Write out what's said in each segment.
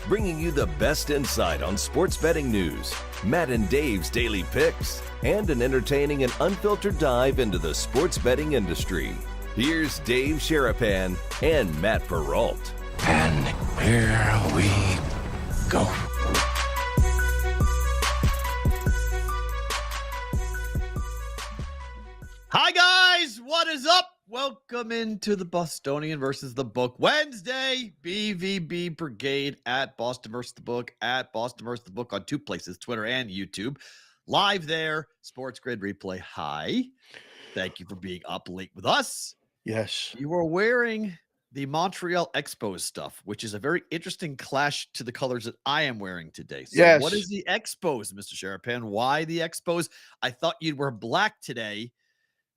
bringing you the best insight on sports betting news, Matt and Dave's daily picks, and an entertaining and unfiltered dive into the sports betting industry. Here's Dave Sharapan and Matt Perrault. And here we go. Hi, guys. What is up? Welcome into the Bostonian versus the Book Wednesday. BVB Brigade at Boston versus the Book, at Boston versus the Book on two places, Twitter and YouTube. Live there, Sports Grid replay. Hi. Thank you for being up late with us. Yes. You are wearing the Montreal Expos stuff, which is a very interesting clash to the colors that I am wearing today. So Yes. What is the Expos, Mr. Sharapan? Why the Expos? I thought you'd wear black today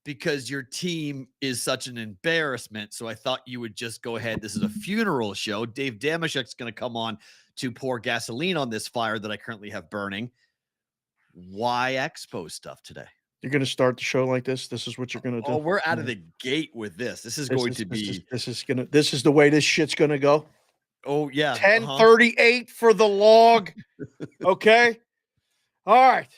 because your team is such an embarrassment. So I thought you would just go ahead. This is a funeral show. Dave Damashek's going to come on to pour gasoline on this fire that I currently have burning. Why Expo stuff today? You're going to start the show like this? This is what you're going to do? Oh, we're out of the gate with this. This is This is the way this shit's going to go. Oh, yeah. 10:38 for the log. Okay. All right.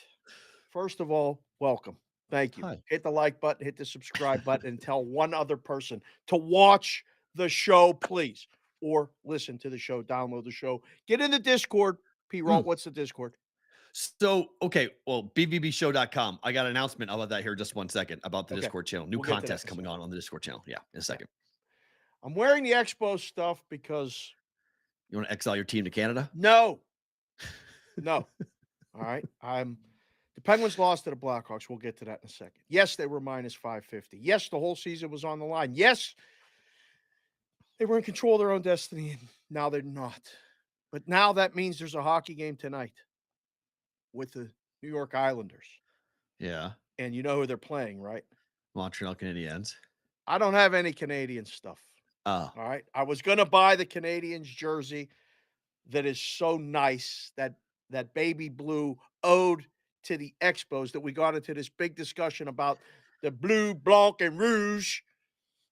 First of all, welcome. Thank you. Hi. Hit the like button, hit the subscribe button, and tell one other person to watch the show, please. Or listen to the show, download the show. Get in the Discord. Perrault, what's the Discord? So, okay, well, bvbshow.com. I got an announcement about that here just 1 second about the Okay. Discord channel. New We'll get to contest that in a coming on the Discord channel. Yeah, in a second. I'm wearing the Expo stuff because You want to exile your team to Canada? no. All right. The Penguins lost to the Blackhawks. We'll get to that in a second. Yes, they were minus 550. Yes, the whole season was on the line. Yes, they were in control of their own destiny, and now they're not. But now that means there's a hockey game tonight with the New York Islanders. Yeah. And you know who they're playing, right? Montreal Canadiens. I don't have any Canadian stuff. Oh. All right. I was going to buy the Canadiens jersey that is so nice, that baby blue ode to the Expos, that we got into this big discussion about the blue, blanc, and rouge.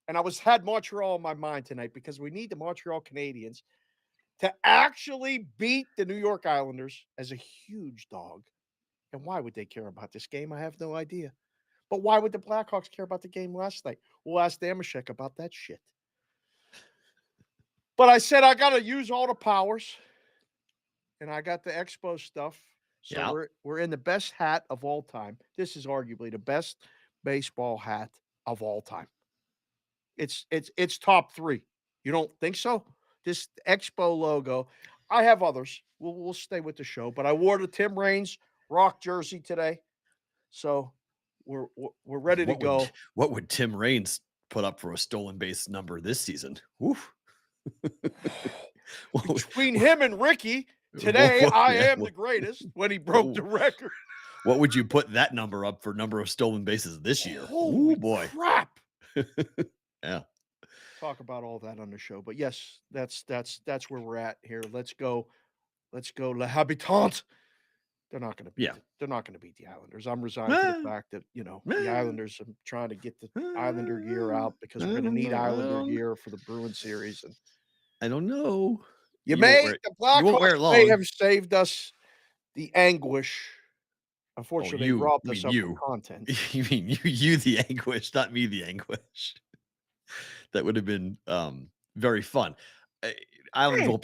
And I had Montreal in my mind tonight because we need the Montreal Canadiens to actually beat the New York Islanders as a huge dog. And why would they care about this game? I have no idea. But why would the Blackhawks care about the game last night? We'll ask Damashek about that shit. But I said I got to use all the powers. And I got the Expo stuff. So Yeah. we're in the best hat of all time. This is arguably the best baseball hat of all time. It's top 3. You don't think so? This Expo logo. I have others. We'll stay with the show, but I wore the Tim Raines Rock jersey today. So we're ready to go. What would Tim Raines put up for a stolen base number this season? Oof. Between him and Ricky, today I am the greatest when he broke the record. What would you put that number up for number of stolen bases this year? Holy boy. crap. Yeah. Talk about all that on the show. But yes, that's where we're at here. Let's go. Le Habitant. They're not going to beat they're not going to beat the Islanders. I'm resigned to the fact that, the Islanders, I'm trying to get the Islander gear out because we're going to need Islander gear for the Bruins series. And I don't know. the won't wear it Blackhawks long. may have saved us the anguish. Unfortunately, they robbed us of the content. You mean you the anguish, not me the anguish. That would have been very fun. Islanders won't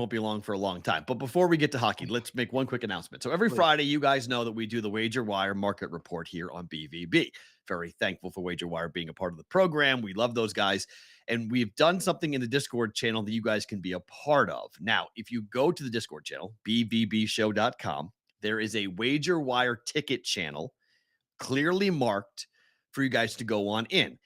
be along for a long time. But before we get to hockey, let's make one quick announcement. So every Friday, you guys know that we do the Wager Wire market report here on BVB. Very thankful for Wager Wire being a part of the program. We love those guys. And we've done something in the Discord channel that you guys can be a part of. Now, if you go to the Discord channel, bvbshow.com, there is a Wager Wire ticket channel clearly marked for you guys to go on in.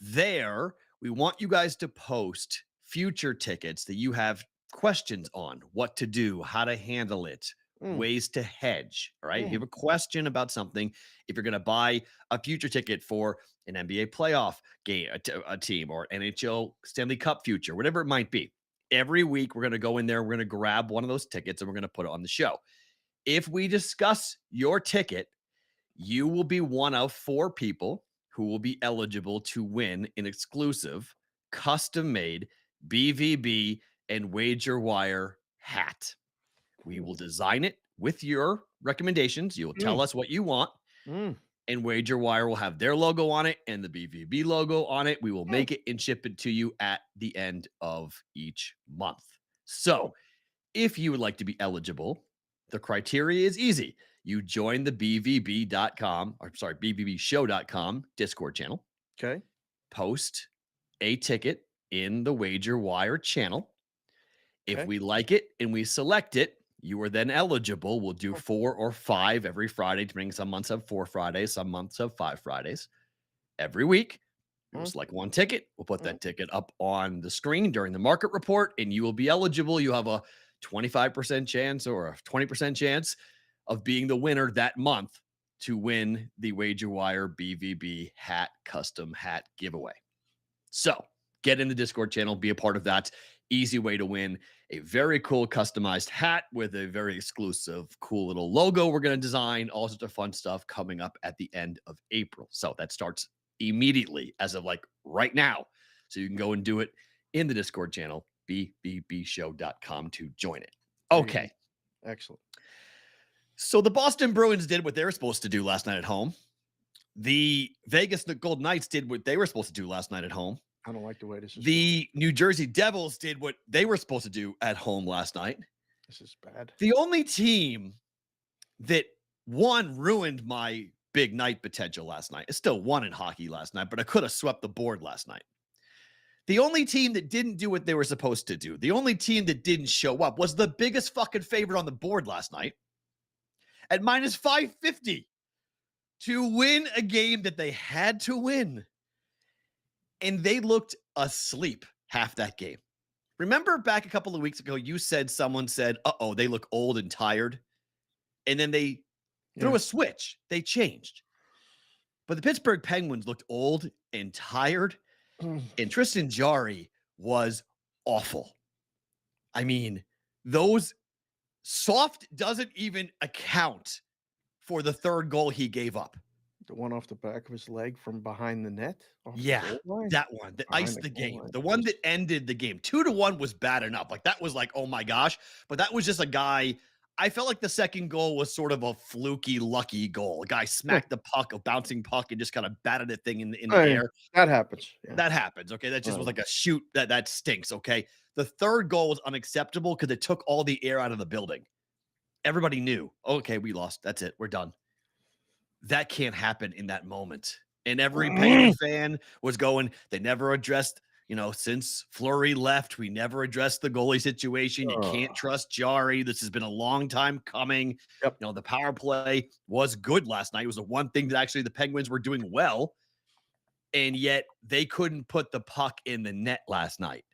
There, we want you guys to post future tickets that you have questions on, what to do, how to handle it, ways to hedge. All right. If you have a question about something, if you're going to buy a future ticket for an NBA playoff game, a team, or NHL Stanley Cup future, whatever it might be, every week we're going to go in there, we're going to grab one of those tickets and we're going to put it on the show. If we discuss your ticket, you will be one of 4 people who will be eligible to win an exclusive, custom-made BVB and Wager Wire hat. We will design it with your recommendations. You'll tell us what you want, Mm. and Wager Wire will have their logo on it and the BVB logo on it. We will make it and ship it to you at the end of each month. So if you would like to be eligible, the criteria is easy. You join the BVBshow.com Discord channel, Okay. post a ticket in the Wager Wire channel. If Okay. we like it and we select it, you are then eligible. We'll do 4 or 5 every Friday, depending. Some months have 4 Fridays, some months have 5 Fridays. Every week, we'll select one ticket. We'll put that ticket up on the screen during the market report, and you will be eligible. You have a 25% chance or a 20% chance of being the winner that month to win the Wager Wire BVB custom hat giveaway. So get in the Discord channel, be a part of that. Easy way to win a very cool customized hat with a very exclusive, cool little logo we're going to design. All sorts of fun stuff coming up at the end of April. So that starts immediately as of like right now. So you can go and do it in the Discord channel, bbbshow.com, to join it. Okay. Excellent. So the Boston Bruins did what they were supposed to do last night at home. The Vegas Golden Knights did what they were supposed to do last night at home. I don't like the way this is The New Jersey Devils did what they were supposed to do at home last night. This is bad. The only team that ruined my big night potential last night. It still won in hockey last night, but I could have swept the board last night. The only team that didn't do what they were supposed to do, the only team that didn't show up, was the biggest fucking favorite on the board last night at minus 550 to win a game that they had to win. And they looked asleep half that game. Remember back a couple of weeks ago, you said someone said, uh-oh, they look old and tired. And then they threw a switch. They changed. But the Pittsburgh Penguins looked old and tired. And Tristan Jarry was awful. I mean, those soft doesn't even account for the third goal he gave up. The one off the back of his leg from behind the net? Yeah, that one that Behind iced the goal game. line. The one that ended the game. 2-1 was bad enough. Like, that was like, oh my gosh. But that was just a guy. I felt like the second goal was sort of a fluky, lucky goal. A guy smacked the puck, a bouncing puck, and just kind of batted the thing in the air. That happens. Yeah. That happens. Okay. That just was like a shoot. That stinks. Okay. The third goal was unacceptable because it took all the air out of the building. Everybody knew, okay, we lost. That's it. We're done. That can't happen in that moment. And every Penguin fan was going, they never addressed, since Fleury left, we never addressed the goalie situation. You can't trust Jarry. This has been a long time coming. Yep. The power play was good last night. It was the one thing that actually the Penguins were doing well. And yet they couldn't put the puck in the net last night.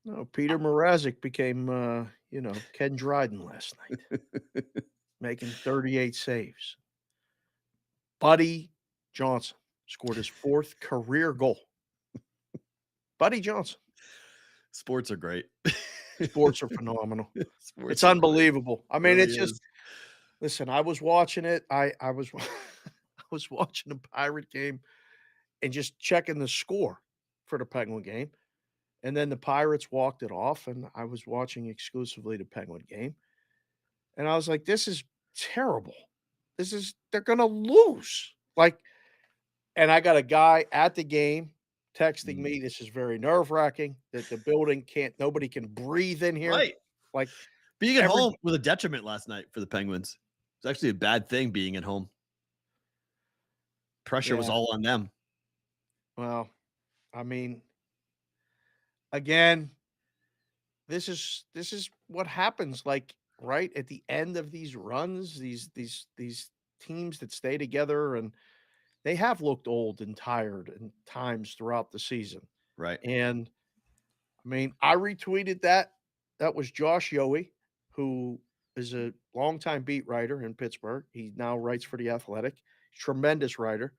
No, Peter Mrazek became, Ken Dryden last night, making 38 saves. Buddy Johnson scored his 4th career goal. Buddy Johnson. Sports are great. Sports are phenomenal. Sports It's are unbelievable. I mean, Really it's just is. listen, I was watching it. I was I was watching a Pirate game and just checking the score for the Penguin game. And then the Pirates walked it off, and I was watching exclusively the Penguin game. And I was like, this is terrible. They're gonna lose. And I got a guy at the game texting me, this is very nerve-wracking that the building nobody can breathe in here. Right. Like Being at home was a detriment last night for the Penguins. It's actually a bad thing being at home. Pressure was all on them. Well, I mean, again, this is what happens, right at the end of these runs, these teams that stay together, and they have looked old and tired in times throughout the season. Right. And I mean, I retweeted that. That was Josh Yohe, who is a longtime beat writer in Pittsburgh. He now writes for The Athletic. Tremendous writer.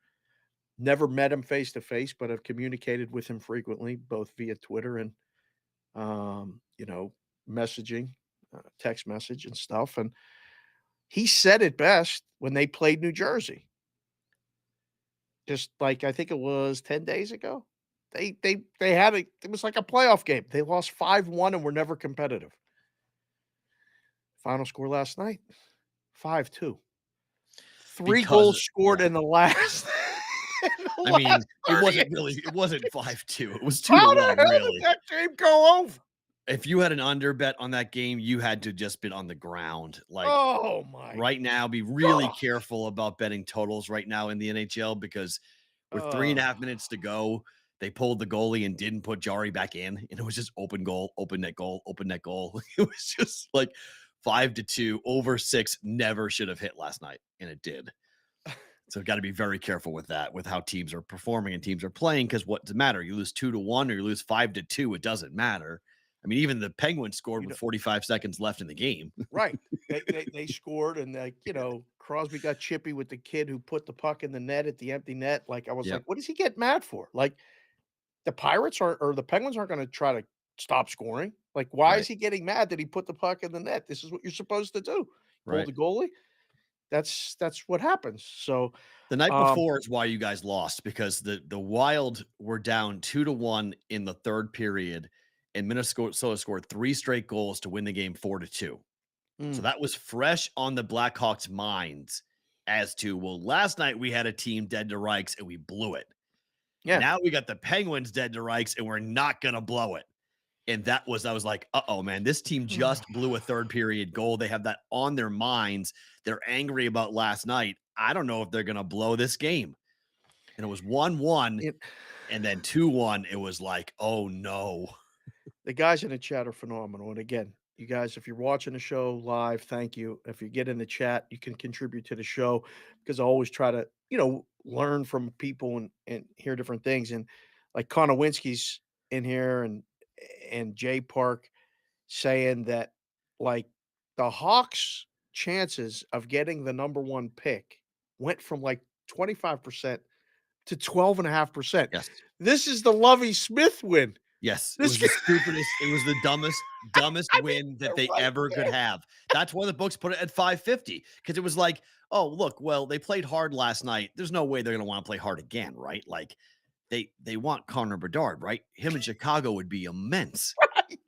Never met him face to face, but have communicated with him frequently, both via Twitter and, messaging, text message and stuff. And he said it best when they played New Jersey. Just like, I think it was 10 days ago. They had it was like a playoff game. They lost 5-1 and were never competitive. Final score last night, 5-2. 3 goals Because scored in the last in the I last mean, 38 it wasn't 5-2. It was 2 to How 1, the hell did really. that game go over? If you had an under bet on that game, you had to just been on the ground. Like Oh my right now, be really god. careful about betting totals right now in the NHL because with three and a Oh, half minutes to go, they pulled the goalie and didn't put Jari back in. And it was just open goal, open net goal, open net goal. It was just like 5-2 over 6 never should have hit last night. And it did. So got to be very careful with that, with how teams are performing and teams are playing. Because what does it matter? You lose 2-1 or you lose 5-2. It doesn't matter. I mean, even the Penguins scored you with know 45 seconds left in the game. right. They scored and, Crosby got chippy with the kid who put the puck in the net at the empty net. Like, I was like, Yep. "What does he get mad for?" Like, the Pirates are or the Penguins aren't gonna try to stop scoring. Like, why is Right. he getting mad that he put the puck in the net? This is what you're supposed to do. Pull Right. the goalie. That's what happens. So, The night um before is why you guys lost because the Wild were down 2-1 in the third period, and Minnesota scored 3 straight goals to win the game 4-2. So mm, that was fresh on the Blackhawks' minds as to, well, last night we had a team dead to rights and we blew it. yeah. Now we got the Penguins dead to rights and we're not gonna blow it. And I was like, uh-oh, man, this team just blew a third period goal. They have that on their minds. They're angry about last night. I don't know if they're gonna blow this game. And it was 1-1 It and then 2-1. It was like, oh no. The guys in the chat are phenomenal, and again, you guys, if you're watching the show live, thank you. If you get in the chat, you can contribute to the show because I always try to, learn from people and hear different things. And like Connor Winsky's in here and Jay Park saying that like the Hawks' chances of getting the number one pick went from like 25% to 12.5%. Yes. This is the Lovey Smith win. Yes, it This was the guy, stupidest, it was the dumbest I mean, win that they're they right ever could there. have. That's why the books put it at 550 because it was like, oh, look, well, they played hard last night. There's no way they're going to want to play hard again, right? Like they want Conor Bedard, right? Him in Chicago would be immense.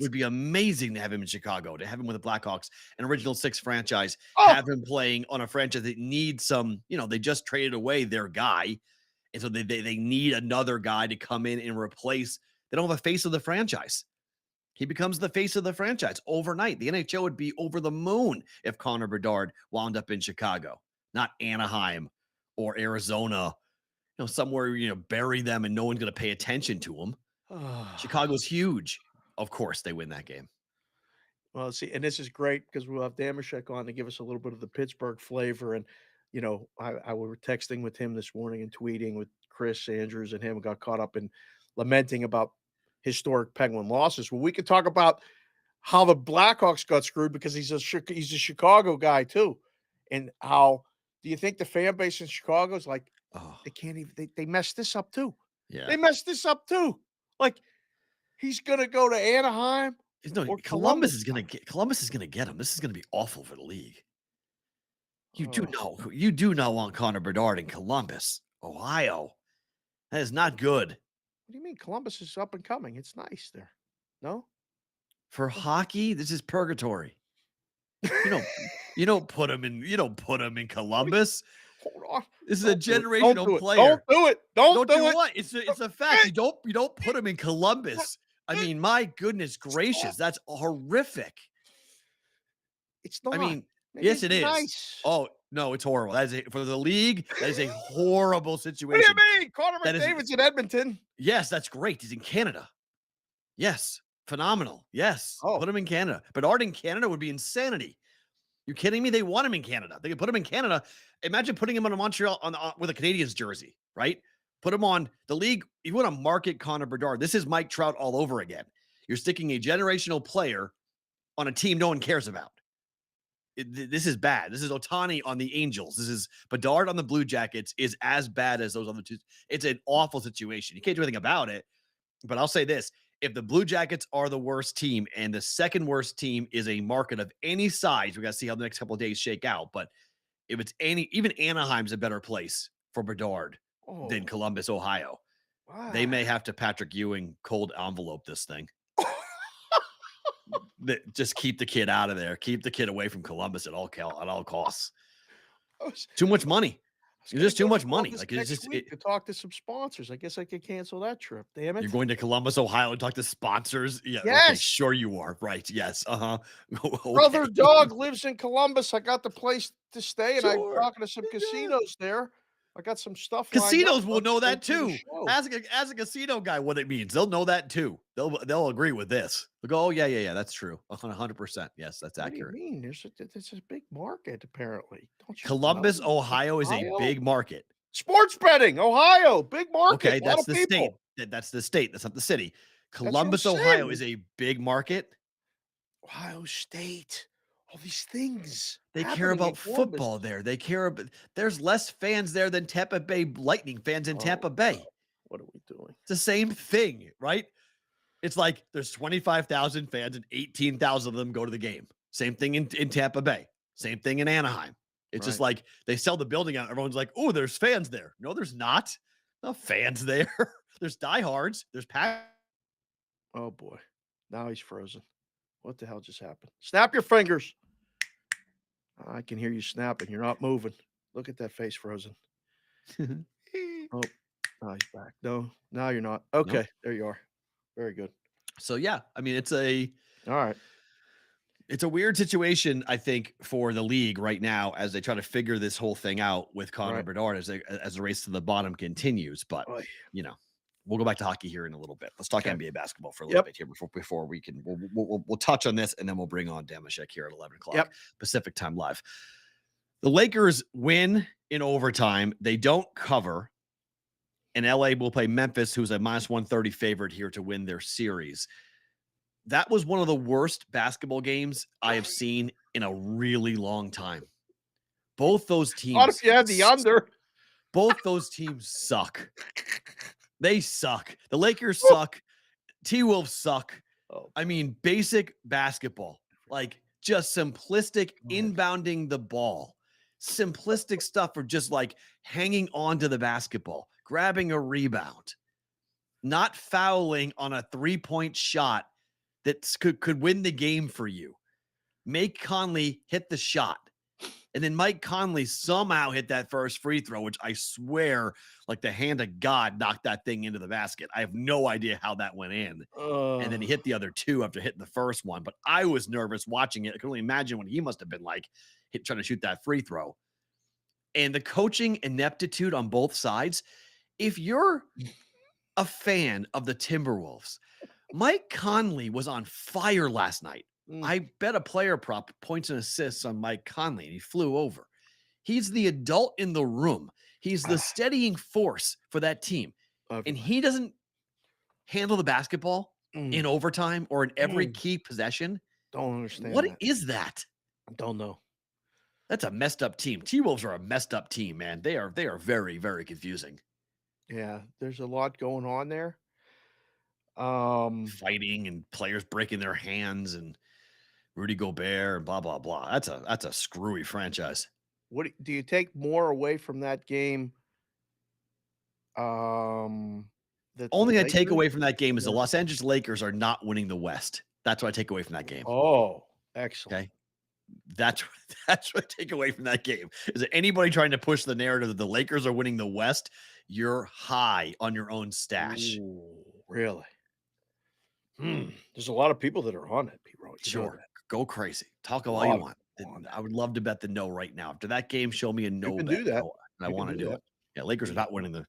Would be amazing to have him in Chicago, to have him with the Blackhawks, an original 6 franchise, Oh, have him playing on a franchise that needs some, they just traded away their guy. And so they need another guy to come in and replace. They don't have a face of the franchise. He becomes the face of the franchise overnight. The NHL would be over the moon if Conor Bedard wound up in Chicago, not Anaheim or Arizona, somewhere, bury them and no one's going to pay attention to them. Chicago's huge. Of course, they win that game. well, see, and this is great because we'll have Damashek on to give us a little bit of the Pittsburgh flavor. And, I we were texting with him this morning and tweeting with Chris Andrews and him and got caught up in lamenting about historic Penguin losses. Well, we could talk about how the Blackhawks got screwed because he's a Chicago guy too. And how do you think the fan base in Chicago is like, Oh, they can't even, they messed this up too. yeah. They messed this up too. Like, he's going to go to Anaheim No, or Columbus Columbus. is gonna get him. This is gonna be awful for the league. Oh. You do not want Conor Bedard in Columbus, Ohio. That is not good. What do you mean Columbus is up and coming? It's nice there. No? For hockey, this is purgatory. You don't you don't put him in Columbus. Hold on. This is a Don't do it. generational Don't player. do it. Don't Don't do do it. what? It's a fact. You don't put him in Columbus. I mean, my goodness gracious, that's horrific. It's not. I mean, Maybe yes, it's it is. nice. Oh, no, it's horrible. For the league, that is a horrible What do situation. you mean? Connor That is McDavid's in Edmonton. Yes, that's great. He's in Canada. Yes, phenomenal. Yes, Oh. put him in Canada. Bedard in Canada would be insanity. You kidding me? They want him in Canada. They could put him in Canada. Imagine putting him on a Montreal with a Canadiens jersey, right? Put him on the league. You want to market Conor Bedard. This is Mike Trout all over again. You're sticking a generational player on a team no one cares about. This is bad. This is Ohtani on the Angels. This is Bedard on the Blue Jackets is as bad as those other two. It's an awful situation. You can't do anything about it. But I'll say this. If the Blue Jackets are the worst team and the second worst team is a market of any size, we got to see how the next couple of days shake out. But if it's even Anaheim's a better place for Bedard than Oh. Columbus, Ohio. They may have to Patrick Ewing cold envelope this thing. just keep the kid out of there. Keep the kid away from Columbus at all costs. I was Too much money. was It's gonna just too go to much money. Columbus Like, it's next just week to talk to some sponsors. I guess I could cancel that trip. Damn it. you're going to Columbus, Ohio, and talk to sponsors. Yeah, okay, Yes. sure you are. Right? Yes. Okay. Brother dog lives in Columbus. I got the place to stay, and I'm Sure. talking to some Yeah. casinos there. I got some stuff lined up. Casinos will Why don't know you go that do the too. show? Ask a casino guy what it means. They'll know that too. They'll agree with this. They'll go, oh yeah, that's true. 100%. Yes, that's What do you accurate. mean? There's a big market, apparently. Don't you Columbus, know? Ohio is a Ohio? big market. Sports betting, Ohio, big market. Okay, A lot that's of the people. state. That's the state. That's not the city. That's what I'm Columbus, Ohio saying. is a big market. Ohio State. All these things. They care happening in about Columbus. football there. They care about. There's less fans there than Tampa Bay Lightning fans in Tampa Oh, Bay. no. What are we doing? It's the same thing, right? It's like there's 25,000 fans and 18,000 of them go to the game. Same thing in Tampa Bay. Same thing in Anaheim. It's just like they sell the building out. Everyone's like, oh, there's fans there. No, there's not. No fans there. There's diehards. There's Oh boy. Now he's frozen. What the hell just happened? Snap your fingers. I can hear you snapping. You're not moving. Look at that face frozen. Oh, now he's back. No, now you're not. Okay, there you are. Very good. So yeah, I mean, All right. it's a weird situation, I think, for the league right now as they try to figure this whole thing out with Conor Right. Bedard as the race to the bottom continues. But Oy. we'll go back to hockey here in a little bit. Let's talk Okay. NBA basketball for a little Yep. bit here before we can we'll touch on this, and then we'll bring on Damashek here at 11 o'clock Pacific time live. The Lakers win in overtime. They don't cover, and LA will play Memphis, who's a -130 favorite here to win their series. That was one of the worst basketball games I have seen in a really long time. Both those teams. What if you had the under? Both those teams suck. They suck. The Lakers suck. T-Wolves suck. Oh, I mean, basic basketball, like just simplistic inbounding the ball, simplistic stuff for just like hanging on to the basketball, grabbing a rebound, not fouling on a 3-point shot that could win the game for you. Make Conley hit the shot. And then Mike Conley somehow hit that first free throw, which I swear, like the hand of God knocked that thing into the basket. I have no idea how that went in. And then he hit the other two after hitting the first one. But I was nervous watching it. I can only imagine what he must have been like trying to shoot that free throw. And the coaching ineptitude on both sides. If you're a fan of the Timberwolves, Mike Conley was on fire last night. I bet a player prop points and assists on Mike Conley, and he flew over. He's the adult in the room. He's the steadying force for that team. And he doesn't handle the basketball in overtime or in every key possession. Don't understand. What is that? I don't know. That's a messed up team. T-Wolves are a messed up team, man. They are very, very confusing. Yeah, there's a lot going on there. Fighting and players breaking their hands and Rudy Gobert and blah, blah, blah. That's a screwy franchise. What do you take more away from that game? Only I take away from that game is the Los Angeles Lakers are not winning the West. That's what I take away from that game. Oh, excellent. Okay. That's what I take away from that game. Is that anybody trying to push the narrative that the Lakers are winning the West, you're high on your own stash. Ooh, really? There's a lot of people that are on it, Perrault. Sure. Go crazy. Talk all you want. I would love to bet the no right now. After that game, show me a no can bet. do that. I want to do it. Yeah, Lakers are not winning the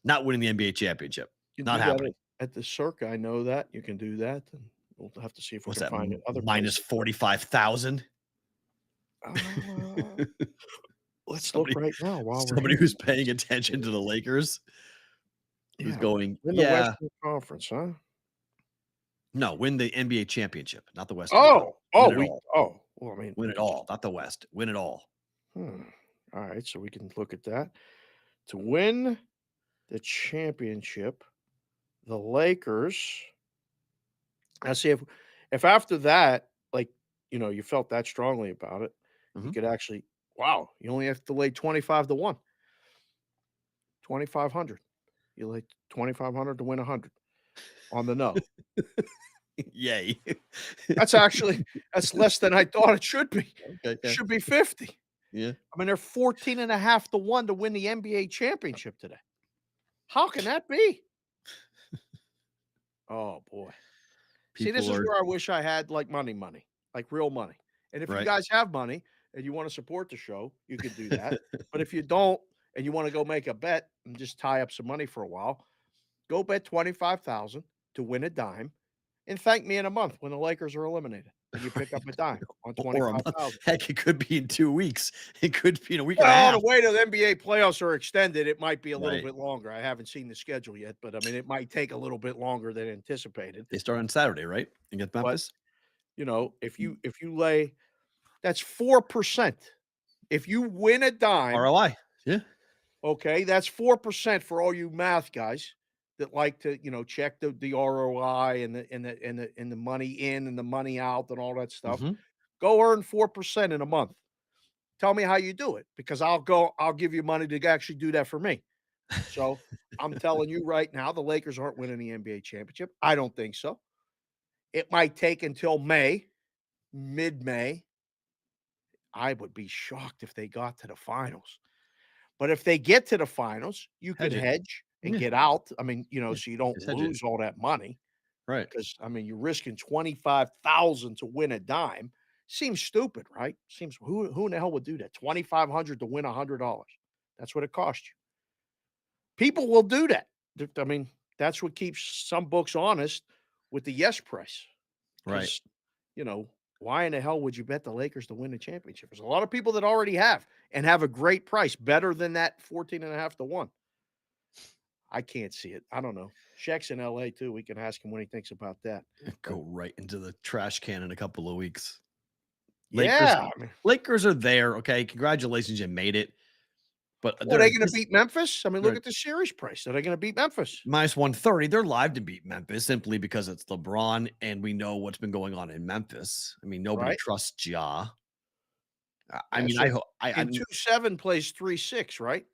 NBA championship. Not happening. At the Circa, I know that. You can do that. And we'll have to see if we can find it. Other minus 45,000. Let's look right now. While somebody who's paying attention to the Lakers who's going, in the Western Conference, huh? No, win the NBA championship, not the West. Well, I mean, win it all, not the West. Win it all. All right, so we can look at that. To win the championship, the Lakers. Now, see if after that, like you felt that strongly about it, you could actually. Wow, you only have to lay 25-1. 2,500. You lay 2,500 to win 100 on the no. Yay. That's less than I thought it should be. Okay, It yeah. should be 50. Yeah. I mean, they're 14.5 to 1 to win the NBA championship today. How can that be? Oh boy. See, this People is are where I wish I had like money, like real money. And if you right. guys have money and you want to support the show, you could do that. But if you don't and you want to go make a bet and just tie up some money for a while, go bet 25,000 to win a dime and thank me in a month when the Lakers are eliminated and you pick up a dime on Or a month. 25,000. Heck, it could be in 2 weeks. It could be in a week and a Well, half. the way the NBA playoffs are extended, it might be a little Right. bit longer. I haven't seen the schedule yet, but I mean, it might take a little bit longer than anticipated. They start on Saturday, right? Against But Memphis. if you lay, that's 4%. If you win a dime, ROI. Yeah. okay, that's 4% for all you math guys that like to, check the ROI and the money in and the money out and all that stuff. Mhm. Go earn 4% in a month. Tell me how you do it because I'll give you money to actually do that for me. So I'm telling you right now, the Lakers aren't winning the NBA championship. I don't think so. It might take until May, mid-May. I would be shocked if they got to the finals. But if they get to the finals, you could Hedge it. hedge and Yeah. get out. I mean, Yeah. so you don't Just hedge it. lose all that money Right. because I mean, you're risking 25,000 to win a dime. Seems stupid, right? Seems who in the hell would do that? 2,500 to win $100. That's what it cost you. People will do that. I mean, that's what keeps some books honest with the yes price. Right. 'Cause, why in the hell would you bet the Lakers to win the championship? There's a lot of people that already have and have a great price, better than that 14.5 to 1. I can't see it. I don't know. Shaq's in LA too. We can ask him what he thinks about that. Go right into the trash can in a couple of weeks. Yeah. I mean, Lakers are there. Okay. Congratulations, you made it. But are they're they going to just beat Memphis? I mean, look they're at the series price. Are they going to beat Memphis? minus 130. They're live to beat Memphis simply because it's LeBron and we know what's been going on in Memphis. I mean, nobody Right? trusts Ja. I Yeah. mean, So I in 2-7 plays 3-6, right?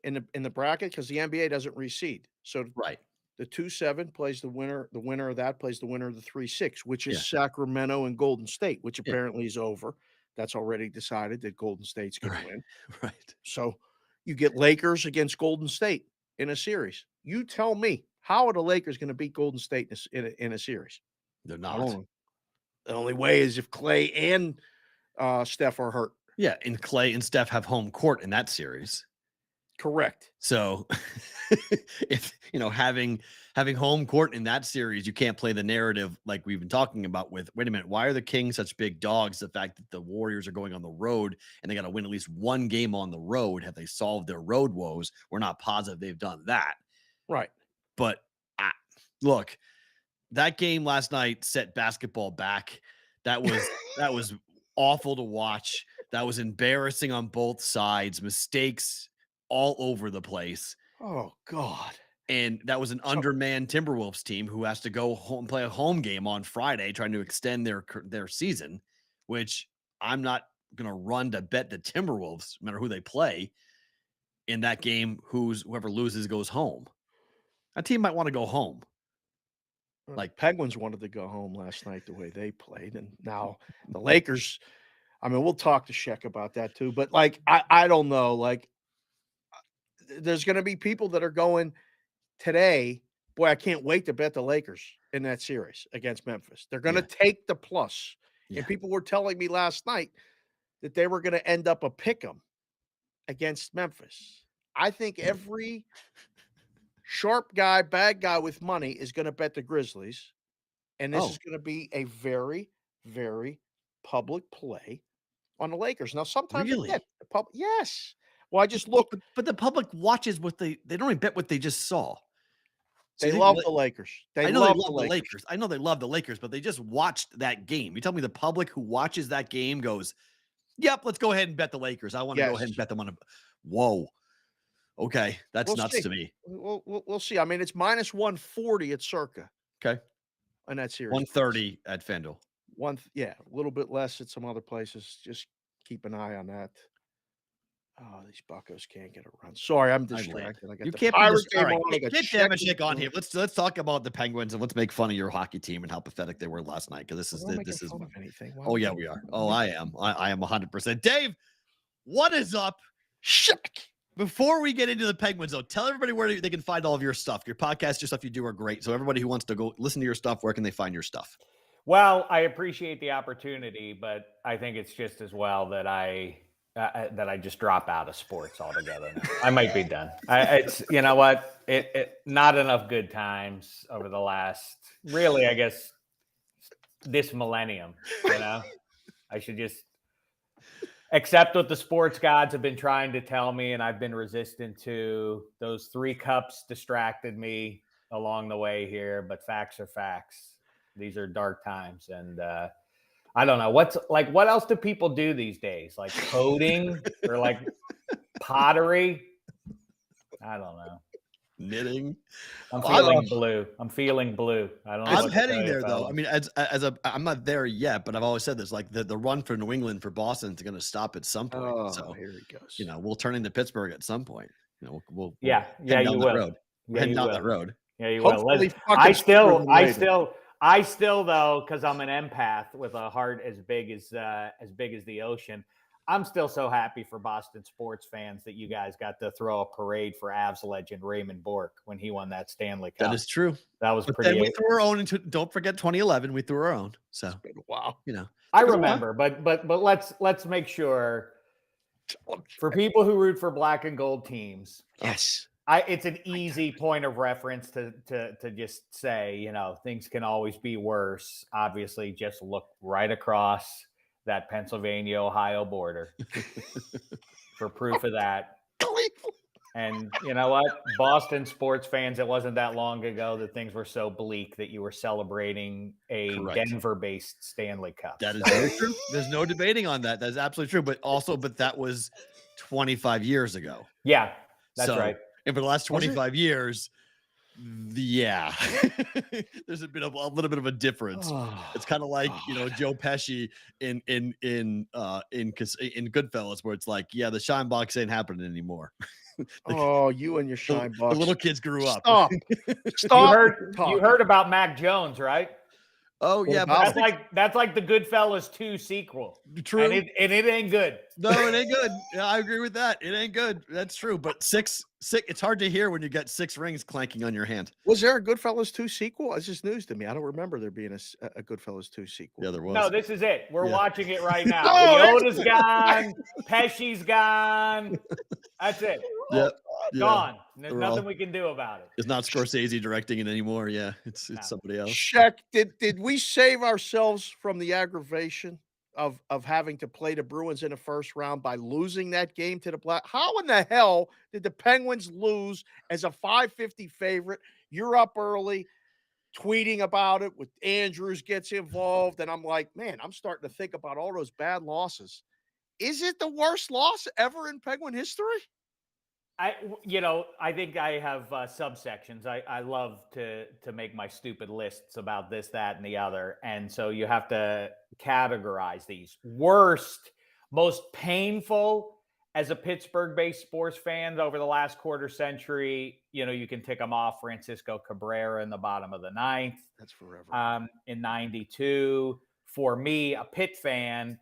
In the bracket because the NBA doesn't reseed. So right. the 2-7 plays the winner. The winner of that plays the winner of the 3-6, which is Yeah. Sacramento and Golden State, which Yeah. apparently is over. That's already decided that Golden State's going Right. to win. Right. So you get Lakers against Golden State in a series. You tell me, how are the Lakers going to beat Golden State in a series? They're I don't not. know. The only way is if Clay and Steph are hurt. Yeah. And Clay and Steph have home court in that series. Correct. So if having home court in that series, you can't play the narrative like we've been talking about with wait a minute, why are the Kings such big dogs? The fact that the Warriors are going on the road and they got to win at least one game on the road. Have they solved their road woes? We're not positive they've done that. Right. But look, that game last night set basketball back. That was awful to watch. That was embarrassing on both sides. Mistakes all over the place. Oh, God. And that was an undermanned Timberwolves team who has to go home play a home game on Friday, trying to extend their season, which I'm not going to run to bet the Timberwolves, no matter who they play in that game. Whoever loses goes home. That team might want to go home. Like Penguins wanted to go home last night the way they played, and now the Lakers. I mean, we'll talk to Sheck about that too. But like, I don't know. Like, there's going to be people that are going today. Boy, I can't wait to bet the Lakers in that series against Memphis. They're going to take the plus. Yeah. And people were telling me last night that they were going to end up a pick 'em against Memphis. I think every sharp guy, bad guy with money is going to bet the Grizzlies. And this is going to be a very, very public play on the Lakers. Now, sometimes Really? yes. Well, I just look. But the public watches what they don't even bet what they just saw. So They love the Lakers. I know they love the Lakers. I know they love the Lakers, but they just watched that game. You tell me the public who watches that game goes, "Yep, let's go ahead and bet the Lakers. I want to go ahead and bet them on a." Whoa, okay, that's nuts to me. We'll see. I mean, it's minus 140 at Circa. Okay, in that series. 130 at FanDuel. A little bit less at some other places. Just keep an eye on that. Oh, these Buccos can't get a run. Sorry, I'm I win. distracted. I got You the can't be Pirate all game right, on. I got get Czech Damashek on on. here. Let's talk about the Penguins and let's make fun of your hockey team and how pathetic they were last night. Because We're not making fun of anything. Why oh would yeah, we- we are. Oh, I am. I am 100%. Dave, what is up? Check. Before we get into the Penguins, though, tell everybody where they can find all of your stuff. Your podcast, your stuff you do are great. So everybody who wants to go listen to your stuff, where can they find your stuff? Well, I appreciate the opportunity, but I think it's just as well that I just drop out of sports altogether now. I might be done. It's you know what? It not enough good times over the last really, I guess, this millennium. You know, I should just accept what the sports gods have been trying to tell me, and I've been resistant to. Those 3 cups distracted me along the way here, but facts are facts. These are dark times, and I don't know what else do people do these days? Like coding or like pottery? I don't know. Knitting. I'm feeling blue. I don't know. I'm heading there though. I mean, I'm not there yet, but I've always said this: like the run for New England for Boston is going to stop at some point. Oh, so here he goes. we'll turn into Pittsburgh at some point. We'll yeah, head down you that will. road. Yeah, Head you down will. that road. Yeah, you Hopefully will. I still though, because I'm an empath with a heart as big as the ocean. I'm still so happy for Boston sports fans that you guys got to throw a parade for Avs legend Raymond Bourque when he won that Stanley Cup. That is true. That was But pretty. then we threw our own into. Don't forget 2011. We threw our own. So Wow. I remember, but let's make sure for people who root for black and gold teams. Yes. It's an easy point of reference to just say, things can always be worse. Obviously, just look right across that Pennsylvania-Ohio border for proof of that. And you know what? Boston sports fans, it wasn't that long ago that things were so bleak that you were celebrating a Denver-based Stanley Cup. That is very true. There's no debating on that. That's absolutely true. But that was 25 years ago. Yeah, that's right. And for the last 25 years, there's been a little bit of a difference. It's kind of like Joe Pesci in Goodfellas, where it's like, the shine box ain't happening anymore. You and your shine box. The little kids grew up. Stop. You heard about Mac Jones, right? Oh yeah, that's like the Goodfellas 2 sequel. True, and it ain't good. No, it ain't good. Yeah, I agree with that. It ain't good. That's true. But six. It's hard to hear when you get 6 rings clanking on your hand. Was there a Goodfellas 2 sequel? It's just news to me. I don't remember there being a Goodfellas 2 sequel. Yeah, there was. No, this is it. We're watching it right now. Leota's gone. Pesci's gone. That's it. Yep. Gone. There's nothing we can do about it. It's not Scorsese directing it anymore. Yeah, it's somebody else. Check. Did we save ourselves from the aggravation of having to play the Bruins in the first round by losing that game to the Black? How in the hell did the Penguins lose as a 550 favorite? You're up early, tweeting about it with Andrews gets involved. And I'm like, man, I'm starting to think about all those bad losses. Is it the worst loss ever in Penguin history? I think I have subsections. I love to make my stupid lists about this, that, and the other. And so you have to categorize these. Worst, most painful as a Pittsburgh-based sports fan over the last quarter century. You can tick them off. Francisco Cabrera in the bottom of the 9th. That's forever. In 92. For me, a Pitt fan,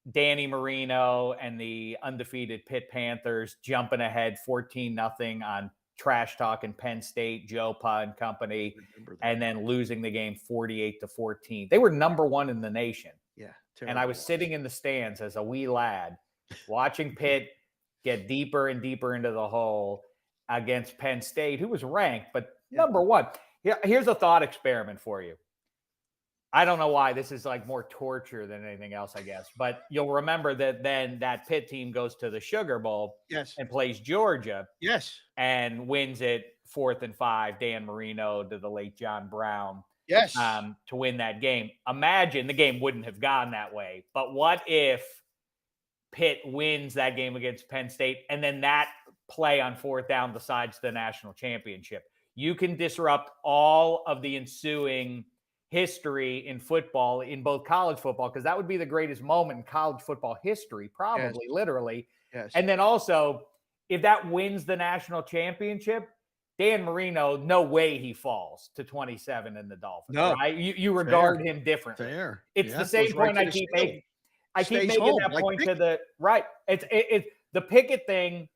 Danny Marino and the undefeated Pitt Panthers jumping ahead 14-0 on trash talking Penn State, Joe Pa and company, and then losing the game 48-14. They were number 1 in the nation. Yeah. And I was sitting in the stands as a wee lad watching Pitt get deeper and deeper into the hole against Penn State, who was ranked, but number 1. Here's a thought experiment for you. I don't know why this is like more torture than anything else, I guess, but you'll remember that then that Pitt team goes to the Sugar Bowl and plays Georgia and wins it 4th and 5, Dan Marino to the late John Brown to win that game. Imagine the game wouldn't have gone that way, but what if Pitt wins that game against Penn State and then that play on 4th down decides the national championship? You can disrupt all of the ensuing history in football, in both college football, because that would be the greatest moment in college football history, probably, literally. Yes. And then also, if that wins the national championship, Dan Marino, no way he falls to 27 in the Dolphins. No. Right? You regard him differently. Fair. It's the same Goes right point to I the keep steel. making. I keep Stays making home, that like point to Pickett. the right. It's the Pickett thing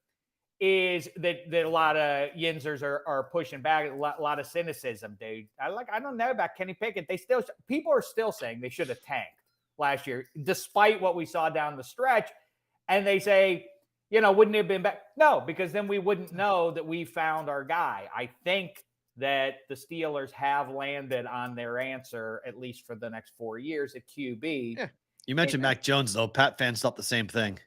is that a lot of Yinzers are pushing back. A lot of cynicism, dude. I don't know about Kenny Pickett. People are still saying they should have tanked last year, despite what we saw down the stretch. And they say, wouldn't it have been back? No, because then we wouldn't know that we found our guy. I think that the Steelers have landed on their answer, at least for the next 4 years at QB. Yeah. You mentioned Mac Jones, though. Pat fans thought the same thing.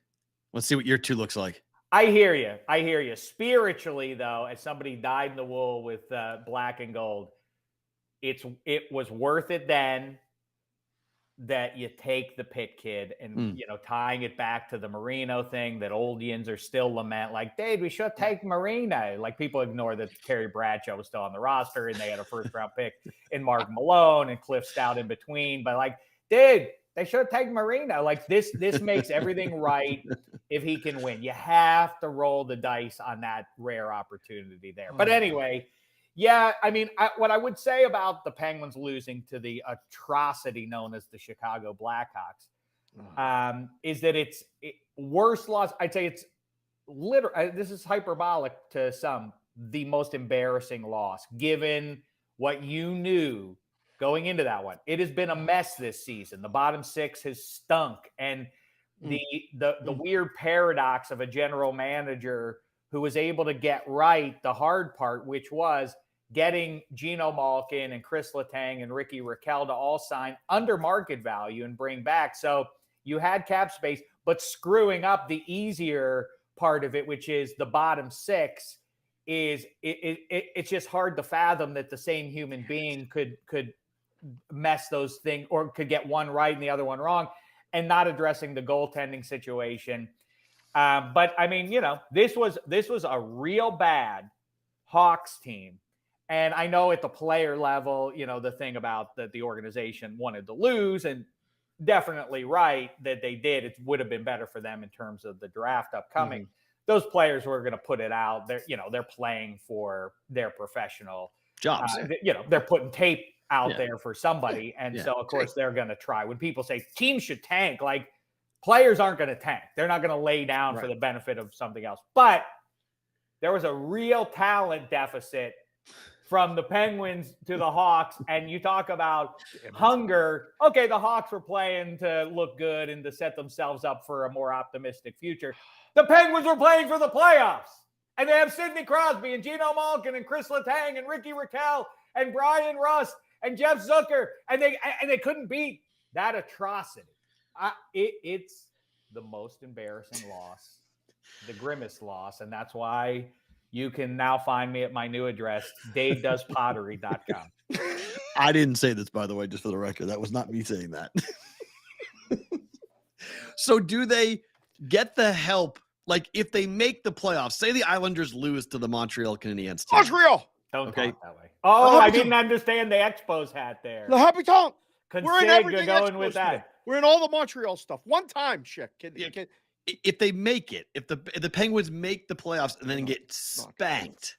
Let's see what year 2 looks like. I hear you. Spiritually, though, as somebody dyed in the wool with black and gold, it was worth it then that you take the Pitt kid and, tying it back to the Marino thing that old Yins are still lament. Like, Dave, we should take Marino. Like, people ignore that Terry Bradshaw was still on the roster and they had a first-round pick in Mark Malone and Cliff Stout in between. But, like, dude, they should take Marino. Like, this makes everything right if he can win. You have to roll the dice on that rare opportunity there. But anyway, yeah, I mean, what I would say about the Penguins losing to the atrocity known as the Chicago Blackhawks is that it's worse loss. I'd say it's literally, this is hyperbolic to some, the most embarrassing loss, given what you knew going into that one. It has been a mess this season. The bottom 6 has stunk. And the weird paradox of a general manager who was able to get right the hard part, which was getting Geno Malkin and Chris Letang and Ricky Raquel to all sign under market value and bring back. So you had cap space, but screwing up the easier part of it, which is the bottom 6, is it's just hard to fathom that the same human being could mess those things or could get one right and the other one wrong, and not addressing the goaltending situation. But I mean, this was a real bad Hawks team. And I know at the player level, the thing about that the organization wanted to lose, and definitely right that they did. It would have been better for them in terms of the draft upcoming. Mm-hmm. Those players were going to put it out. They're playing for their professional jobs. They're putting tape out there for somebody. And so, of course, they're going to try. When people say teams should tank, like, players aren't going to tank. They're not going to lay down for the benefit of something else. But there was a real talent deficit from the Penguins to the Hawks. And you talk about hunger. Okay, the Hawks were playing to look good and to set themselves up for a more optimistic future. The Penguins were playing for the playoffs. And they have Sidney Crosby and Geno Malkin and Chris Letang and Ricky Raquel and Brian Rust and Jeff Zucker. And they couldn't beat that atrocity. It's the most embarrassing loss, the grimmest loss. And that's why you can now find me at my new address, davedoespottery.com. I didn't say this, by the way, just for the record. That was not me saying that. So do they get the help? Like, if they make the playoffs, say the Islanders lose to the Montreal Canadiens team. Montreal! Don't talk that way. Oh, I didn't understand the Expos hat there. The Habitant! We're in everything going with that. Today. We're in all the Montreal stuff. One time, Chick. If they make it, if the Penguins make the playoffs and then get spanked,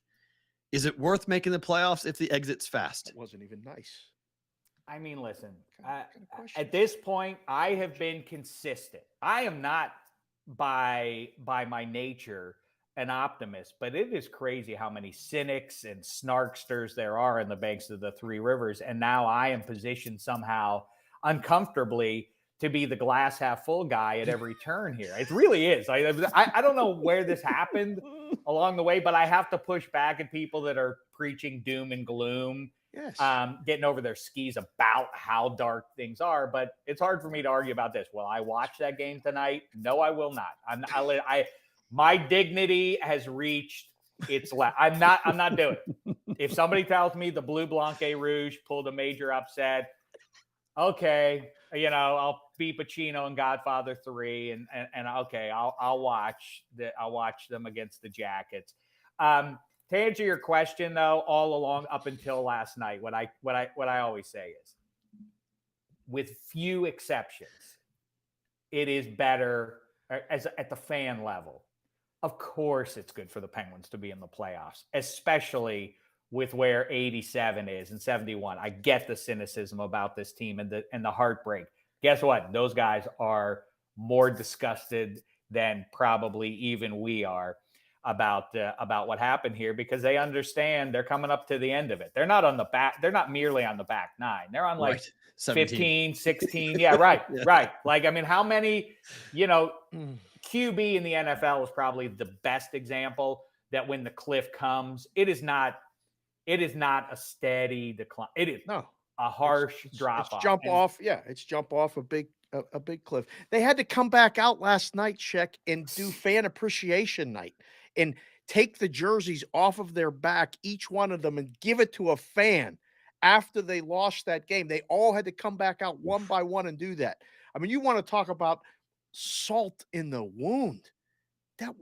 is it worth making the playoffs if the exit's fast? That wasn't even nice. I mean, listen, at this point, I have been consistent. I am not by my nature an optimist, but it is crazy how many cynics and snarksters there are in the banks of the Three Rivers. And now I am positioned somehow uncomfortably to be the glass half full guy at every turn here. It really is. I don't know where this happened along the way, but I have to push back at people that are preaching doom and gloom, getting over their skis about how dark things are. But it's hard for me to argue about this. Will I watch that game tonight? No, I will not. My dignity has reached its I'm not doing it. If somebody tells me the Bleu Blanc Rouge pulled a major upset, okay, I'll be Pacino and Godfather 3, and okay, I'll watch them against the Jackets. To answer your question, though, all along up until last night, what I always say is with few exceptions, it is better at the fan level. Of course, it's good for the Penguins to be in the playoffs, especially with where 87 is and 71. I get the cynicism about this team and the heartbreak. Guess what? Those guys are more disgusted than probably even we are about what happened here, because they understand they're coming up to the end of it. They're not on the back. They're not merely on the back nine. They're on like 15, 16. Yeah, right. Yeah. Right. Like, I mean, how many, QB in the NFL is probably the best example that when the cliff comes, it is not a steady decline. It is a harsh drop off. It's jump off a big cliff. They had to come back out last night, Sheck, and do fan appreciation night and take the jerseys off of their back, each one of them, and give it to a fan after they lost that game. They all had to come back out one by one and do that. I mean, you want to talk about salt in the wound.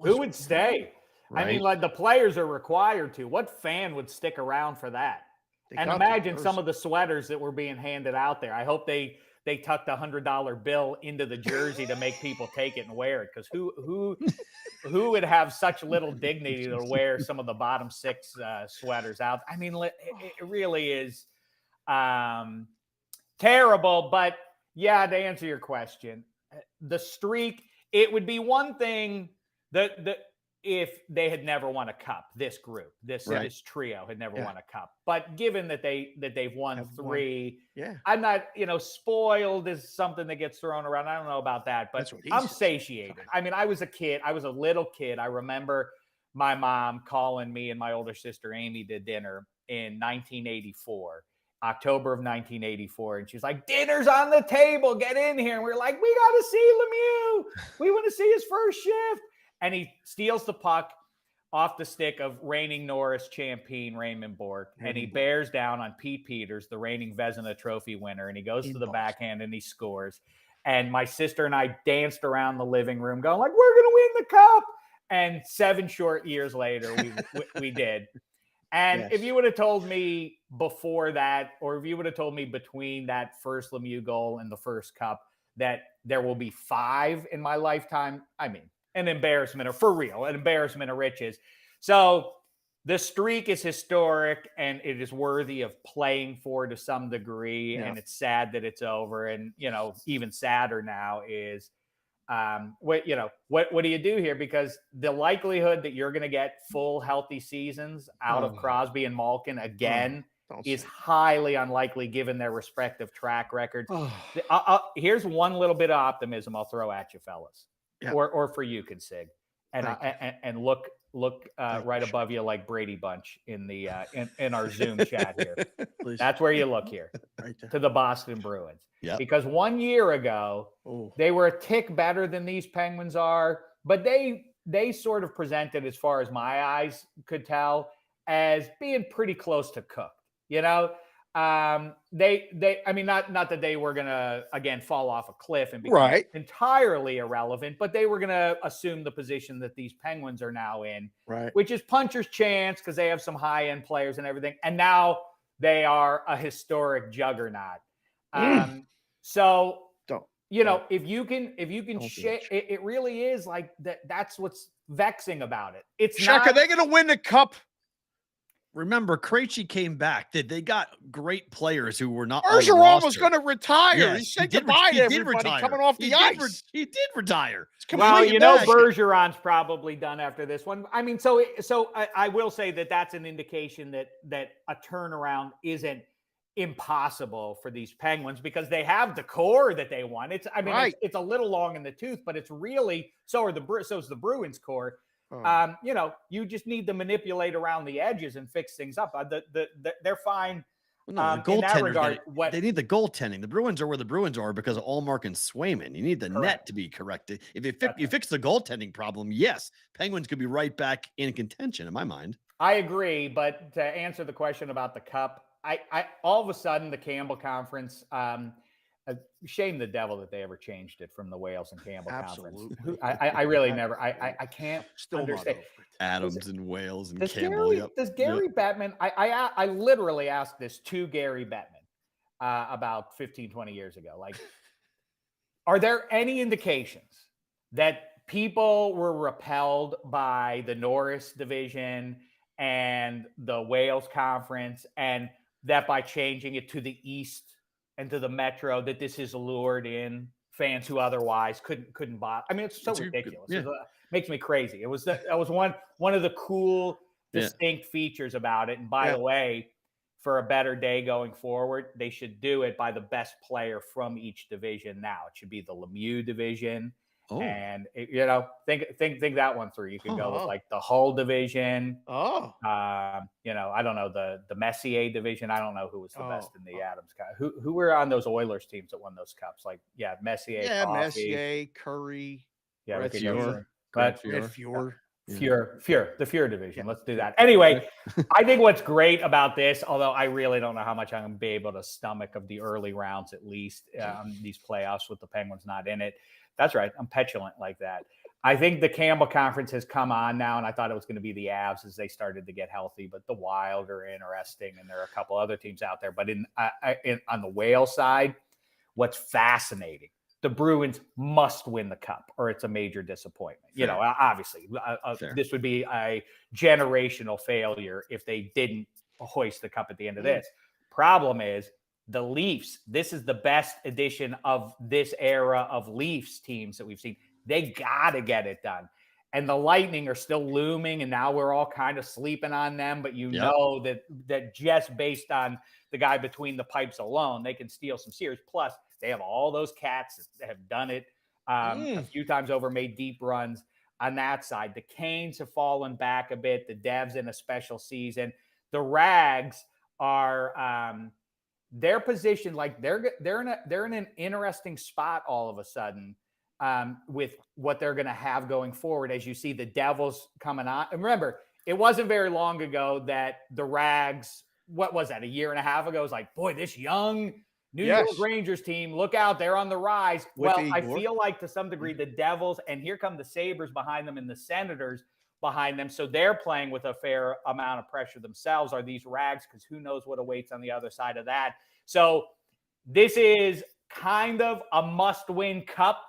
Who would stay? Right. I mean, like, the players are required to. What fan would stick around for that? And imagine some of the sweaters that were being handed out there. I hope they tucked $100 bill into the jersey to make people take it and wear it. Because who would have such little dignity to wear some of the bottom six sweaters out? I mean, it really is terrible. But yeah, to answer your question, the streak, it would be one thing that if they had never won a cup, this group, this trio had never won a cup. But given that they've won three, I'm not, spoiled is something that gets thrown around. I don't know about that, but I'm satiated. I mean, I was a little kid. I remember my mom calling me and my older sister Amy to dinner in 1984. October of 1984. And she's like, dinner's on the table. Get in here. And we're like, we got to see Lemieux. We want to see his first shift. And he steals the puck off the stick of reigning Norris champion Raymond Bourque. And he bears down on Pete Peters, the reigning Vezina Trophy winner. And he goes to the backhand and he scores. And my sister and I danced around the living room going like, we're going to win the cup. And 7 short years later, we did. And if you would have told me before that, or if you would have told me between that first Lemieux goal and the first cup, that there will be 5 in my lifetime, I mean, an embarrassment of riches. So the streak is historic and it is worthy of playing for to some degree. Yeah. And it's sad that it's over. And, even sadder now is, what do you do here? Because the likelihood that you're going to get full healthy seasons out of Crosby and Malkin again is highly unlikely given their respective track records. Here's one little bit of optimism I'll throw at you, fellas, or for you, Consig, and look right above you like Brady Bunch in the in our Zoom chat here. That's where you look here, right to the Boston Bruins. Yep. Because 1 year ago, they were a tick better than these Penguins are, but they sort of presented, as far as my eyes could tell, as being pretty close to cooked. Not that they were going to, again, fall off a cliff and become entirely irrelevant, but they were going to assume the position that these Penguins are now in, which is puncher's chance because they have some high-end players and everything. And now they are a historic juggernaut. So, if you can share, it really is like that. That's what's vexing about it. It's Chuck, are they going to win the cup? Remember, Krejci came back. They got great players who were not. Bergeron was going to retire. Yes, he said goodbye to everybody coming off the ice. He did retire. Well, Bergeron's probably done after this one. I mean, so I will say that's an indication that a turnaround isn't impossible for these Penguins because they have the core that they want. It's a little long in the tooth, but it's really so's the Bruins core. You just need to manipulate around the edges and fix things up. They're fine. Well, no, the goaltending. They need the goaltending. The Bruins are where the Bruins are because of Allmark and Swayman. You need the net to be corrected. If you fix the goaltending problem, yes, Penguins could be right back in contention. In my mind, I agree. But to answer the question about the cup, I all of a sudden the Campbell Conference. Shame the devil that they ever changed it from the Wales and Campbell Conference. I really never. I can't understand. Adams and Wales and Campbell. Does Gary Bettman? I literally asked this to Gary Bettman about 15, 20 years ago. Like, are there any indications that people were repelled by the Norris division and the Wales Conference, and that by changing it to the East and to the Metro, that this has lured in fans who otherwise couldn't buy? I mean, it's so ridiculous. It makes me crazy. That was one of the cool, distinct features about it. And by the way, for a better day going forward, they should do it by the best player from each division. Now it should be the Lemieux division. And think that one through. You could go with like the Hull division. I don't know, the Messier division. I don't know who was the best in the Adams Cup. Who were on those Oilers teams that won those cups? Like Messier, Messier, Curry, Red Fuhr. The Fuhr division. Let's do that. Anyway, I think what's great about this, although I really don't know how much I'm going to be able to stomach of the early rounds, at least these playoffs with the Penguins not in it. That's right. I'm petulant like that. I think the Campbell Conference has come on now, and I thought it was going to be the Avs as they started to get healthy, but the Wild are interesting, and there are a couple other teams out there. But on the Wales side, what's fascinating, the Bruins must win the cup or it's a major disappointment. Fair. Obviously, this would be a generational failure if they didn't hoist the cup at the end of this. Problem is, the Leafs, this is the best edition of this era of Leafs teams that we've seen. They got to get it done. And the Lightning are still looming, and now we're all kind of sleeping on them. But know that just based on the guy between the pipes alone, they can steal some series. Plus, they have all those cats that have done it a few times over, made deep runs on that side. The Canes have fallen back a bit. The Devs in a special season. The Rags are their position, like they're in an interesting spot all of a sudden with what they're going to have going forward. As you see the Devils coming on, and remember, it wasn't very long ago that the Rags, what was that, a year and a half ago, was like, boy, this young New York Rangers team, look out, they're on the rise. I feel like to some degree the Devils, and here come the Sabres behind them and the Senators behind them, so they're playing with a fair amount of pressure themselves, are these Rags, because who knows what awaits on the other side of that. So this is kind of a must-win cup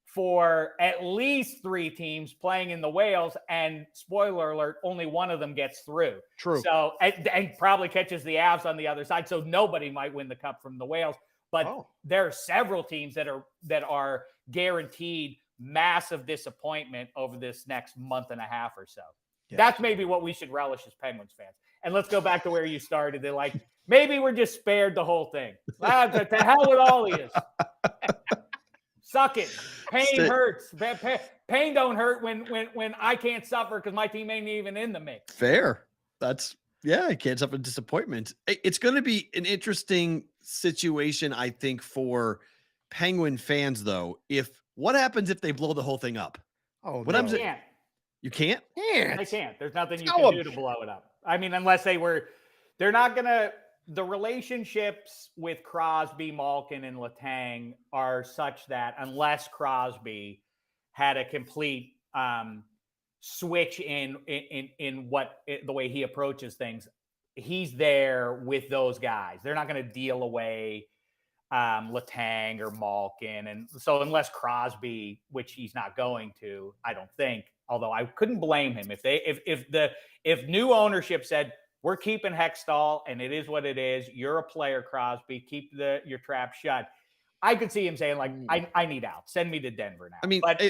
for at least three teams playing in the Wales, and spoiler alert, only one of them gets through. True. So and probably catches the Avs on the other side, so nobody might win the cup from the Wales. But there are several teams that are guaranteed massive disappointment over this next month and a half or so. Yes. That's maybe what we should relish as Penguins fans. And let's go back to where you started. They're like, maybe we're just spared the whole thing. To hell with all of you. Suck it. Pain hurts. Pain don't hurt when I can't suffer because my team ain't even in the mix. Fair. I can't suffer disappointment. It's going to be an interesting situation, I think, for Penguin fans, though. What happens if they blow the whole thing up? What happens? You can't? They can't. There's nothing you can do to blow it up. I mean, unless they're not going to, the relationships with Crosby, Malkin, and Letang are such that unless Crosby had a complete switch in the way he approaches things, he's there with those guys. They're not going to deal away Letang or Malkin, and so unless Crosby, which he's not going to, I don't think. Although I couldn't blame him if new ownership said, we're keeping Hextall and it is what it is. You're a player, Crosby. Keep your trap shut. I could see him saying, like, I need out. Send me to Denver now. I mean, but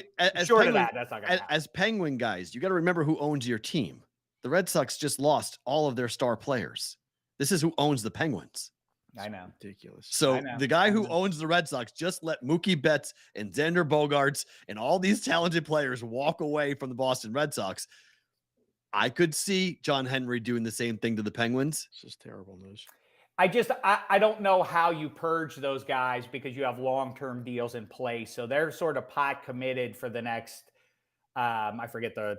short of that, that's not going to happen. As Penguin guys, you got to remember who owns your team. The Red Sox just lost all of their star players. This is who owns the Penguins. I know. Ridiculous. So the guy who owns the Red Sox just let Mookie Betts and Xander Bogaerts and all these talented players walk away from the Boston Red Sox. I could see John Henry doing the same thing to the Penguins. This is terrible news. I don't know how you purge those guys because you have long-term deals in place. So they're sort of pot committed for the next, I forget the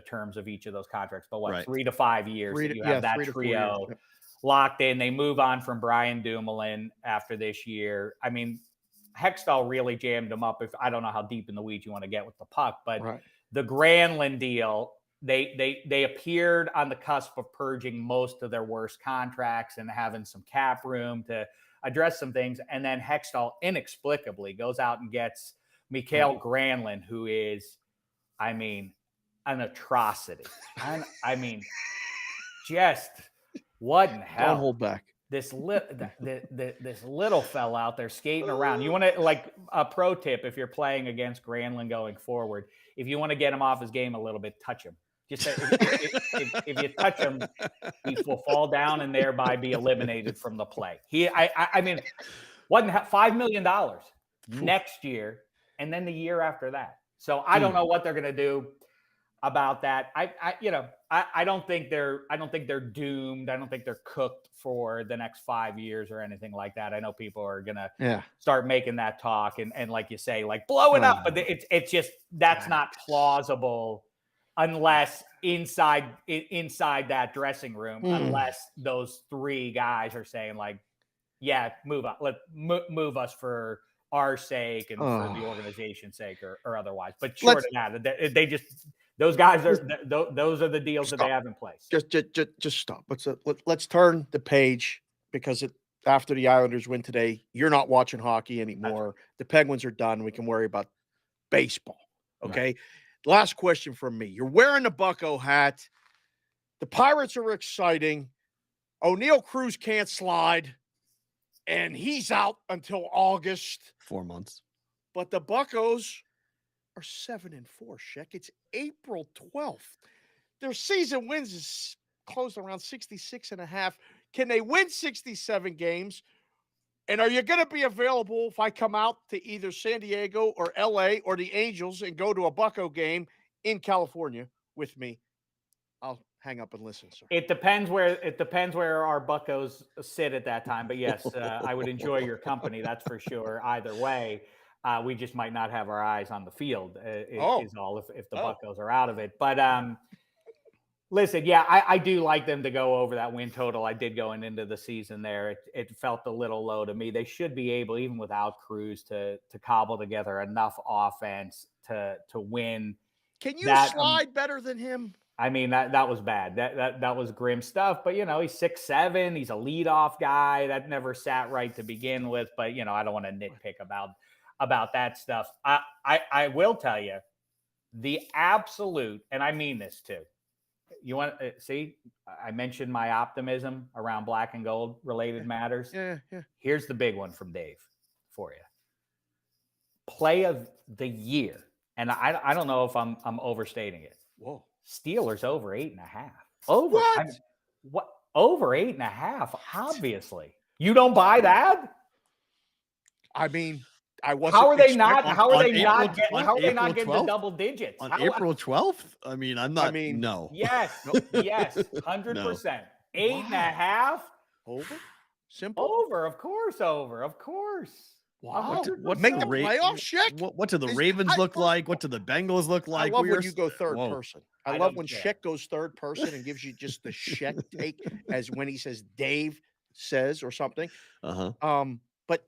terms of each of those contracts, but 3 to 5 years. You have that trio locked in. They move on from Brian Dumoulin after this year. I mean, Hextall really jammed him up. I don't know how deep in the weeds you want to get with the puck, but the Granlund deal they appeared on the cusp of purging most of their worst contracts and having some cap room to address some things. And then Hextall inexplicably goes out and gets Mikael Granlund, who is, I mean, an atrocity. I mean, just what in hell? Don't hold back. This little fella out there skating around. You want to, like, a pro tip if you're playing against Granlund going forward, if you want to get him off his game a little bit, touch him. Just if you touch him, he will fall down and thereby be eliminated from the play. I mean, wasn't $5 million next year, and then the year after that. So I don't know what they're going to do about that. I don't think they're doomed. I don't think they're cooked for the next 5 years or anything like that. I know people are gonna start making that talk and like you say, like blow it up, but it's just that's not plausible unless inside that dressing room, unless those three guys are saying like, yeah, move up, move us for our sake and for the organization's sake or otherwise. But short of that, they just. Those guys those are the deals that they have in place. Just stop. Let's turn the page because after the Islanders win today, you're not watching hockey anymore. Right. The Penguins are done. We can worry about baseball. Okay. Right. Last question from me. You're wearing the Bucko hat. The Pirates are exciting. O'Neal Cruz can't slide, and he's out until August. 4 months. But the Buccos are 7-4, Sheck. It's April 12th. Their season wins is closed around 66.5. Can they win 67 games? And are you going to be available if I come out to either San Diego or LA or the Angels and go to a Bucco game in California with me? I'll hang up and listen, sir. It depends where our Buccos sit at that time. But yes, I would enjoy your company. That's for sure. Either way. We just might not have our eyes on the field is all if the Buccos are out of it. But listen, yeah, I do like them to go over that win total. I did going into the season there. It felt a little low to me. They should be able, even without Cruz, to cobble together enough offense to win. Can you slide better than him? I mean, that was bad. That was grim stuff. But, he's 6'7". He's a leadoff guy. That never sat right to begin with. But, I don't want to nitpick about that stuff. I will tell you the absolute, and I mean this too. You want to see, I mentioned my optimism around black and gold related matters. Yeah. Here's the big one from Dave for you. Play of the year. And I don't know if I'm overstating it. Whoa. Steelers over 8.5. Over. What? Over 8.5. Obviously. You don't buy that? I mean, how are they not getting the double digits on April 12th? I mean, I'm not. No. Yes, 100%. No. 8.5 over. Simple over, of course. Wow. What make the playoffs, Sheck? What do the Ravens look like? What do the Bengals look like? I love when you go third person. I love when Sheck goes third person and gives you just the Sheck take as when he says Dave says or something. But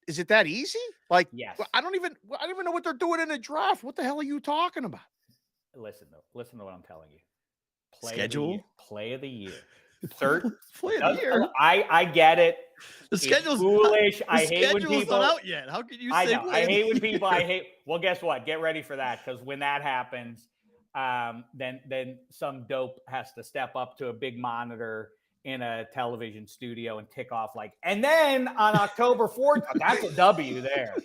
is it that easy? Like, yes. I don't even know what they're doing in the draft. What the hell are you talking about? Listen to what I'm telling you. Play of the year. Third play of the year. I get it. The schedule's foolish. I hate when people not out yet. How could you say I know. I hate when people well, guess what? Get ready for that, because when that happens, then some dope has to step up to a big monitor in a television studio and tick off and then on October 4th, that's a W there.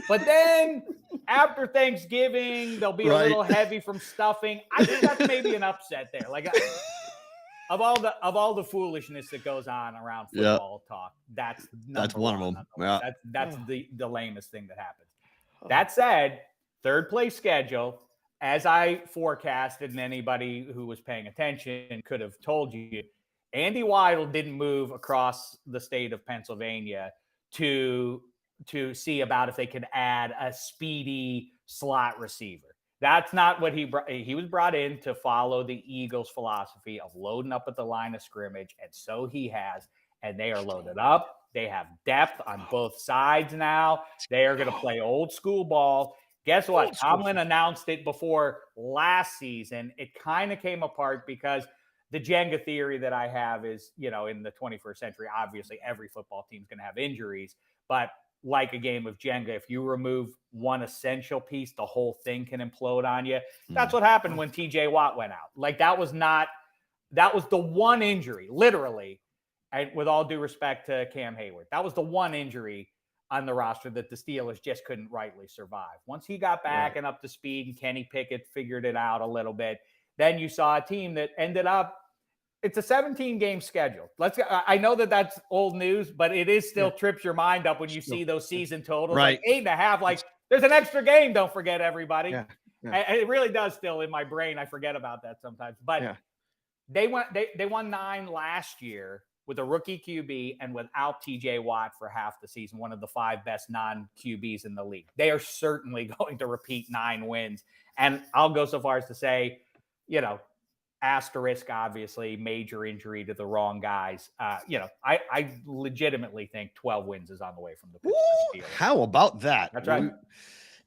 But then after Thanksgiving, they'll be a little heavy from stuffing. I think that's maybe an upset there. Of all the foolishness that goes on around football talk, that's one of them. Yeah. That's the lamest thing that happens. That said, third place schedule, as I forecasted, and anybody who was paying attention could have told you, Andy Weidl didn't move across the state of Pennsylvania to see about if they could add a speedy slot receiver. That's not what he was brought in to follow the Eagles' philosophy of loading up at the line of scrimmage, and so he has. And they are loaded up. They have depth on both sides now. They are going to play old school ball. Guess what? Old school Tomlin announced it before last season. It kind of came apart because the Jenga theory that I have is, in the 21st century, obviously every football team's going to have injuries, but like a game of Jenga, if you remove one essential piece, the whole thing can implode on you. That's what happened when TJ Watt went out. Like that was the one injury, literally. And with all due respect to Cam Hayward, that was the one injury on the roster that the Steelers just couldn't rightly survive. Once he got back and up to speed and Kenny Pickett figured it out a little bit, then you saw a team that ended up, it's a 17-game schedule. I know that that's old news, but it is still trips your mind up when you see those season totals. Right. Like 8.5, like there's an extra game, don't forget, everybody. Yeah. And it really does still in my brain. I forget about that sometimes. But they won 9 last year with a rookie QB and without TJ Watt for half the season, one of the 5 best non-QBs in the league. They are certainly going to repeat 9 wins. And I'll go so far as to say, asterisk, obviously, major injury to the wrong guys. I legitimately think 12 wins is on the way from the Pittsburgh Steelers. How about that? That's right.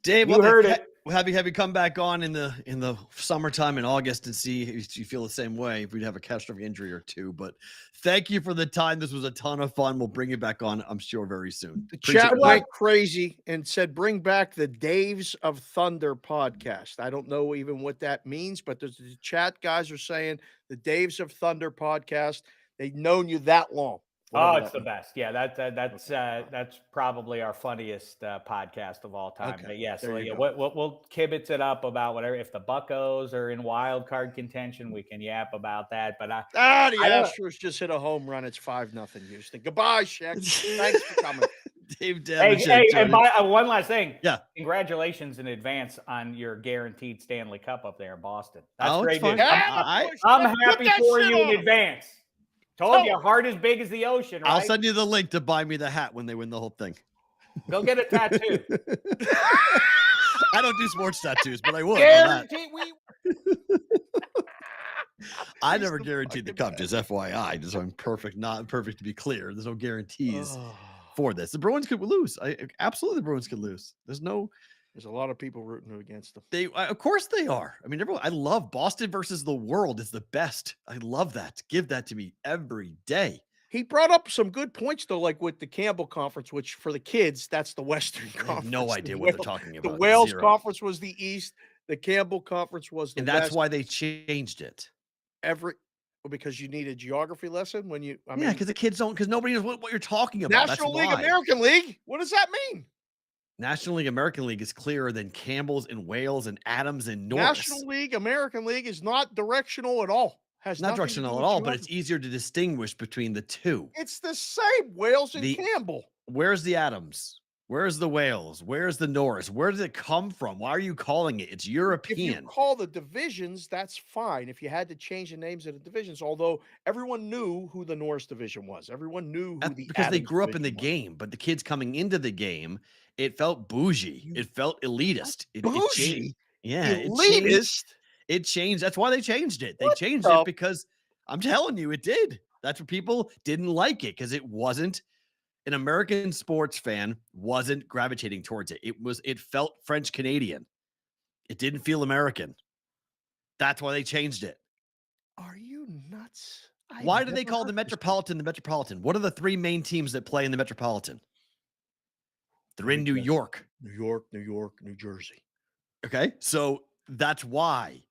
Dave, You heard it. We'll have you come back on in the summertime in August and see if you feel the same way, if we'd have a catastrophic injury or two. But thank you for the time. This was a ton of fun. We'll bring you back on, I'm sure, very soon. The chat went crazy and said, bring back the Daves of Thunder podcast. I don't know even what that means, but the chat guys are saying the Daves of Thunder podcast. They've known you that long. Oh, it's the best. Yeah, that's probably our funniest podcast of all time. Okay, But yes, there you we'll kibitz it up about whatever. If the Buccos are in wild card contention, we can yap about that. But the Astros just hit a home run. It's 5-0 Houston. Goodbye, Shaq. Thanks for coming. Dave and one last thing. Yeah. Congratulations in advance on your guaranteed Stanley Cup up there in Boston. That's great great news. I'm happy for you in advance. Told you, heart as big as the ocean, right? I'll send you the link to buy me the hat when they win the whole thing. Go get a tattoo. I don't do sports tattoos, but I would. I never guaranteed the cup, just FYI. Just I'm perfect, not perfect to be clear. There's no guarantees for this. The Bruins could lose. Absolutely, the Bruins could lose. There's a lot of people rooting against them. Of course they are. I mean, I love Boston versus the world is the best. I love that. Give that to me every day. He brought up some good points, though, like with the Campbell Conference, which for the kids, that's the Western Conference. I have no idea what they're talking about. The Wales Conference was the East. The Campbell Conference was the West. And that's West. why they changed it. Because you need a geography lesson when you. Because the kids don't. Because nobody knows what you're talking about. National League, American League. What does that mean? National League, American League is clearer than Campbell's and Wales and Adams and Norris. National League, American League is not directional at all. Has not directional at all, but it's easier to distinguish between the two. It's the same, Wales and Campbell. Where's the Adams? Where's the Wales? Where's the Norris? Where does it come from? Why are you calling it? It's European. If you call the divisions, that's fine. If you had to change the names of the divisions, although everyone knew who the Norris division was. Everyone knew who the because Adams they grew up in the was. game, but the kids coming into the game, it felt bougie. It felt elitist. Bougie? Elitist? It changed. That's why they changed it. They changed it because I'm telling you, it did. That's what people didn't like it because it wasn't. An American sports fan wasn't gravitating towards it. It felt French Canadian. It didn't feel American. That's why they changed it. Are you nuts? Why do they call the Metropolitan the Metropolitan? What are the 3 main teams that play in the Metropolitan? They're in New York. New York, New Jersey. Okay. So that's why.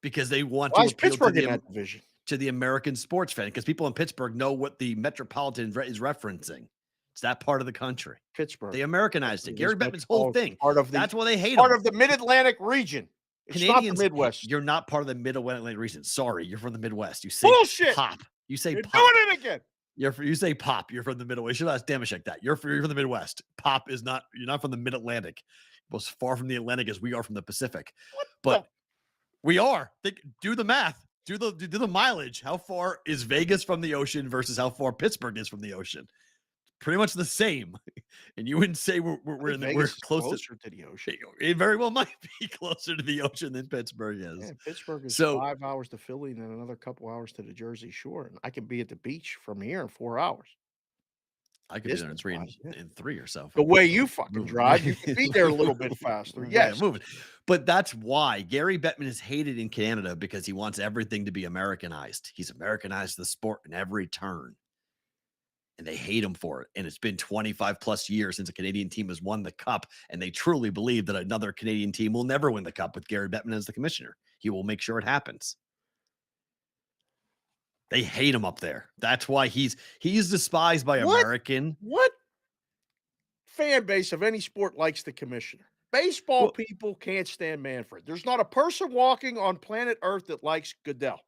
Because they want to appeal Pittsburgh in that division? To the American sports fan. Because people in Pittsburgh know what the Metropolitan is referencing. It's that part of the country. Pittsburgh. They Americanized it. Gary Bettman's whole thing. That's why they hate part him. of the Mid-Atlantic region. It's Canadians, not the Midwest. You're not part of the Mid-Atlantic region. Sorry, you're from the Midwest. You say bullshit. Pop. You say you're pop. doing it again. You say pop. You're from the Midwest. You should ask Damashek that. You're from the Midwest. Pop is not. You're not from the Mid-Atlantic. As far from the Atlantic as we are from the Pacific. But we are. Do the math. Do the mileage. How far is Vegas from the ocean versus how far Pittsburgh is from the ocean? Pretty much the same. And you wouldn't say we're closer to the ocean. It very well might be closer to the ocean than Pittsburgh is. Yeah, Pittsburgh is 5 hours to Philly and then another couple hours to the Jersey Shore. And I can be at the beach from here in 4 hours. I could be there in three or so. The way you fucking drive, you could be there a little bit faster. Yes. Moving. But that's why Gary Bettman is hated in Canada, because he wants everything to be Americanized. He's Americanized the sport in every turn. And they hate him for it. And it's been 25 plus years since a Canadian team has won the cup. And they truly believe that another Canadian team will never win the cup with Gary Bettman as the commissioner. He will make sure it happens. They hate him up there. That's why he's despised by American. What fan base of any sport likes the commissioner? Baseball people can't stand Manfred. There's not a person walking on planet Earth that likes Goodell.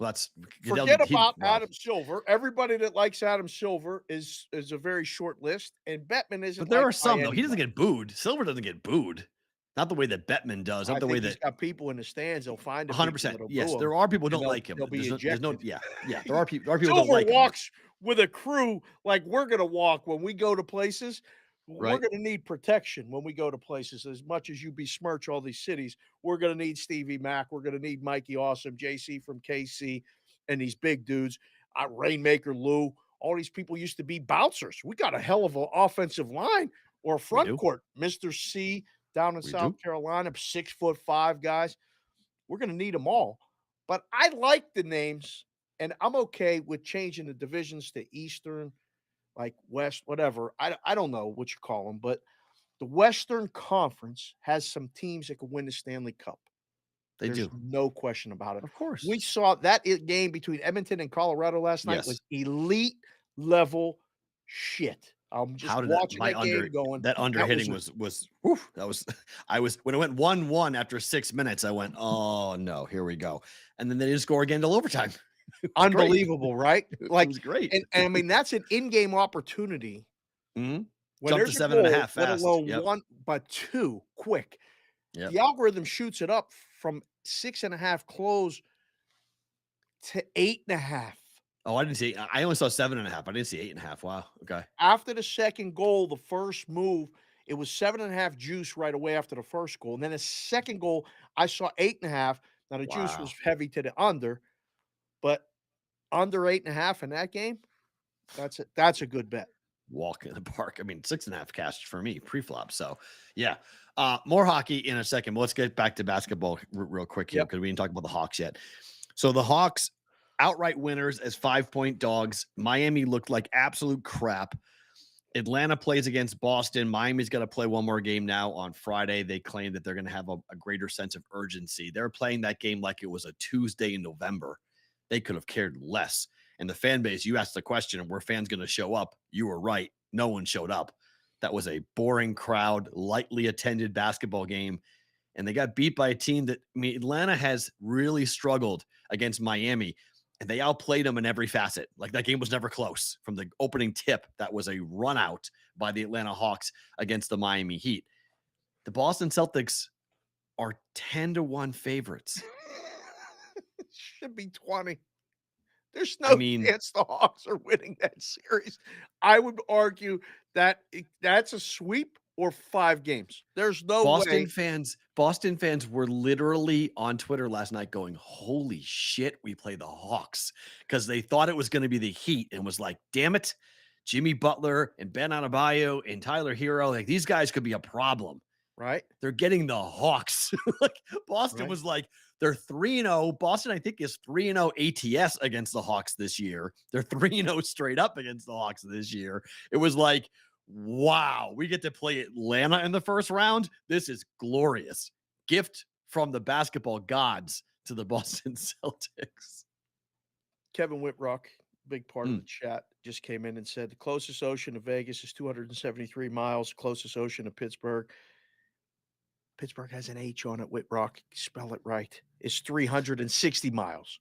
Well, that's forget about Adam Silver. Everybody that likes Adam Silver is a very short list, and Bettman isn't. But there are some though. He doesn't get booed. Silver doesn't get booed. Not the way that Bettman does. Not the way that he's got people in the stands. They'll find 100%. Yes, there are people who don't like him. There's no. Yeah. There are people who don't like him. Silver walks with a crew like we're going to walk when we go to places. Right. We're going to need protection when we go to places. As much as you besmirch all these cities, we're going to need Stevie Mack. We're going to need Mikey Awesome, JC from KC, and these big dudes. Rainmaker Lou. All these people used to be bouncers. We got a hell of an offensive line or a front court. Mr. C down in South Carolina, 6'5" guys. We're going to need them all. But I like the names, and I'm okay with changing the divisions to Eastern, like West, whatever. I don't know what you call them, but the Western Conference has some teams that could win the Stanley Cup. There's no question about it. Of course. We saw that game between Edmonton and Colorado last night was elite level shit. I'm just watching that game going. That underhitting was that was I was when it went 1-1 after 6 minutes, I went, oh no, here we go. And then they didn't score again till overtime. Unbelievable, right? Like, it was great. And I mean, that's an in-game opportunity. Mm-hmm. Jump to 7.5 fast. Let alone one, but two quick. Yep. The algorithm shoots it up from 6.5 close to 8.5. Oh, I didn't see. I only saw 7.5. I didn't see 8.5. Wow. Okay. After the second goal, the first move, it was 7.5 juice right away after the first goal. And then the second goal, I saw 8.5. Now the juice was heavy to the under, but under 8.5 in that game, that's a good bet. Walk in the park. I mean, 6.5 cash for me pre-flop. So yeah. More hockey in a second. But let's get back to basketball real quick here because we didn't talk about the Hawks yet. So the Hawks outright winners as 5-point dogs. Miami looked like absolute crap. Atlanta plays against Boston. Miami's got to play one more game now on Friday. They claim that they're going to have a greater sense of urgency. They're playing that game like it was a Tuesday in November. They could have cared less. And the fan base, you asked the question, were fans going to show up? You were right. No one showed up. That was a boring crowd, lightly attended basketball game. And they got beat by a team that, I mean, Atlanta has really struggled against Miami, and they outplayed them in every facet. Like, that game was never close. From the opening tip, that was a run out by the Atlanta Hawks against the Miami Heat. The Boston Celtics are 10-1 favorites. It should be 20. There's no chance the Hawks are winning that series. I would argue that that's a sweep or 5 games. There's no way. Boston fans were literally on Twitter last night going, holy shit, we play the Hawks, because they thought it was going to be the Heat and was like, damn it, Jimmy Butler and Ben Adebayo and Tyler Hero, like, these guys could be a problem. Right. They're getting the Hawks. Like, Boston was like, they're 3-0. Boston, I think, is 3-0 ATS against the Hawks this year. They're 3-0 straight up against the Hawks this year. It was like, wow, we get to play Atlanta in the first round. This is glorious. Gift from the basketball gods to the Boston Celtics. Kevin Whitrock, big part of the chat, just came in and said the closest ocean to Vegas is 273 miles, closest ocean to Pittsburgh. Pittsburgh has an H on it, Whitrock. Spell it right. It's 360 miles.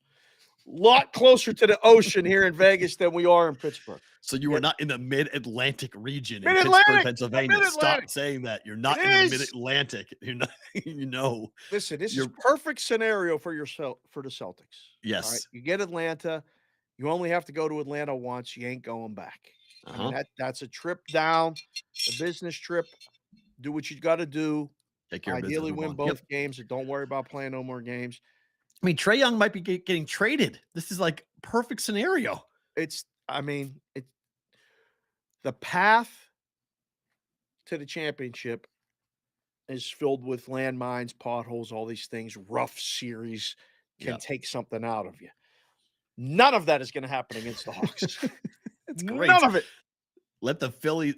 A lot closer to the ocean here in Vegas than we are in Pittsburgh. So you are not in the mid-Atlantic region in Pittsburgh, Pennsylvania. Stop saying that. You're not in the mid-Atlantic. You're not, Listen, this is perfect scenario for the Celtics. Yes. Right? You get Atlanta. You only have to go to Atlanta once. You ain't going back. I mean, that's a trip down, a business trip. Do what you got to do. Ideally win both games, or don't worry about playing no more games. I mean, Trae Young might be getting traded. This is like perfect scenario. The The path to the championship is filled with landmines, potholes, all these things. Rough series can Yeah. take something out of you. None of that is going to happen against the Hawks. It's great. None of it. Let Philly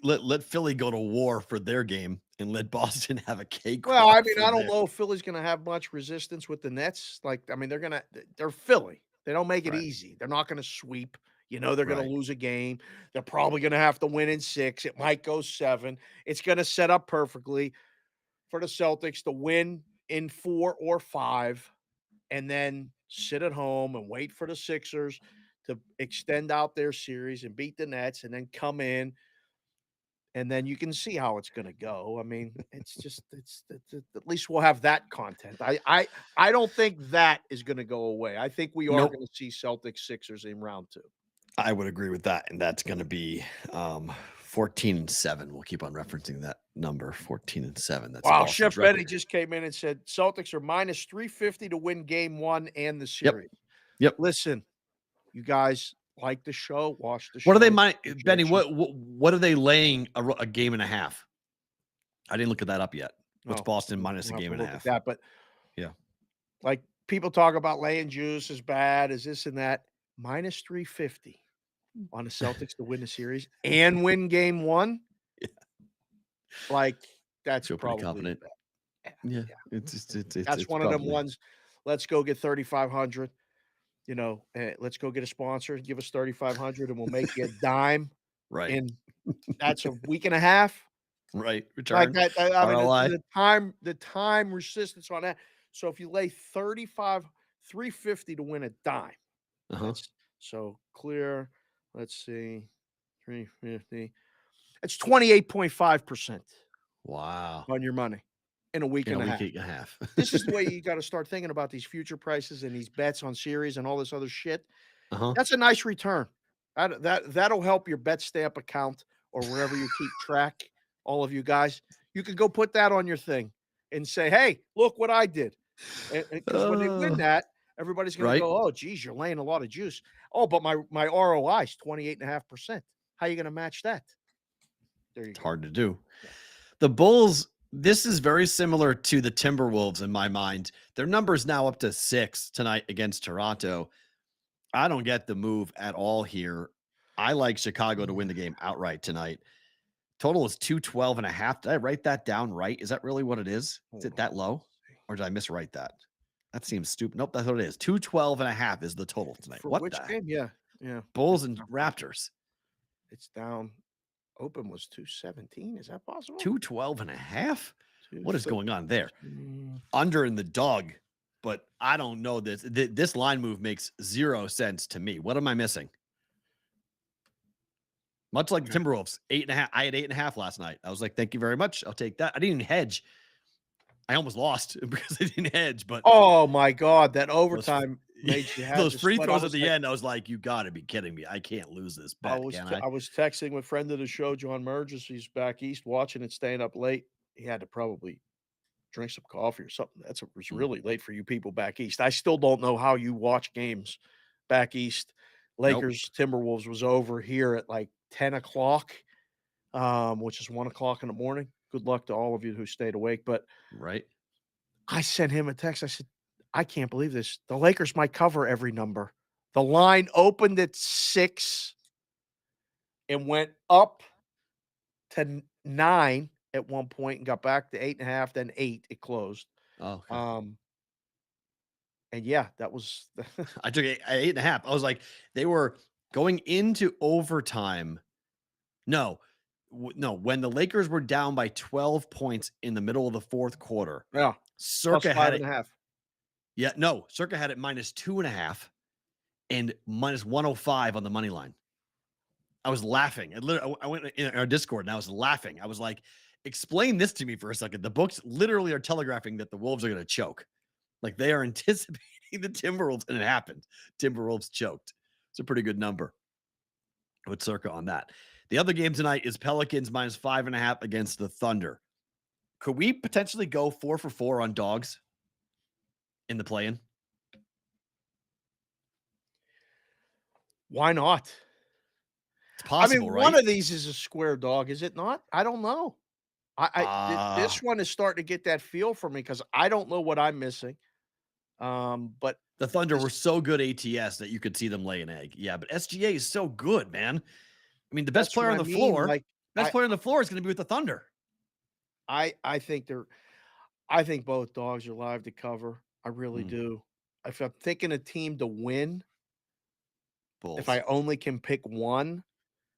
go to war for their game and let Boston have a cakewalk. Well, I mean, for I don't theirs. know if Philly's going to have much resistance with the Nets. Like, I mean, they're Philly. They don't make it Right. easy. They're not going to sweep. You know, they're going Right. to lose a game. They're probably going to have to win in 6. It might go 7. It's going to set up perfectly for the Celtics to win in 4 or 5 and then sit at home and wait for the Sixers to extend out their series and beat the Nets and then come in. And then you can see how it's going to go. I mean, it's at least we'll have that content. I don't think that is going to go away. I think we are Nope. going to see Celtics Sixers in round 2. I would agree with that, and that's going to be 14-7. We'll keep on referencing that number, 14-7. That's Wow, Boston's Chef record. Betty just came in and said Celtics are minus 350 to win game 1 and the series. Yep. Listen, you guys like the show, watch the show. What are they, Benny? projection. What are they laying a game and a half? I didn't look at that up yet. What's Oh, Boston minus a we'll have game to and a look half? at that, but Yeah. like people talk about laying juice is bad, is this and that. Minus 350 on the Celtics to win the series and win game 1. Yeah. Like that's Feel pretty probably confident. Yeah. that's one of them ones. Let's go get 3,500. You know, let's go get a sponsor, give us 3,500, and we'll make you a dime. Right. And that's a week and a half. Right. Like Return. that. I mean, ROI. the time resistance on that. So if you lay 350 to win a dime, Uh-huh. so clear. Let's see, 350. It's 28.5% Wow. on your money in a week In and a a week half. and a half. This is the way you got to start thinking about these future prices and these bets on series and all this other shit. Uh-huh. That's a nice return. That'll help your bet stamp account or wherever you keep track. All of you guys, you can go put that on your thing and say, "Hey, look what I did." Because when they win that, everybody's going Right. to go, "Oh, geez, you're laying a lot of juice." Oh, but my ROI is 28.5%. How are you going to match that? There you It's go. hard to do. The Bulls, this is very similar to the Timberwolves in my mind. Their number is now up to 6 tonight against Toronto. I don't get the move at all here. I like Chicago to win the game outright tonight. Total is 212.5. Did I write that down right? Is that really what it is? Is it that low? Or did I miswrite that? That seems stupid. Nope, that's what it is. 212.5 is the total tonight. For what which the game? Yeah. Bulls and Raptors. It's down. Open was 217. Is that possible? 212.5? What is going on there? Under in the dog, but I don't know this. This line move makes 0 sense to me. What am I missing? Much like the Timberwolves, 8.5. I had 8.5 last night. I was like, thank you very much. I'll take that. I didn't even hedge. I almost lost because I didn't hedge, but oh my God, that overtime made you have those to free sweat. throws at the end. I was like, you got to be kidding me. I can't lose this bet. I was texting with friend of the show, John Merges. He's back east watching it, staying up late. He had to probably drink some coffee or something. It was really late for you people back east. I still don't know how you watch games back east. Lakers, Timberwolves was over here at like 10 o'clock, which is 1 o'clock in the morning. Good luck to all of you who stayed awake. But right. I sent him a text. I said, I can't believe this. The Lakers might cover every number. The line opened at 6 and went up to 9 at one point and got back to 8.5, then 8. It closed. Oh, okay. And yeah, that was I took 8.5. I was like, they were going into overtime. No, when the Lakers were down by 12 points in the middle of the fourth quarter. yeah. Circa Plus had it. 5.5. Yeah, no, Circa had it minus 2.5 and minus 105 on the money line. I was laughing. I went in our Discord and I was laughing. I was like, explain this to me for a second. The books literally are telegraphing that the Wolves are going to choke. Like they are anticipating the Timberwolves, and it happened. Timberwolves choked. It's a pretty good number with Circa on that. The other game tonight is Pelicans minus 5.5 against the Thunder. Could we potentially go 4 for 4 on dogs in the play-in? Why not? It's possible, right? one of these is a square dog, is it not? I don't know. This one is starting to get that feel for me because I don't know what I'm missing. But the Thunder this were so good ATS that you could see them lay an egg. Yeah, but SGA is so good, man. I mean, the best that's player what on I the mean, floor, like, best I player on the floor is going to be with the Thunder. I think I think both dogs are live to cover. I really Mm. do. If I'm thinking a team to win, if Bulls. I only can pick one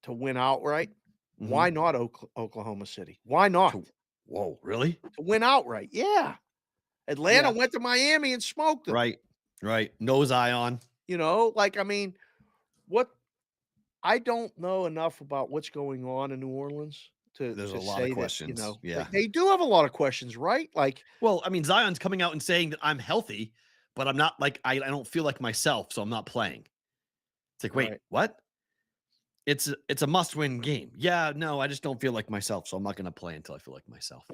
to win outright, Mhm. why not Oklahoma City? Why not? Whoa, really? To win outright. Yeah. Atlanta Yeah. went to Miami and smoked them. Right, right. Nose eye on. You know, like, I mean, what I don't know enough about what's going on in New Orleans There's a to lot of say that, questions. they Yeah. they do have a lot of questions, right? Like, Well, I mean, Zion's coming out and saying that I'm healthy, but I'm not like I don't feel like myself, so I'm not playing. It's like, wait, right. what? It's a must-win game. Yeah, no, I just don't feel like myself, so I'm not gonna play until I feel like myself.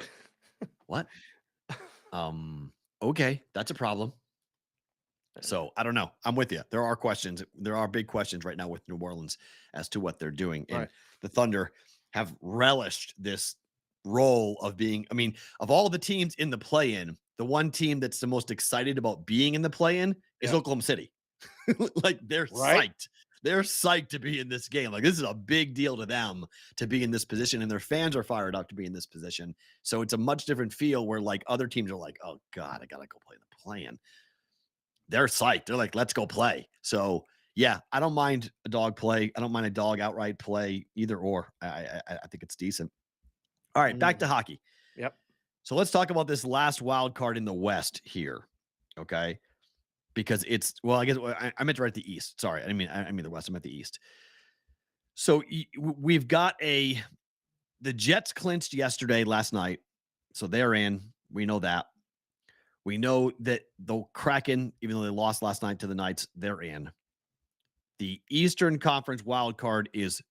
What? Okay, that's a problem. So I don't know. I'm with you. There are questions. There are big questions right now with New Orleans as to what they're doing. And Right. the Thunder have relished this role of being, I mean, of all the teams in the play-in, the one team that's the most excited about being in the play-in is Yeah. Oklahoma City. Like they're Right. psyched. They're psyched to be in this game. Like this is a big deal to them to be in this position, and their fans are fired up to be in this position. So it's a much different feel where like other teams are like, oh God, I gotta go play the play-in. They're psyched. They're like, let's go play. So yeah, I don't mind a dog play. I don't mind a dog outright play either or. I think it's decent. All right, back to hockey. Yep. So let's talk about this last wild card in the West here. Okay. Because it's well, I guess I meant right at the East. Sorry, I mean the West. I'm at the East. So we've got the Jets clinched last night, so they're in. We know that. We know that the Kraken, even though they lost last night to the Knights, they're in. The Eastern Conference wild card is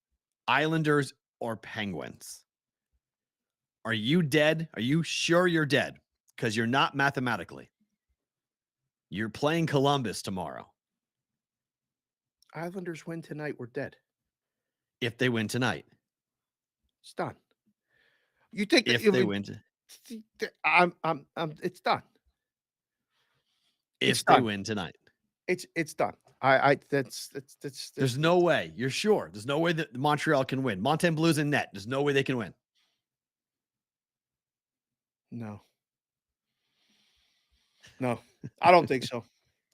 Islanders or Penguins. Are you dead? Are you sure you're dead? Because you're not mathematically. You're playing Columbus tomorrow. Islanders win tonight, we're dead. If they win tonight. It's done. You think that If they win. it's done. If It's they done. win tonight. It's done. That's There's no way. You're sure. There's no way that Montreal can win. Montaigne Blues in net. There's no way they can win. no. No, I don't think so.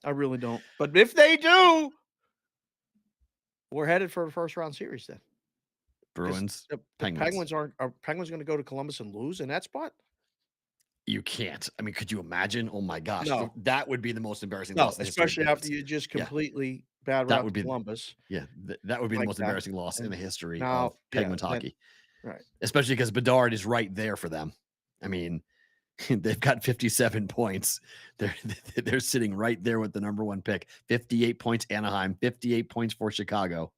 I really don't. But if they do, we're headed for a first round series then. 'Cause Bruins, the Penguins. are Penguins going to go to Columbus and lose in that spot? You can't. I mean, could you imagine? Oh my gosh. No. That would be the most embarrassing No, loss in the history of especially after Penguins. you just Yeah. completely bad That route would to be Columbus. Yeah, that would be the Like most that. embarrassing loss in the And history now, of Penguins then hockey. right. Especially because Bedard is right there for them. I mean, they've got 57 points. They're sitting right there with the number one pick. 58 points Anaheim, 58 points for Chicago.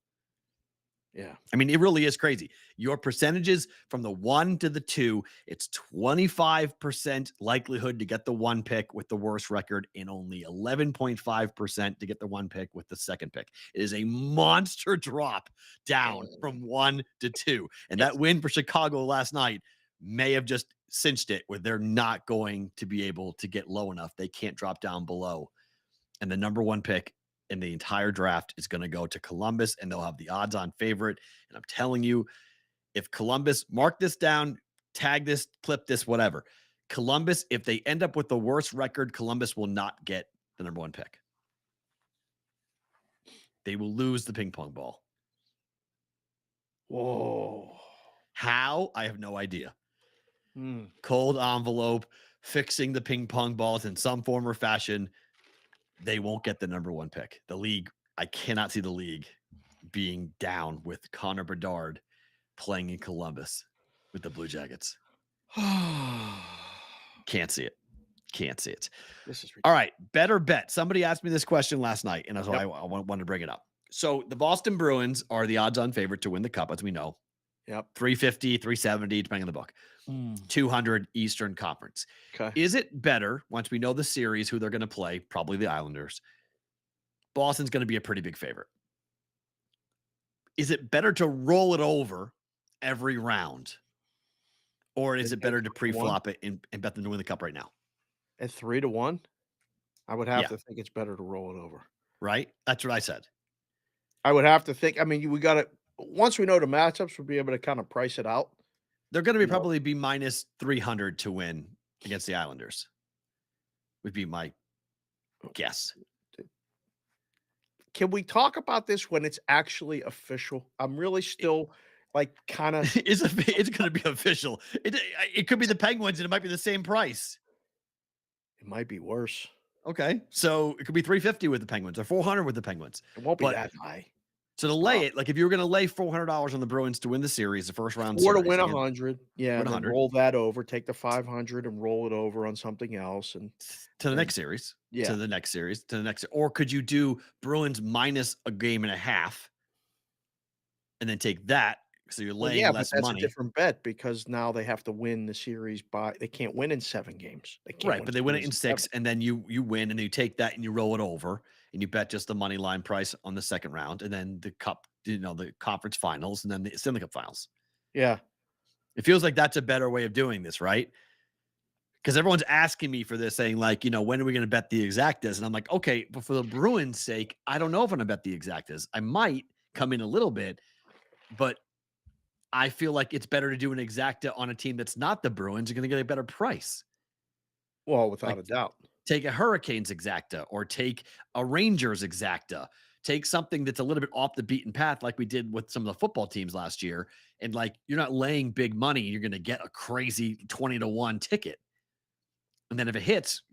Yeah. I mean, it really is crazy. Your percentages from the 1 to the 2, it's 25% likelihood to get the 1 pick with the worst record and only 11.5% to get the 1 pick with the second pick. It is a monster drop down from 1 to 2. And that win for Chicago last night may have just cinched it where they're not going to be able to get low enough. They can't drop down below. And the number 1 pick in the entire draft is going to go to Columbus, and they'll have the odds-on favorite. And I'm telling you, if Columbus, mark this down, tag this, clip this, whatever. Columbus, if they end up with the worst record, Columbus will not get the number 1 pick. They will lose the ping pong ball. Whoa. How? I have no idea. Hmm. Cold envelope, fixing the ping pong balls in some form or fashion. They won't get the number 1 pick. The league, I cannot see the league being down with Conor Bedard playing in Columbus with the Blue Jackets. Can't see it. Can't see it. This is ridiculous. All right. Better bet. Somebody asked me this question last night, and that's why I wanted to bring it up. So the Boston Bruins are the odds-on favorite to win the cup, as we know. Yep. 350, 370, depending on the book. 200 Eastern Conference. Okay. Is it better, once we know the series, who they're going to play, probably the Islanders, Boston's going to be a pretty big favorite. is it better to roll it over every round? Or is They it pay better to 3 to 1 pre-flop it and bet them to win the cup right now? at 3 to 1? I would have Yeah, to think it's better to roll it over. right? That's what I said. I would have to think, I mean, we gotta once we know the matchups, we'll be able to kind of price it out. They're going to be You know, probably be minus 300 to win against the Islanders, would be my guess. can we talk about this when it's actually official? I'm really still like kind of It's going to be official. It could be the Penguins and it might be the same price. it might be worse. Okay. So it could be 350 with the Penguins or 400 with the Penguins. It won't be But that high. so to lay it, like if you were going to lay $400 on the Bruins to win the series, the first round 4 to series, win again, 100. Yeah, win and then 100 roll that over, take the 500 and roll it over on something else to the and next series, yeah. to the next series, to the next, or could you do Bruins minus a game and a half and then take that? So you're Well, laying yeah, but less that's a money. different bet because now they have to win the series they can't win in 7 games. They can't Right, win but they win it series in 6, 7. and then you win, and you take that and you roll it over, and you bet just the money line price on the second round, and then the cup, the conference finals, and then the Stanley Cup finals. Yeah. It feels like that's a better way of doing this, right? Because everyone's asking me for this, saying like, when are we going to bet the exactas? And I'm like, okay, but for the Bruins' sake, I don't know if I'm going to bet the exactas. I might come in a little bit, but I feel like it's better to do an exacta on a team that's not the Bruins. You're going to get a better price. Well, without Like a doubt. take a Hurricanes exacta or take a Rangers exacta. Take something that's a little bit off the beaten path, like we did with some of the football teams last year. And like you're not laying big money, you're going to get a crazy 20 to 1 ticket. And then if it hits,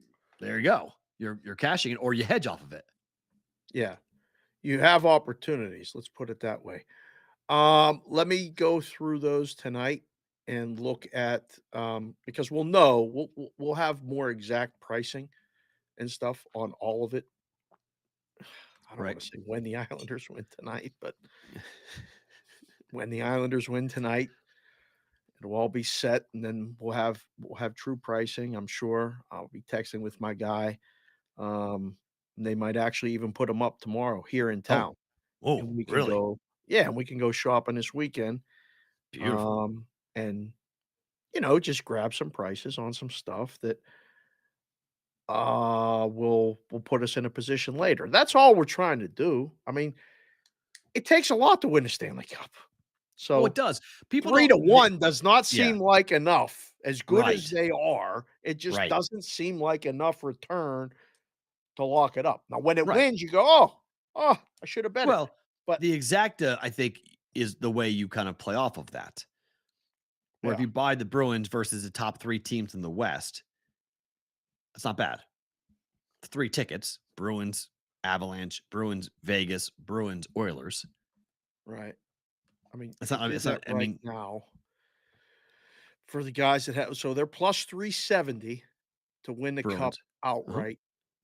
there you go. You're cashing it or you hedge off of it. Yeah. You have opportunities, let's put it that way. Let me go through those tonight and look at because we'll know we'll have more exact pricing and stuff on all of it. I don't want Right. to say when the Islanders win tonight, but when the Islanders win tonight, it'll all be set, and then we'll have true pricing. I'm sure. I'll be texting with my guy. They might actually even put them up tomorrow here in town, Oh, and we can really? go. Yeah, and we can go shopping this weekend. Beautiful. And just grab some prices on some stuff that will put us in a position later. That's all we're trying to do. I mean, it takes a lot to win a Stanley Cup. Oh, it So does. People 3 to don't. 1 does not Yeah. seem like enough. As good as Right. they are, it just Right. doesn't seem like enough return to lock it up. Now, when it Right. wins, you go, "Oh, I should have bet it." Well, But the exacta, I think, is the way you kind of play off of that. Where if yeah, you buy the Bruins versus the top 3 teams in the West, that's not bad. 3 tickets: Bruins, Avalanche, Bruins, Vegas, Bruins, Oilers. right. I mean, It's if you not. do It's that not. I right mean, now for the guys that have, so they're plus 370 to win the cup Bruins. Uh-huh. outright.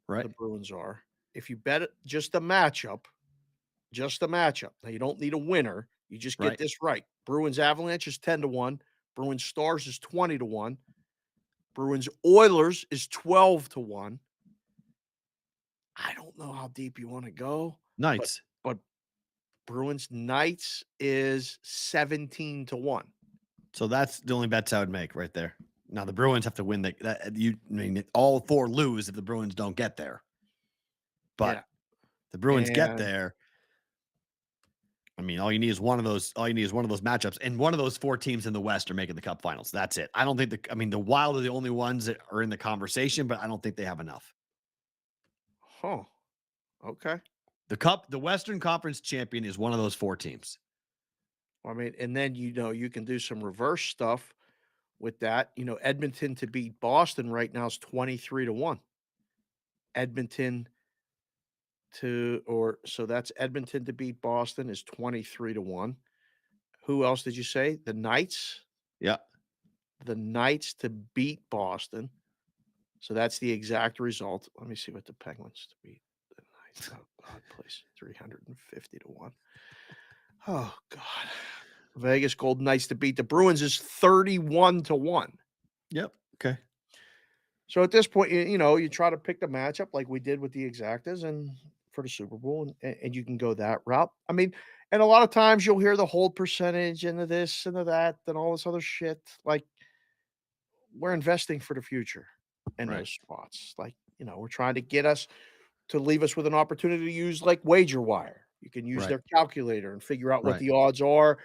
Right. The Bruins are. If you bet it just the matchup. Now you don't need a winner. You just get Right. this right. Bruins Avalanche is 10 to 1. Bruins Stars is 20 to 1. Bruins Oilers is 12 to 1. I don't know how deep you want to go, but Knights. but Bruins Knights is 17 to 1. So that's the only bets I would make right there. Now the Bruins have to win all 4 lose if the Bruins don't get there. But Yeah. the Bruins get And there. I mean, all you need is one of those matchups, and one of those 4 teams in the West are making the Cup Finals. That's it. I don't think the Wild are the only ones that are in the conversation, but I don't think they have enough. huh. Okay. The Western Conference champion is one of those 4 teams. I mean, and then you can do some reverse stuff with that. Edmonton to beat Boston right now is 23 to 1. Edmonton so that's Edmonton to beat Boston is 23 to 1. Who else did you say? The Knights? Yeah. The Knights to beat Boston. So that's the exact result. Let me see what the Penguins to beat the Knights. Oh God, please. 350 to 1. Oh God. Vegas Golden Knights to beat the Bruins is 31 to 1. Yep. Okay. So at this point, you try to pick the matchup like we did with the exactas and for the Super Bowl, and you can go that route. I mean, And a lot of times you'll hear the hold percentage and the this and the that and all this other shit. Like, we're investing for the future in Right. those spots. Like, we're trying to get us to leave us with an opportunity to use like Wager Wire. You can use Right. their calculator and figure out what Right. the odds are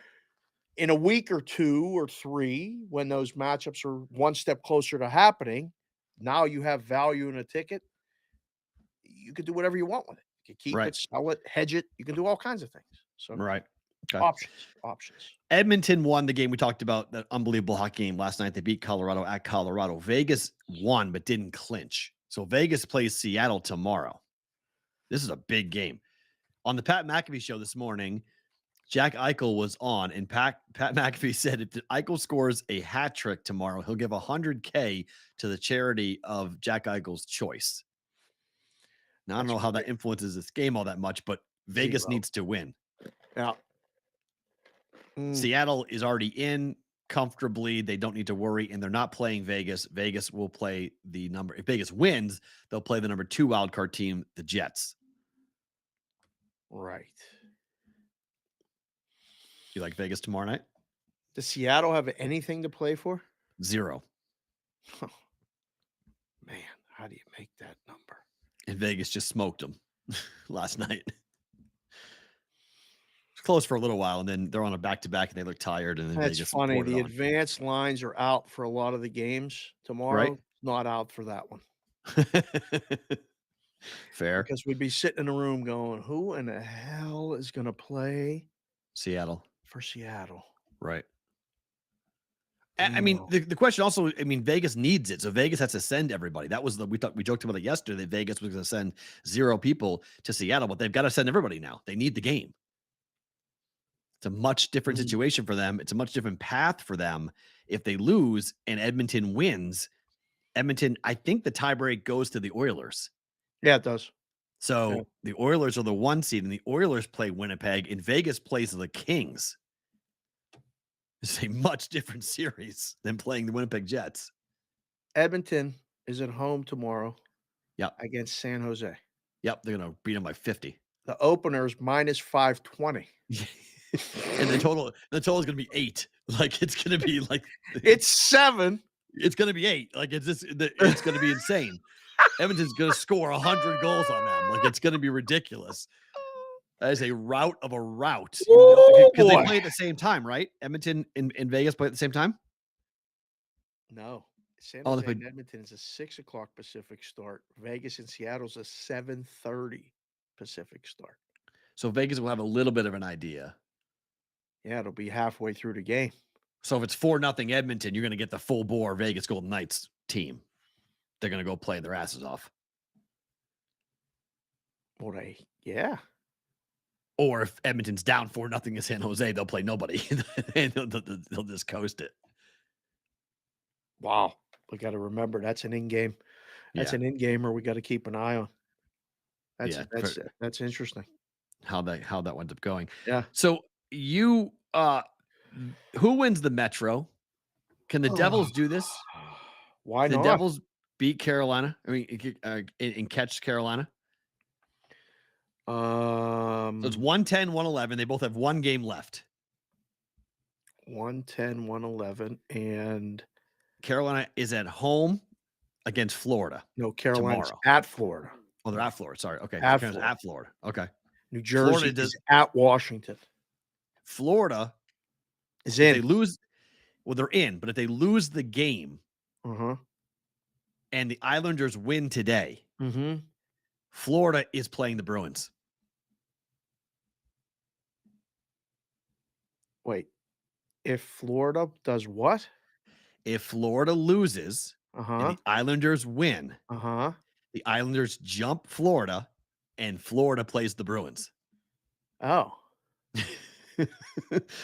in a week or 2 or 3 when those matchups are one step closer to happening. Now you have value in a ticket. You can do whatever you want with it. You can keep Right. it, sell it, hedge it. You can do all kinds of things. So Right. Okay. options. Edmonton won the game. We talked about that unbelievable hockey game last night. They beat Colorado at Colorado. Vegas won, but didn't clinch. So Vegas plays Seattle tomorrow. This is a big game. On the Pat McAfee show this morning, Jack Eichel was on, and Pat McAfee said if Eichel scores a hat trick tomorrow, he'll give $100K to the charity of Jack Eichel's choice. Now, I don't know how that influences this game all that much, but Vegas needs to win. Yeah. Seattle is already in comfortably. They don't need to worry, and they're not playing Vegas. Vegas will play the number. If Vegas wins, they'll play the number 2 wildcard team, the Jets. Right. You like Vegas tomorrow night? Does Seattle have anything to play for? 0. Oh, man, how do you make that number? And Vegas just smoked them last night. It's close for a little while, and then they're on a back-to-back, and they look tired. And then That's Vegas funny. poured it The on. advanced lines are out for a lot of the games tomorrow. Right. Not out for that one. Fair. Because we'd be sitting in a room going, who in the hell is going to play Seattle. for Seattle? Right. I mean, the question also, I mean, Vegas needs it. So Vegas has to send everybody. That was we joked about it yesterday that Vegas was going to send 0 people to Seattle, but they've got to send everybody now. They need the game. It's a much different situation for them. It's a much different path for them. If they lose and Edmonton wins, Edmonton, I think the tiebreak goes to the Oilers. Yeah, it does. So the Oilers are the 1 seed, and the Oilers play Winnipeg, and Vegas plays the Kings. It's a much different series than playing the Winnipeg Jets. Edmonton is at home tomorrow. Yep. Against San Jose. Yep. They're going to beat them by 50. The opener's minus 520. And the total is going to be 8. Like, it's going to be like it's 7. It's going to be 8. Like, it's going to be insane. Edmonton's going to score 100 goals on them. Like, it's going to be ridiculous. That is a rout of a rout. Because they play at the same time, right? Edmonton and Vegas play at the same time? No. San Jose and Edmonton is a 6 o'clock Pacific start. Vegas and Seattle's a 7:30 Pacific start. So Vegas will have a little bit of an idea. Yeah, it'll be halfway through the game. So if it's 4-0 Edmonton, you're going to get the full bore Vegas Golden Knights team. They're going to go play their asses off. Well, yeah. Or if Edmonton's down 4-0 in San Jose, they'll play nobody. And they'll just coast it. Wow. We got to remember that's an in-game. That's an in-gamer we got to keep an eye on. That's interesting. How that winds up going. Yeah. So you who wins the Metro? Can the Devils do this? Why not? The Devils beat Carolina. I mean, and catch Carolina. So it's 110, 111. They both have 1 game left. 110, 111, and Carolina is at home against Florida. No, Carolina's tomorrow. At Florida. Oh, they're at Florida. Sorry. Okay. At Florida. Okay. New Jersey is at Washington. Florida is in. If they lose, well, they're in, but if they lose the game and the Islanders win today, Florida is playing the Bruins. Wait, if Florida does what? If Florida loses and the Islanders win, the Islanders jump Florida and Florida plays the Bruins. Oh.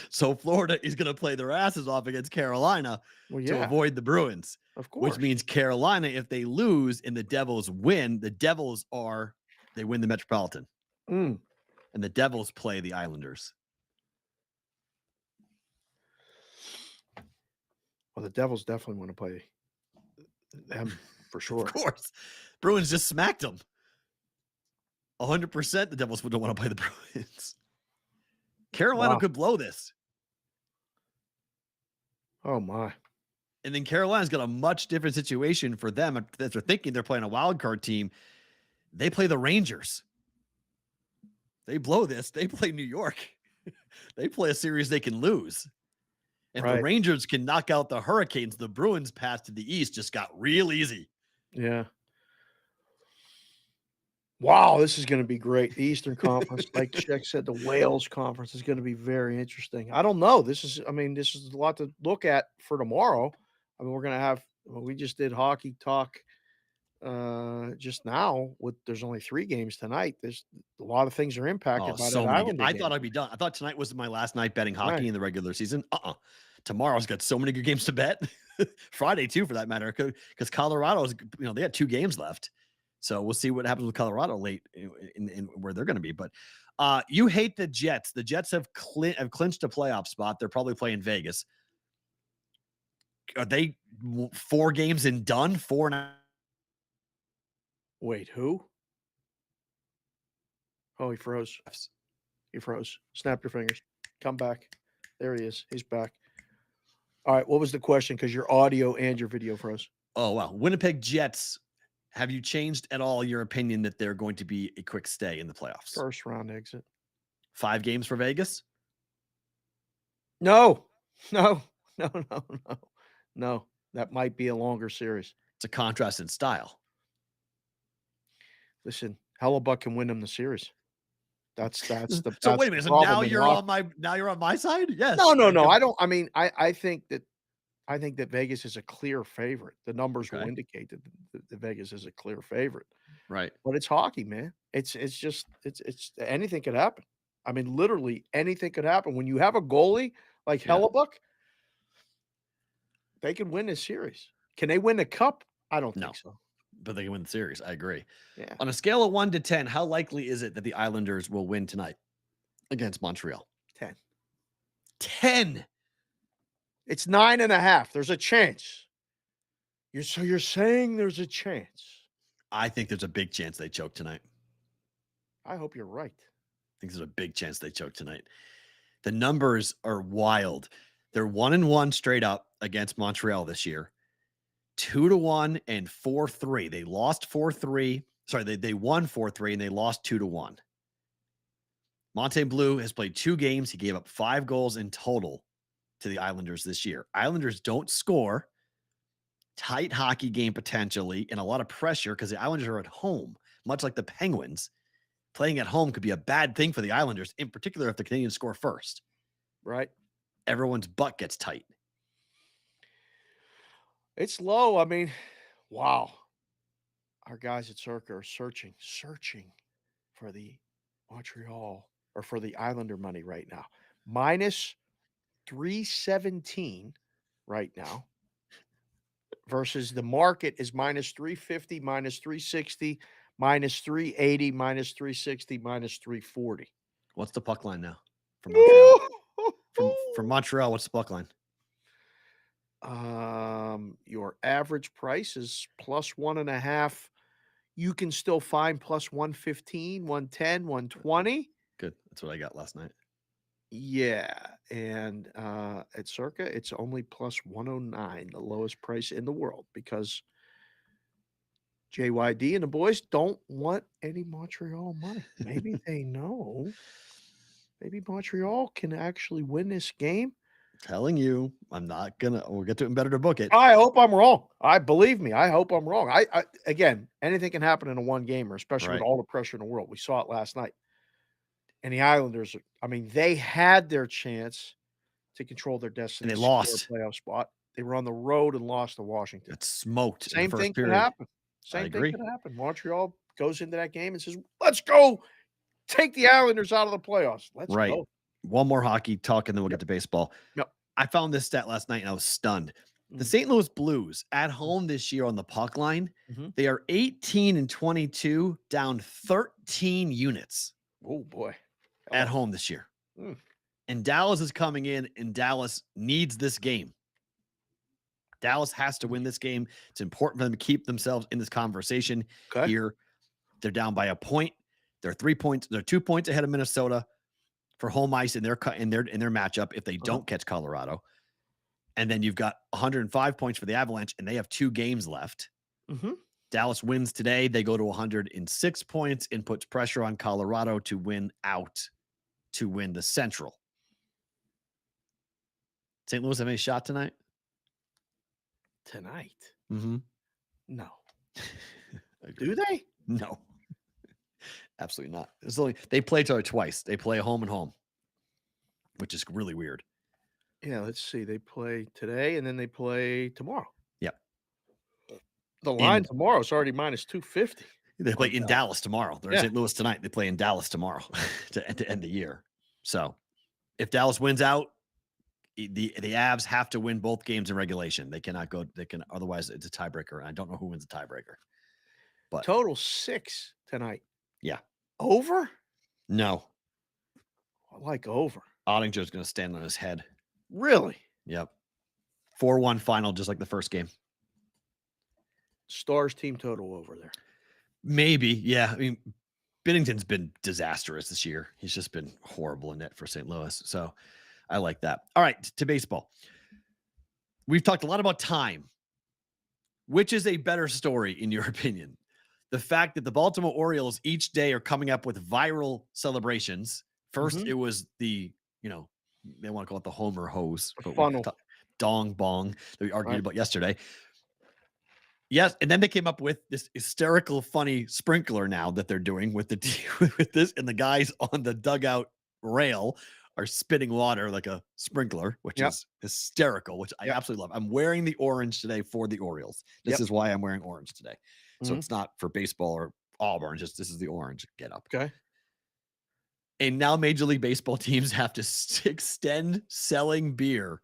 So Florida is going to play their asses off against Carolina to avoid the Bruins. Of course. Which means Carolina, if they lose and the Devils win, the Devils they win the Metropolitan. And the Devils play the Islanders. Well, the Devils definitely want to play them for sure. Of course. Bruins just smacked them. 100% the Devils don't want to play the Bruins. Carolina Wow. could blow this. Oh my. And then Carolina's got a much different situation for them. If they're thinking they're playing a wild card team, they play the Rangers. They blow this. They play New York. They play a series they can lose. If the Right. Rangers can knock out the Hurricanes, the Bruins' path to the East just got real easy. Yeah. Wow, this is going to be great. The Eastern Conference, like Sheck said, the Wales Conference is going to be very interesting. I don't know. This is a lot to look at for tomorrow. I mean, we're going to have, we just did hockey talk just now. There's only 3 games tonight. There's a lot of things are impacted by So that many. Islander I game. thought I'd be done. I thought tonight was my last night betting hockey Right. in the regular season. Tomorrow's got so many good games to bet. Friday too, for that matter, because Colorado's, they had 2 games left. So we'll see what happens with Colorado late in where they're going to be. But you hate the Jets. The Jets have clinched a playoff spot. They're probably playing Vegas. Are they 4 games and done? 4 and Wait, who? Oh, he froze. He froze. Snap your fingers. Come back. There he is. He's back. All right. What was the question? Because your audio and your video froze. Oh, wow. Winnipeg Jets. Have you changed at all your opinion that they're going to be a quick stay in the playoffs? First round exit. 5 games for Vegas? No. That might be a longer series. It's a contrast in style. Listen, Hellebuck can win them the series. That's the So wait a minute. So now you're on my side? Yes. No. I don't. I mean, I think that Vegas is a clear favorite. The numbers will indicate that the Vegas is a clear favorite. Right. But it's hockey, man. It's anything could happen. I mean, literally anything could happen. When you have a goalie like Hellebuck, they can win this series. Can they win the cup? I don't think so. But they can win the series. I agree. Yeah. On a scale of 1 to 10, how likely is it that the Islanders will win tonight against Montreal? 10. 10. It's 9.5. There's a chance. You're saying there's a chance. I think there's a big chance they choke tonight. I hope you're right. I think there's a big chance they choke tonight. The numbers are wild. They're 1-1 straight up against Montreal this year. 2-1 and 4-3. They lost 4-3. Sorry, they won 4-3 and they lost 2-1. Monte Blue has played 2 games. He gave up 5 goals in total to the Islanders this year. Islanders don't score. Tight hockey game potentially and a lot of pressure because the Islanders are at home, much like the Penguins. Playing at home could be a bad thing for the Islanders, in particular if the Canadians score first. Right. Everyone's butt gets tight. It's low. I mean, wow. Our guys at Circa are searching for the Montreal or for the Islander money right now. Minus 317 right now versus the market is minus 350, minus 360, minus 380, minus 360, minus 340. What's the puck line now from Montreal? from Montreal, what's the puck line? Your average price is plus 1.5. You can still find plus 115, 110, 120. Good. That's what I got last night. Yeah. And at Circa, it's only plus 109, the lowest price in the world, because JYD and the boys don't want any Montreal money. Maybe they know. Maybe Montreal can actually win this game. Telling you, I'm not gonna. We'll get to it and better to book it. I hope I'm wrong. Believe me. I hope I'm wrong. I again, anything can happen in a one gamer, especially with all the pressure in the world. We saw it last night. And the Islanders, I mean, they had their chance to control their destiny. And they lost a playoff spot. They were on the road and lost to Washington. It's smoked. Same in the first thing period. could happen. I Same agree. thing could happen. Montreal goes into that game and says, "Let's go, take the Islanders out of the playoffs. Let's go." One more hockey talk, and then we'll get to baseball. Yep. I found this stat last night, and I was stunned. The St. Louis Blues at home this year on the puck line, they are 18-22, down 13 units. Oh boy. At home this year. And Dallas is coming in, and Dallas needs this game. Dallas has to win this game. It's important for them to keep themselves in this conversation here. They're down by a point. They're 3 points. They're 2 points ahead of Minnesota. for home ice in their matchup if they don't catch Colorado. And then you've got 105 points for the Avalanche, and they have 2 games left. Mm-hmm. Dallas wins today. They go to 106 points and puts pressure on Colorado to win the Central. St. Louis have any shot tonight? Tonight? Mm-hmm. No. Do they? No. Absolutely not. They play each other twice. They play home and home, which is really weird. Yeah, let's see. They play today and then they play tomorrow. Yep. The line tomorrow is already minus 250. They play in Dallas tomorrow. They're in Yeah. St. Louis tonight. They play in Dallas tomorrow to end the year. So if Dallas wins out, the Avs have to win both games in regulation. They cannot go. Otherwise it's a tiebreaker. And I don't know who wins the tiebreaker. But total 6 tonight. Yeah. Over? No. I like over. Ottinger's going to stand on his head. Really? Yep. 4-1 final, just like the first game. Stars team total over there. Maybe. Yeah. I mean, Binnington's been disastrous this year. He's just been horrible in net for St. Louis. So I like that. All right. To baseball. We've talked a lot about time. Which is a better story, in your opinion? The fact that the Baltimore Orioles each day are coming up with viral celebrations. First, it was the, they want to call it the Homer hose. Funnel. Dong bong that we argued about yesterday. Yes, and then they came up with this hysterical, funny sprinkler now that they're doing with this, and the guys on the dugout rail are spitting water like a sprinkler, which is hysterical, which I absolutely love. I'm wearing the orange today for the Orioles. This is why I'm wearing orange today. So it's not for baseball or Auburn, just this is the orange get up. Okay. And now Major League Baseball teams have to extend selling beer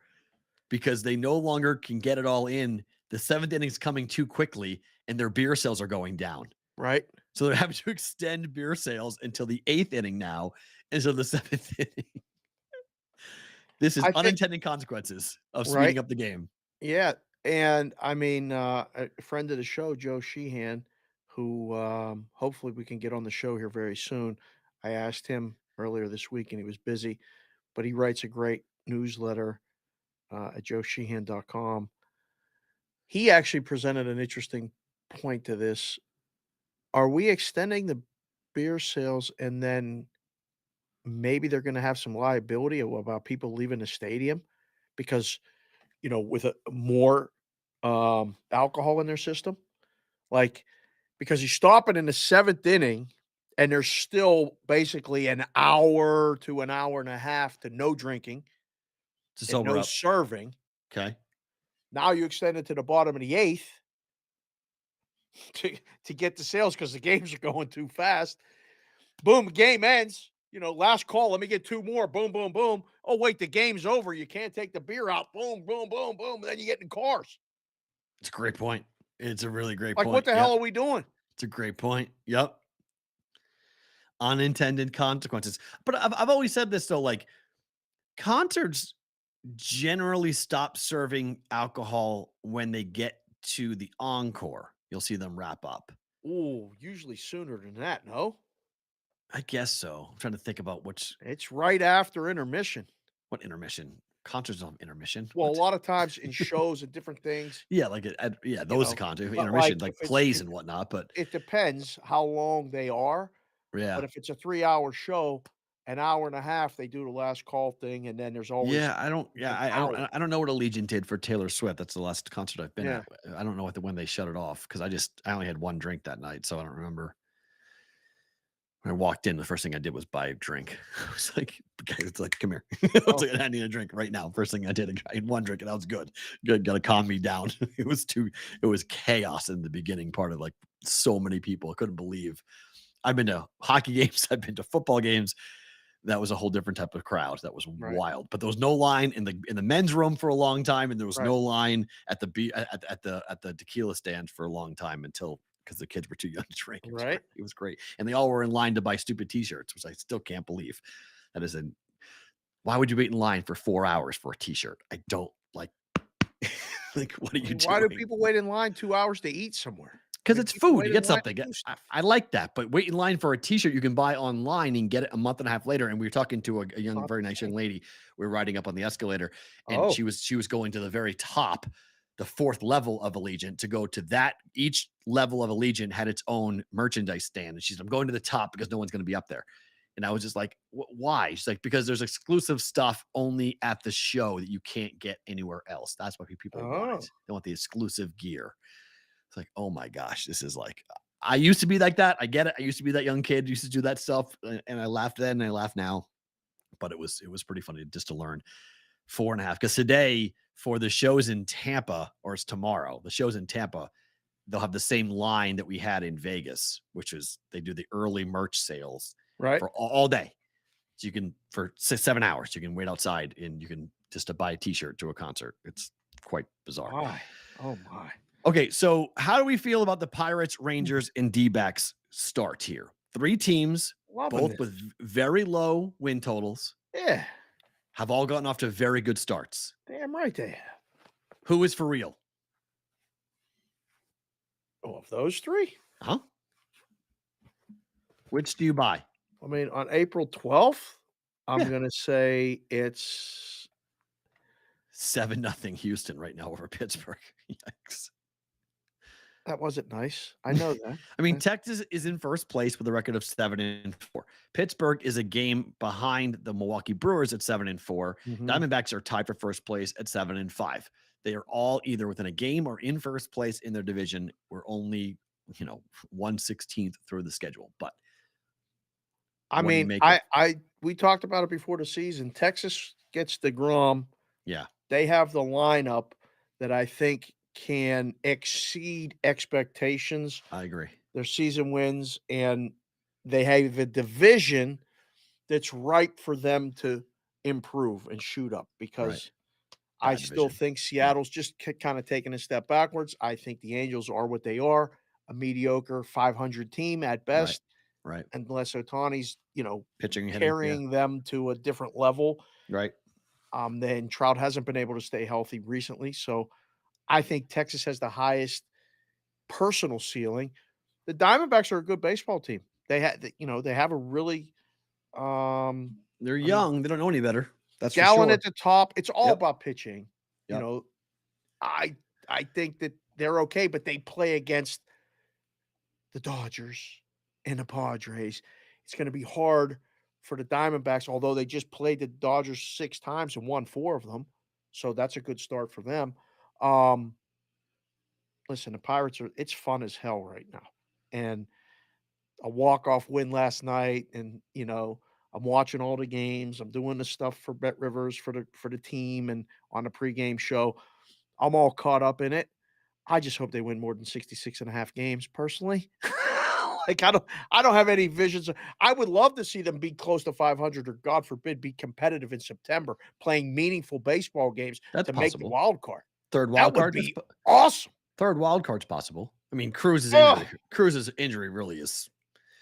because they no longer can get it all in. The 7th inning's coming too quickly and their beer sales are going down. Right. So they're having to extend beer sales until the 8th inning now instead of the 7th inning. This is unintended consequences of speeding up the game. Yeah. And I mean, a friend of the show, Joe Sheehan, who hopefully we can get on the show here very soon. I asked him earlier this week and he was busy, but he writes a great newsletter at joesheehan.com. He actually presented an interesting point to this. Are we extending the beer sales and then maybe they're going to have some liability about people leaving the stadium because, with more alcohol in their system? Like, because you stop it in the 7th inning and there's still basically an hour to an hour and a half to no drinking, to sober no up. serving. Okay. Now you extend it to the bottom of the 8th to get the sales because the games are going too fast. Boom, game ends. Last call. Let me get 2 more. Boom, boom, boom. Oh, wait, the game's over. You can't take the beer out. Boom, boom, boom, boom. Then you get in cars. It's a great point. It's a really great Like, point. what the hell are we doing? It's a great point. Yep. Unintended consequences. But I've always said this, though, like, concerts generally stop serving alcohol when they get to the encore. You'll see them wrap up. Ooh, usually sooner than that, no? I guess so. I'm trying to think about It's right after intermission. What intermission? Concerts don't have intermission. Well, What? a lot of times in shows and different things. Yeah, like those concerts, but intermission, like like if plays and whatnot. But it depends how long they are. yeah, But if it's a 3-hour show, an hour and a half, they do the last call thing, and then there's always I don't know what Allegiant did for Taylor Swift. That's the last concert I've been at. I don't know when they shut it off because I only had 1 drink that night, so I don't remember. When I walked in, the first thing I did was buy a drink. I was like, come here. I was like, I need a drink right now. First thing I did, I had 1 drink and that was good. Got to calm me down. It was chaos in the beginning part of like so many people. I couldn't believe. I've been to hockey games. I've been to football games. That was a whole different type of crowd. That was wild. But there was no line in the men's room for a long time, and there was no line at the tequila stand for a long time because the kids were too young to drink. It was great. And they all were in line to buy stupid t-shirts, which I still can't believe. Why would you wait in line for 4 hours for a t-shirt? I don't like, what are you doing? Why do people wait in line 2 hours to eat somewhere? Because mean, it's people food. wait You in get line something. to do stuff. I like that. But wait in line for a T-shirt you can buy online and get it a month and a half later. And we were talking to a young, Not very the nice young same. lady. We were riding up on the escalator, and Oh, she was going to the very top, the fourth level of Allegiant, to go to that. Each level of Allegiant had its own merchandise stand. And she said, I'm going to the top because no one's going to be up there. And I was just like, why? She's like, because there's exclusive stuff only at the show that you can't get anywhere else. That's why people want Oh. it. They want the exclusive gear. It's like, oh my gosh, this is like, I used to be like that. I get it. I used to be that young kid, used to do that stuff. And I laughed then and I laugh now. But it was pretty funny just to learn 4.5. Because today, for the shows in Tampa, or it's tomorrow, the shows in Tampa, they'll have the same line that we had in Vegas, which is they do the early merch sales right. for all day. So you can, for 7 hours, you can wait outside and you can just to buy a t-shirt to a concert. It's quite bizarre. My. Oh my. Okay, so how do we feel about the Pirates, Rangers, and D-backs start here? 3 teams, Loving both this. with very low win totals, Yeah. have all gotten off to very good starts. Damn right they have. Who is for real? Oh, of those 3? Huh? Which do you buy? I mean, on April 12th, I'm Yeah. gonna say it's 7-0 Houston right now over Pittsburgh. Yikes. that wasn't nice. I know that. I mean, Texas is in first place with a record of 7-4. Pittsburgh is a game behind the Milwaukee Brewers at 7-4. Mhm. Diamondbacks are tied for first place at 7-5. They are all either within a game or in first place in their division. We're only, 1/16 through the schedule. But I what do you mean, make of- we talked about it before the season. Texas gets DeGrom. yeah, They have the lineup that I think can exceed expectations. I agree. Their season wins, and they have a division that's ripe for them to improve and shoot up because I Bad still division. think Seattle's just kind of taking a step backwards. I think the Angels are what they are, a mediocre 500 team at best, Right. unless Otani's, Pitching, hitting, carrying them to a different level. yeah, right. Then Trout hasn't been able to stay healthy recently. So I think Texas has the highest personal ceiling. The Diamondbacks are a good baseball team. They have a really They're I mean, young. They don't know any better. That's for Gallen sure. at the top. It's all Yep. about pitching. Yep. I think that they're okay, but they play against the Dodgers and the Padres. It's going to be hard for the Diamondbacks, although they just played the Dodgers 6 times and won 4 of them. So that's a good start for them. Listen, the Pirates it's fun as hell right now. And a walk-off win last night, and I'm watching all the games. I'm doing the stuff for Bet Rivers for the team and on the pregame show. I'm all caught up in it. I just hope they win more than 66.5 games personally. Like I don't have any visions. I would love to see them be close to 500 or God forbid be competitive in September, playing meaningful baseball games That's to make the possible. wild card. Third That wild would card. be awesome. Third wild card's possible. I mean, Cruz's Ugh. injury. Cruz's injury really is.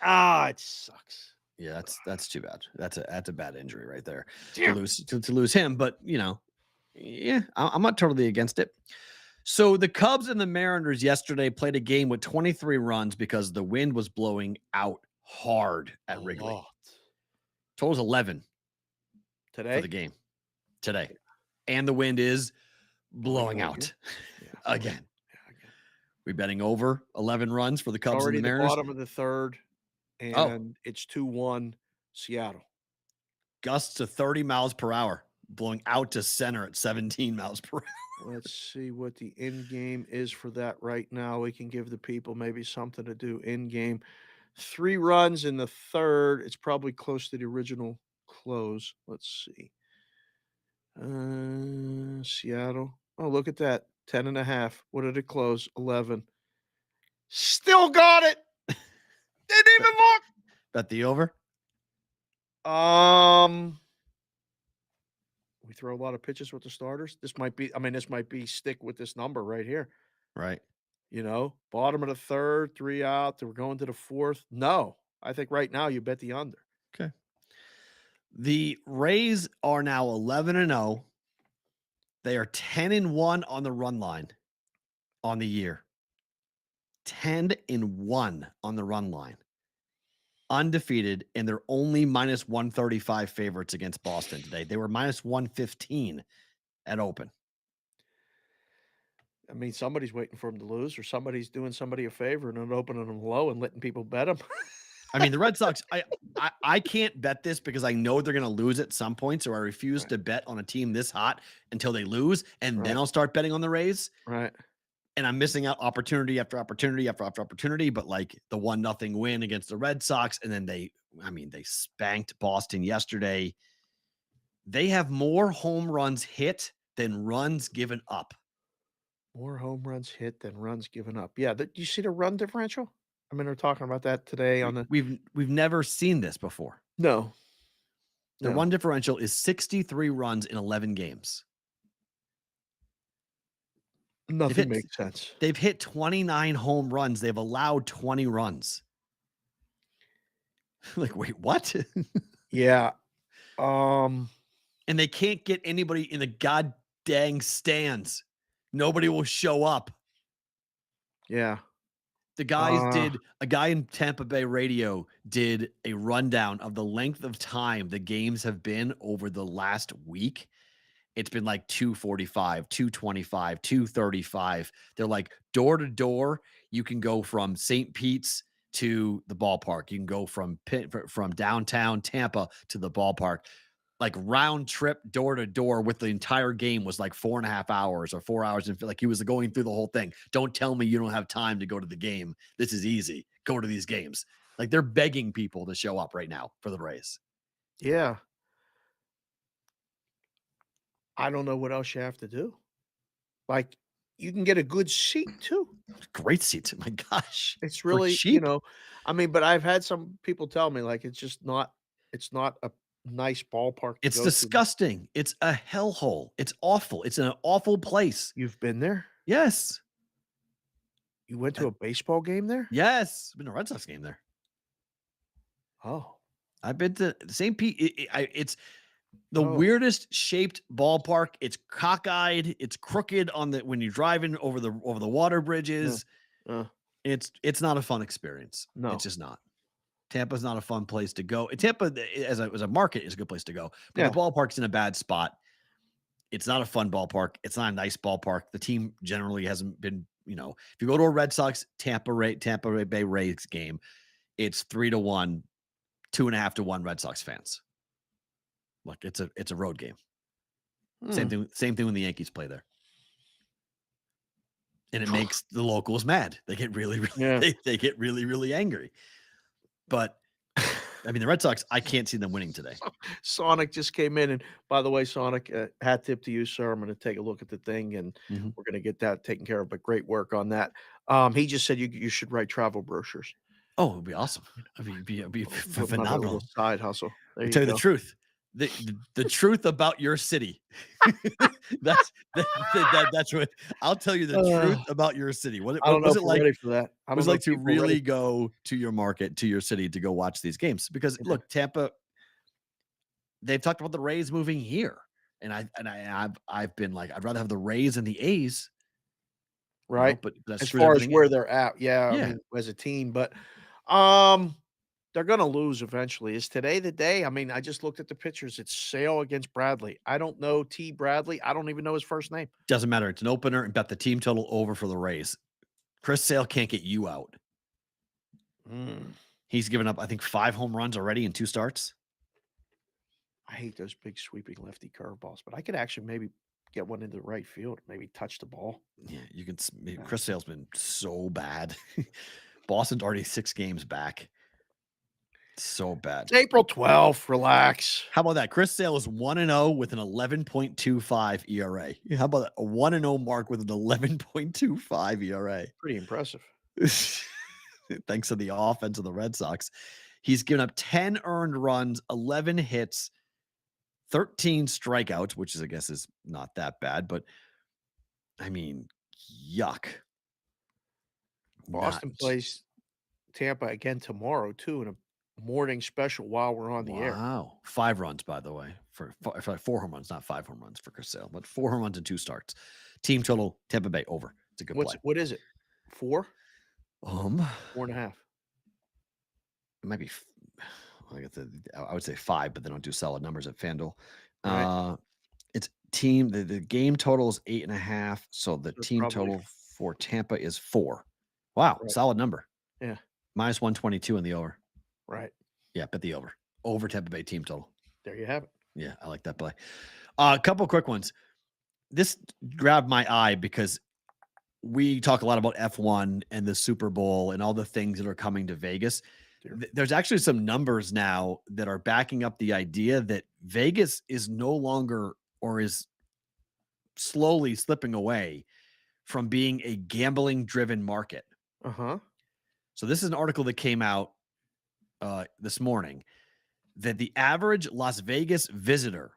It sucks. Yeah, that's too bad. That's a bad injury right there Damn. to lose him. But yeah, I'm not totally against it. So the Cubs and the Mariners yesterday played a game with 23 runs because the wind was blowing out hard at Wrigley. lot. Total's 11 Today? for the game today, and the wind is blowing over out Yeah, again. Yeah, again. We betting over 11 runs for the It's Cubs and already the the Mariners. bottom of the third, and it's 2-1 Seattle. Gusts to 30 miles per hour, blowing out to center at 17 miles per hour. Let's see what the end game is for that right now. We can give the people maybe something to do in game. 3 runs in the third. It's probably close to the original close. Let's see. Seattle. Oh, look at that. 10.5. What did it close? 11. Still got it. Didn't even look. Bet the over. We throw a lot of pitches with the starters. This might be stick with this number right here. Right. Bottom of the third, 3 out. We're going to the fourth. No, I think right now you bet the under. Okay. The Rays are now 11-0. They are 10-1 on the run line on the year. 10-1 on the run line. Undefeated, and they're only minus 135 favorites against Boston today. They were minus 115 at open. I mean, somebody's waiting for them to lose, or somebody's doing somebody a favor and then opening them low and letting people bet them. I mean, the Red Sox, I can't bet this because I know they're going to lose at some point, so I refuse to bet on a team this hot until they lose, and then I'll start betting on the Rays. Right. And I'm missing out opportunity after opportunity after opportunity, but like the 1-0 win against the Red Sox, and then they spanked Boston yesterday. They have more home runs hit than runs given up. More home runs hit than runs given up. Yeah, do you see the run differential? I mean, they're talking about that today on the. We've never seen this before. No. The run differential is 63 runs in 11 games. Nothing makes sense. They've hit 29 home runs. They've allowed 20 runs. Like, wait, what? Yeah. And they can't get anybody in the god dang stands. Nobody will show up. Yeah. The guys a guy in Tampa Bay radio did a rundown of the length of time the games have been over the last week. It's been like 245, 225, 235. They're like door to door. You can go from St. Pete's to the ballpark. You can go from downtown Tampa to the ballpark. Like round trip door to door with the entire game was like 4.5 hours or 4 hours. And like he was going through the whole thing. Don't tell me you don't have time to go to the game. This is easy. Go to these games. Like they're begging people to show up right now for the Rays. Yeah. I don't know what else you have to do. Like, you can get a good seat too. Great seats. My gosh. It's really, cheap. I mean, but I've had some people tell me like it's not a nice ballpark. It's disgusting. It's a hellhole. It's awful. It's an awful place. You've been there? Yes. You went to a baseball game there? Yes. I've been to a Red Sox game there. Oh. I've been to St. Pete. It's the weirdest shaped ballpark. It's cockeyed. It's crooked when you're driving over the water bridges. It's not a fun experience. No, it's just not. Tampa's not a fun place to go. Tampa as a market is a good place to go, but the ballpark's in a bad spot. It's not a fun ballpark. It's not a nice ballpark. The team generally hasn't been, if you go to a Red Sox Tampa Bay Rays game, it's 3-1, 2.5-1 Red Sox fans. Look, it's a road game. Same thing when the Yankees play there. And it makes the locals mad. They get really they get really, really angry. But I mean, the Red Sox, I can't see them winning today. Sonic just came in, and by the way, Sonic, hat tip to you, sir. I'm going to take a look at the thing, and we're going to get that taken care of. But great work on that. He just said you should write travel brochures. Oh, it'd be awesome. I mean, it'd be phenomenal. Side hustle. I'll tell you the truth. The truth about your city. that's what I'll tell you. The truth about your city. What was it like? Ready for that. It was like to really go to your market, to your city, to go watch these games. Because look, Tampa. They've talked about the Rays moving here, and I've been like, I'd rather have the Rays and the A's. Right, but as far as where they're at, I mean, as a team, but they're going to lose eventually. Is today the day? I mean, I just looked at the pictures. It's Sale against Bradley. I don't know T. Bradley. I don't even know his first name. Doesn't matter. It's an opener, and bet the team total over for the Rays. Chris Sale can't get you out. He's given up, I think, 5 home runs already in 2 starts. I hate those big sweeping lefty curveballs, but I could actually maybe get one into the right field, maybe touch the ball. Yeah, you can. Chris Sale's been so bad. Boston's already 6 games back. So bad. It's April 12th. Relax. How about that? Chris Sale is 1-0 with an 11.25 ERA. How about that? A 1-0 mark with an 11.25 ERA? Pretty impressive. Thanks to the offense of the Red Sox. He's given up 10 earned runs, 11 hits, 13 strikeouts, which is, I guess, is not that bad, but I mean, yuck. Boston plays Tampa again tomorrow, too, in a morning special while we're on the air. Wow. 5 runs, by the way, for 4 home runs, not 5 home runs for Chris Sale, but 4 home runs and 2 starts. Team total, Tampa Bay over. It's a good play. What is it? 4? 4.5. It might be. I would say 5, but they don't do solid numbers at FanDuel. Right. It's team. The game total is 8.5. So the So team probably total for Tampa is 4. Wow, right. solid number. Yeah. Minus 122 in the over. Right. Yeah, bet the over. Over Tampa Bay team total. There you have it. Yeah, I like that play. A couple quick ones. This grabbed my eye because we talk a lot about F1 and the Super Bowl and all the things that are coming to Vegas. Sure. There's actually some numbers now that are backing up the idea that Vegas is no longer, or is slowly slipping away from being a gambling driven market. Uh-huh. So this is an article that came out this morning that the average Las Vegas visitor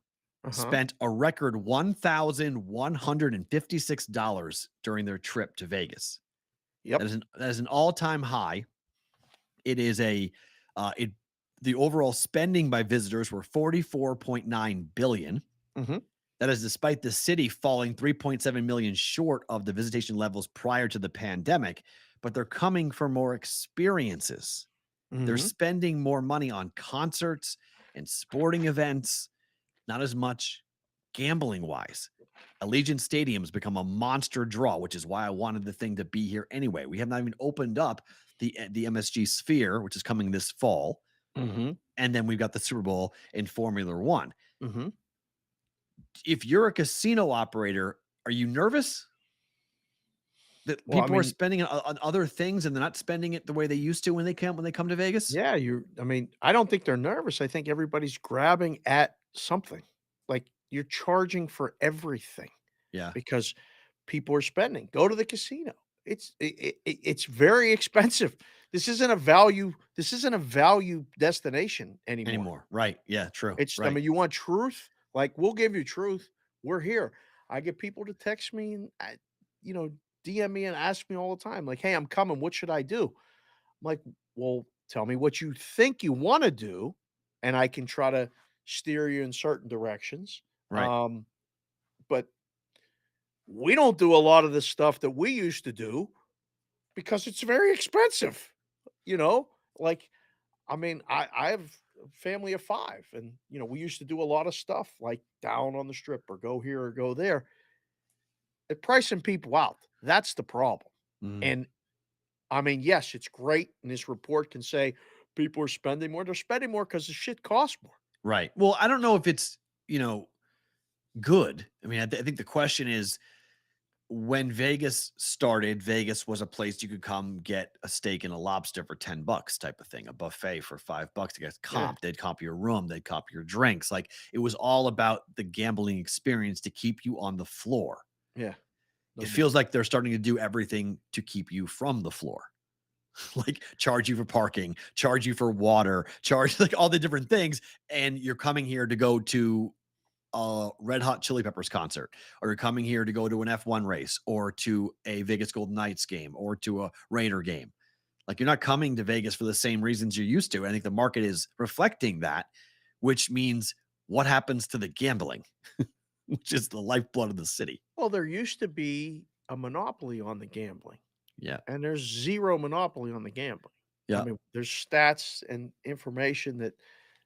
spent a record $1,156 during their trip to Vegas. Yep. That is an all-time high. It is the overall spending by visitors were $44.9 billion. Mm-hmm. That is despite the city falling 3.7 million short of the visitation levels prior to the pandemic, but they're coming for more experiences. They're Mm-hmm. spending more money on concerts and sporting events, not as much gambling wise. Allegiant Stadium's become a monster draw, which is why I wanted the thing to be here anyway. We have not even opened up the MSG Sphere, which is coming this fall. Mm-hmm. And then we've got the Super Bowl in Formula One. Mm-hmm. If you're a casino operator, are you nervous that people are spending on other things and they're not spending it the way they used to when they come to Vegas? Yeah, I don't think they're nervous. I think everybody's grabbing at something. Like, you're charging for everything Yeah. because people are spending. Go to the casino. It's very expensive. This isn't a value destination anymore. Right. Yeah, true. It's right. I mean, you want truth? Like, we'll give you truth. We're here. I get people to text me and DM me and ask me all the time, like, "Hey, I'm coming. What should I do?" I'm like, "Well, tell me what you think you want to do, and I can try to steer you in certain directions." Right. But we don't do a lot of the stuff that we used to do because it's very expensive. Like, I have a family of 5, and we used to do a lot of stuff like down on the strip or go here or go there. They're pricing people out. That's the problem. Mhm. And yes, it's great. And this report can say people are spending more. They're spending more because the shit costs more. Right. Well, I don't know if it's, good. I mean, I think the question is, when Vegas started, Vegas was a place you could come get a steak and a lobster for $10 type of thing, a buffet for $5 to get comp. They'd comp your room, they'd comp your drinks. Like, it was all about the gambling experience to keep you on the floor. Yeah. It feels like they're starting to do everything to keep you from the floor. Like, charge you for parking, charge you for water, charge like all the different things. And you're coming here to go to a Red Hot Chili Peppers concert, or you're coming here to go to an F1 race, or to a Vegas Golden Knights game, or to a Raider game. Like, you're not coming to Vegas for the same reasons you're used to. I think the market is reflecting that, which means what happens to the gambling, which is the lifeblood of the city. Well, there used to be a monopoly on the gambling. Yeah. And there's zero monopoly on the gambling. Yeah. There's stats and information that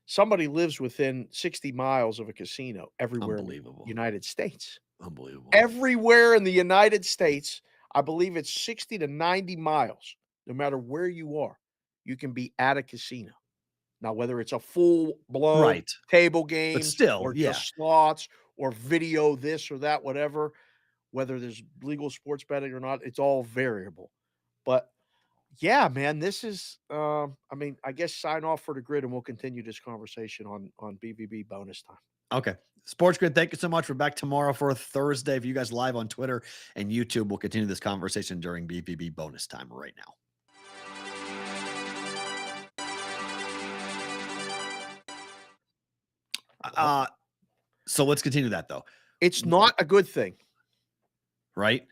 somebody lives within 60 miles of a casino everywhere in the Unbelievable. United States. Unbelievable. Everywhere in the United States, I believe it's 60 to 90 miles. No matter where you are, you can be at a casino. Now, whether it's a full-blown Right. table game still, or yeah. just slots or video this or that, whatever, whether there's legal sports betting or not, it's all variable. But yeah, man, this is I guess sign off for the grid and we'll continue this conversation on BVB bonus time. Okay. Sports Grid, thank you so much. We're back tomorrow for a Thursday. For you guys live on Twitter and YouTube, we'll continue this conversation during BVB bonus time right now. So let's continue that, though. It's not a good thing. Right?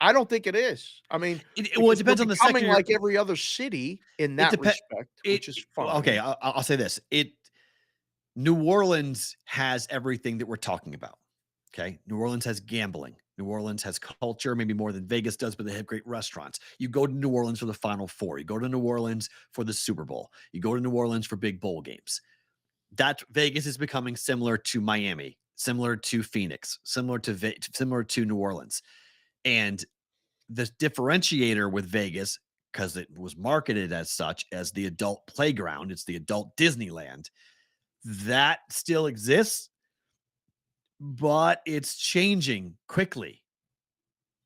I don't think it is. I mean, It because depends we're on the becoming sector. like every other city in that respect, which is fine. Okay, I'll say this. New Orleans has everything that we're talking about. Okay. New Orleans has gambling. New Orleans has culture, maybe more than Vegas does, but they have great restaurants. You go to New Orleans for the Final Four. You go to New Orleans for the Super Bowl. You go to New Orleans for big bowl games. That Vegas is becoming similar to Miami, similar to Phoenix, similar to New Orleans. And the differentiator with Vegas, because it was marketed as such as the adult playground, it's the adult Disneyland, that still exists, but it's changing quickly.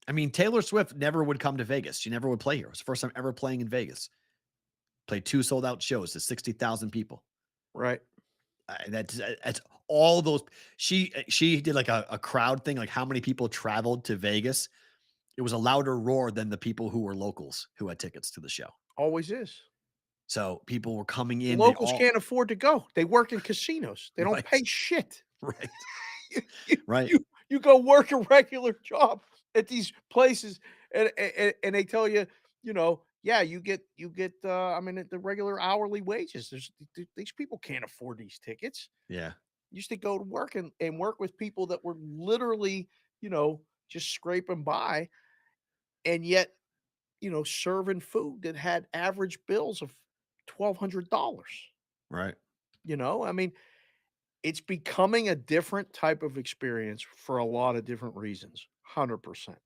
I mean, Taylor Swift never would come to Vegas. She never would play here. It was the first time ever playing in Vegas. Played 2 sold out shows to 60,000 people. Right. That's all those. She did like a crowd thing, like how many people traveled to Vegas. It was a louder roar than the people who were locals who had tickets to the show. Always is. So people were coming in. Locals can't afford to go. They work in casinos. They don't Right. pay shit. Right. You Right. you go work a regular job at these places and they tell you, yeah, you get I mean, the regular hourly wages. These people can't afford these tickets. Yeah. Used to go to work and work with people that were literally, just scraping by, and yet, serving food that had average bills of $1,200. Right. I mean, it's becoming a different type of experience for a lot of different reasons. 100%.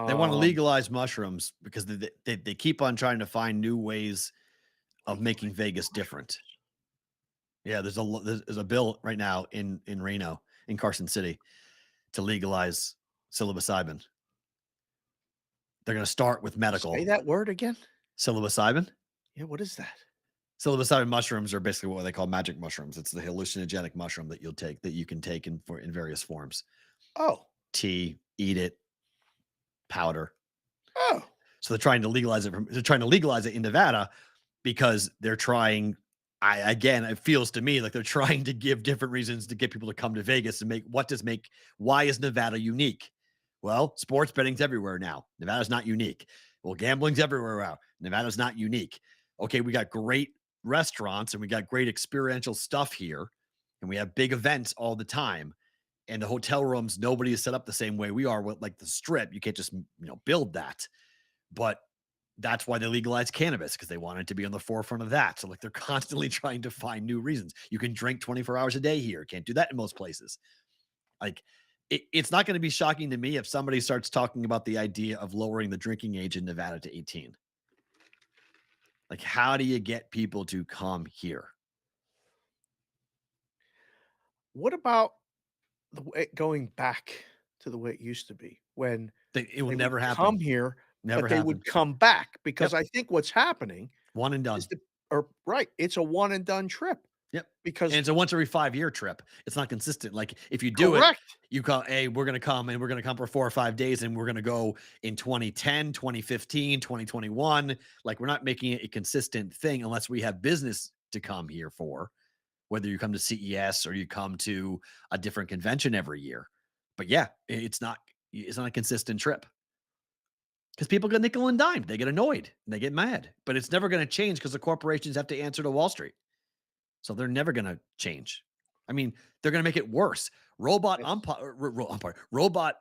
They want to legalize mushrooms because they keep on trying to find new ways of making Vegas different. Yeah, there's a bill right now in Reno, in Carson City, to legalize psilocybin. They're going to start with medical. Say that word again? Psilocybin? Yeah, what is that? Psilocybin mushrooms are basically what they call magic mushrooms. It's the hallucinogenic mushroom that you can take in various forms. Oh. Tea, eat it, powder. Oh. So they're trying to legalize it. They're trying to legalize it in Nevada because they're trying. It feels to me like they're trying to give different reasons to get people to come to Vegas and why is Nevada unique? Well, sports betting's everywhere now. Nevada's not unique. Well, gambling's everywhere now. Nevada's not unique. Okay, we got great restaurants and we got great experiential stuff here, and we have big events all the time. And the hotel rooms, nobody is set up the same way we are with like the Strip. You can't just build that. But that's why they legalized cannabis, because they wanted to be on the forefront of that. So like they're constantly trying to find new reasons. You can drink 24 hours a day here. Can't do that in most places. Like it's not going to be shocking to me if somebody starts talking about the idea of lowering the drinking age in Nevada to 18. Like, how do you get people to come here? What about the way going back to the way it used to be when It will they never would happen. come here, Never but they happen. would come back because I think what's happening One and done. is it's a one and done trip. Yep. Because And it's a once every 5-year trip. It's not consistent. Like if you do correct. it, you call, hey, we're going to come and we're going to come for 4 or 5 days and we're going to go in 2010, 2015, 2021. Like we're not making it a consistent thing unless we have business to come here for, whether you come to CES or you come to a different convention every year. But yeah, it's not a consistent trip. Because people get nickel and dime. They get annoyed and they get mad. But it's never going to change because the corporations have to answer to Wall Street. So they're never going to change. I mean, they're going to make it worse. Robot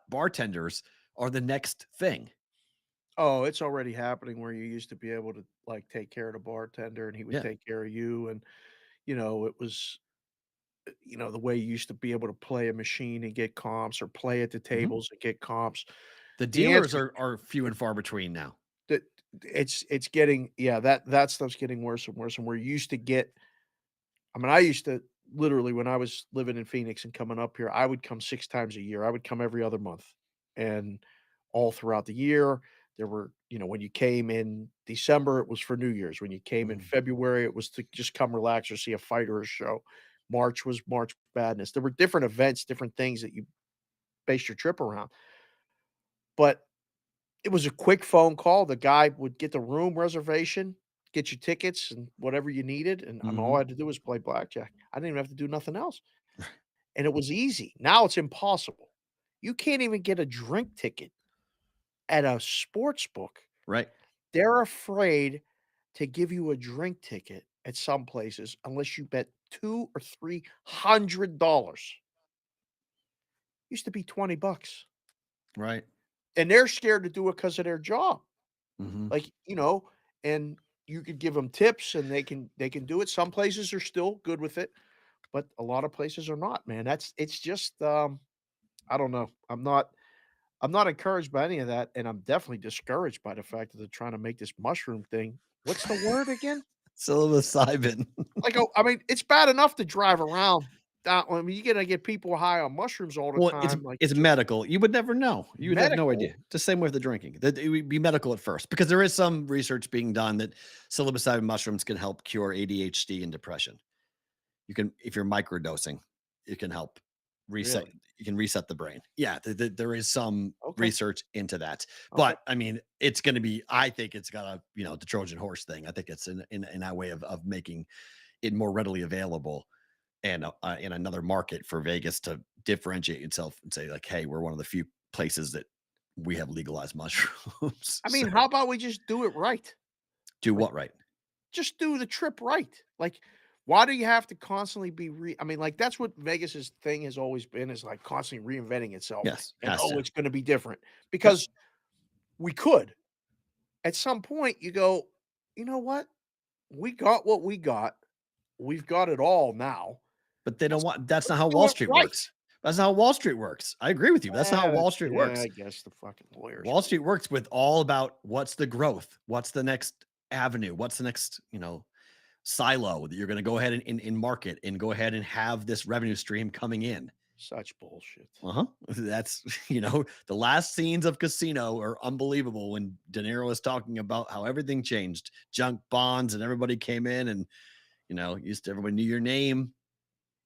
bartenders are the next thing. Oh, it's already happening where you used to be able to like take care of the bartender and he would take care of you. And, it was, the way you used to be able to play a machine and get comps or play at the tables and get comps. The dealers are few and far between now. That it's getting, that stuff's getting worse and worse. And we're used to get, I used to literally when I was living in Phoenix and coming up here, I would come 6 times a year. I would come every other month. And all throughout the year, there were, when you came in December, it was for New Year's. When you came in February, it was to just come relax or see a fight or a show. March was March Madness. There were different events, different things that you based your trip around. But it was a quick phone call. The guy would get the room reservation, get you tickets and whatever you needed, and all I had to do was play blackjack. I didn't even have to do nothing else. And it was easy. Now it's impossible. You can't even get a drink ticket at a sports book. Right. They're afraid to give you a drink ticket at some places unless you bet $200 or $300. Used to be $20. Right. and they're scared to do it because of their job. Mm-hmm. Like, and you could give them tips and they can do it. Some places are still good with it, but a lot of places are not, man. It's just I don't know. I'm not encouraged by any of that, and I'm definitely discouraged by the fact that they're trying to make this mushroom thing. What's the word again? Psilocybin. Like, oh, I mean, it's bad enough to drive around. I mean, you're gonna get people high on mushrooms all the Well, time. Like, it's medical. You would never know. You would have no medical. idea. Just same with the drinking. That it would be medical at first because there is some research being done that psilocybin mushrooms can help cure ADHD and depression. You can, if you're microdosing, it can help reset. Really? You can reset the brain. Yeah, there is some Okay. research into that. Okay. But I mean, it's going to be. I think it's got a the Trojan horse thing. I think it's in our way of making it more readily available and in another market for Vegas to differentiate itself and say like, hey, we're one of the few places that we have legalized mushrooms. I mean, So, how about we just do it right? do Like, what right? just do the trip right. Like, why do you have to constantly be I mean, like, that's what Vegas's thing has always been, is like constantly reinventing itself. Yes, And has to. it's going to be different Yep. because we could. At some point, you go, you know what? We got what we got. We've got it all now. But they don't Let's want. That's not let's how do Wall it Street right. works. That's not how Wall Street works. I agree with you. That's not how Wall Street I works. guess the fucking lawyers. Wall Street works with all about what's the growth, what's the next avenue, what's the next silo that you're going to go ahead and market and go ahead and have this revenue stream coming in. Such bullshit. That's the last scenes of Casino are unbelievable when De Niro is talking about how everything changed, junk bonds, and everybody came in and everybody knew your name.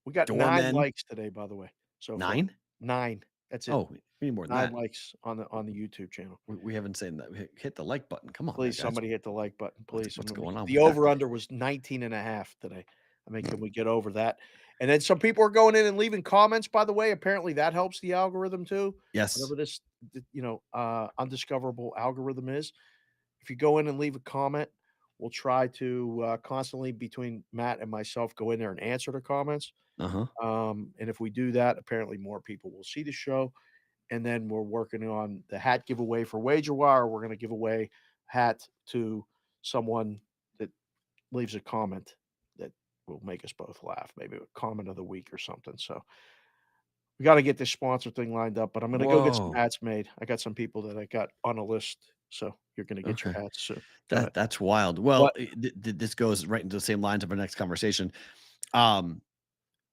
We got 9 Doormen. likes today, by the way. So far. 9? 9. That's it. Oh, we need more than 9 that. likes on the YouTube channel. We haven't seen that. Hit the like button. Come on, Please, guys. somebody hit the like button, please. What's going on The with that? over-under was 19.5 today. I mean, can we get over that? And then some people are going in and leaving comments, by the way. Apparently that helps the algorithm too. Yes. Whatever this, undiscoverable algorithm is. If you go in and leave a comment, we'll try to constantly, between Matt and myself, go in there and answer the comments. And if we do that, apparently more people will see the show. And then we're working on the hat giveaway for WagerWire. We're going to give away a hat to someone that leaves a comment that will make us both laugh. Maybe a comment of the week or something. So we got to get this sponsor thing lined up, but I'm going to go get some Whoa. hats made. I got some people that I got on a list. So you're going to get your Okay. hats soon. That's wild. Well, this goes right into the same lines of our next conversation.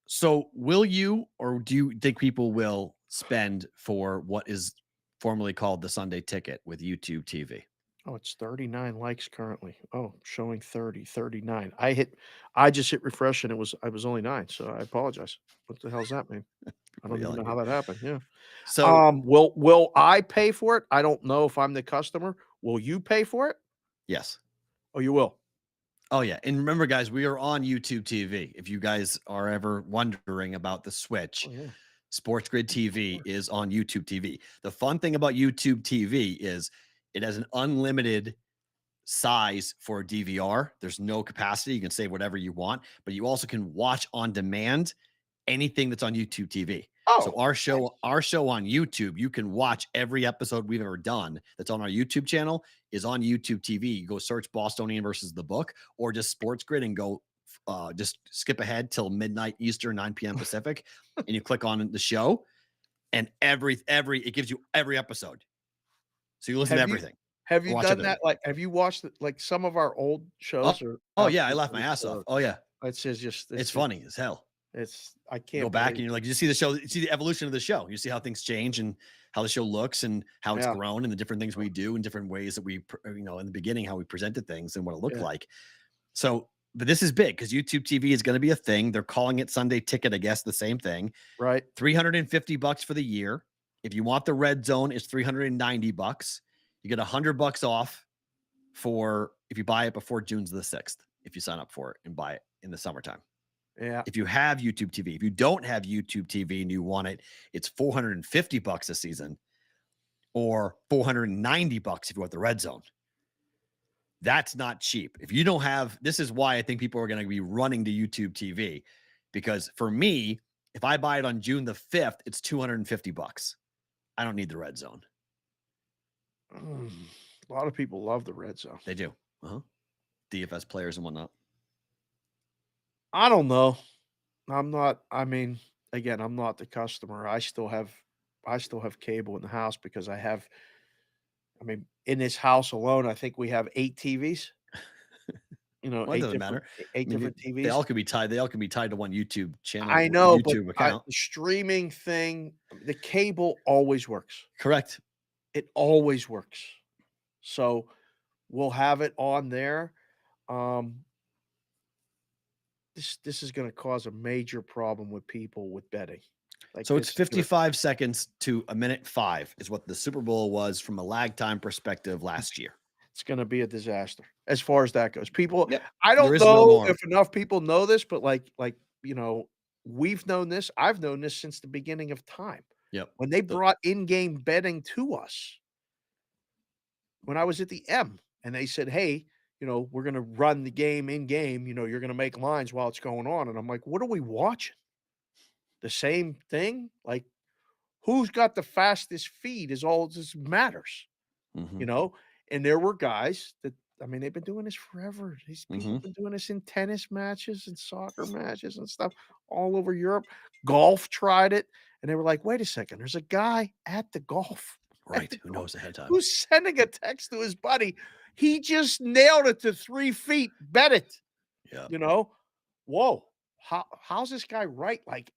So will you, or do you think people will spend for what is formerly called the Sunday Ticket with YouTube TV? Oh, it's 39 likes currently. Oh, showing 30, 39. I just hit refresh and I was only 9, so I apologize. What the hell does that mean? I don't even know how that happened. Yeah. So Will I pay for it? I don't know if I'm the customer. Will you pay for it? yes. Oh, you will. Oh yeah. And remember, guys, we are on YouTube TV. If you guys are ever wondering about the switch, Oh, yeah. Sports Grid TV is on YouTube TV. The fun thing about YouTube TV is it has an unlimited size for a DVR. There's no capacity. You can save whatever you want, but you also can watch on demand anything that's on YouTube TV. So our show on YouTube, you can watch every episode we've ever done that's on our YouTube channel is on YouTube TV. You go search Bostonian versus the book or just Sports Grid and go just skip ahead till midnight Eastern, 9 p.m. Pacific, and you click on the show and it gives you every episode. So you listen to everything. Have you Watch done everything. that? Like, have you watched like some of our old shows? Oh yeah, I laughed my ass off. Oh yeah, it's funny as hell. I can't go back and you're like, you see the show, you see the evolution of the show. You see how things change and how the show looks and how it's grown and the different things we do and different ways that we, in the beginning, how we presented things and what it looked like. So, but this is big because YouTube TV is going to be a thing. They're calling it Sunday Ticket, I guess, the same thing. Right. $350 for the year. If you want the red zone, it's $390. You get $100 off if you buy it before June the 6th, if you sign up for it and buy it in the summertime. Yeah. If you have YouTube TV, if you don't have YouTube TV and you want it, it's $450 a season or $490 if you want the red zone. That's not cheap. If you don't have, this is why I think people are going to be running to YouTube TV, because for me, if I buy it on June the 5th, it's $250. I don't need the red zone. A lot of people love the red zone. They do. DFS players and whatnot. I don't know. I mean, again, I'm not the customer. I still have cable in the house because I mean, in this house alone, I think we have 8 TVs. Well, it doesn't matter. Eight different TVs. They all can be tied. They all can be tied to one YouTube channel. I know, but YouTube account. the streaming thing, the cable always works. Correct. It always works. So we'll have it on there. This is going to cause a major problem with people with betting. Like So it's this is gonna- 55 seconds to a minute 5 is what the Super Bowl was from a lag time perspective last year. It's going to be a disaster as far as that goes. People, Yep. I There don't is no know more. if enough people know this, but we've known this. I've known this since the beginning of time. Yep. When they brought in-game betting to us, when I was at the M, and they said, "Hey, we're going to run the game in game. You're going to make lines while it's going on." And I'm like, "What are we watching? The same thing? Like, who's got the fastest feed is all this matters, Mhm. And there were guys that, I mean, they've been doing this forever. These people Mhm. have been doing this in tennis matches and soccer matches and stuff all over Europe. Golf tried it, and they were like, "Wait a second, there's a guy at the golf." Right. Who knows ahead of time? Who's sending a text to his buddy? He just nailed it to 3 feet. Bet it. Yeah. Whoa. How's this guy right? Like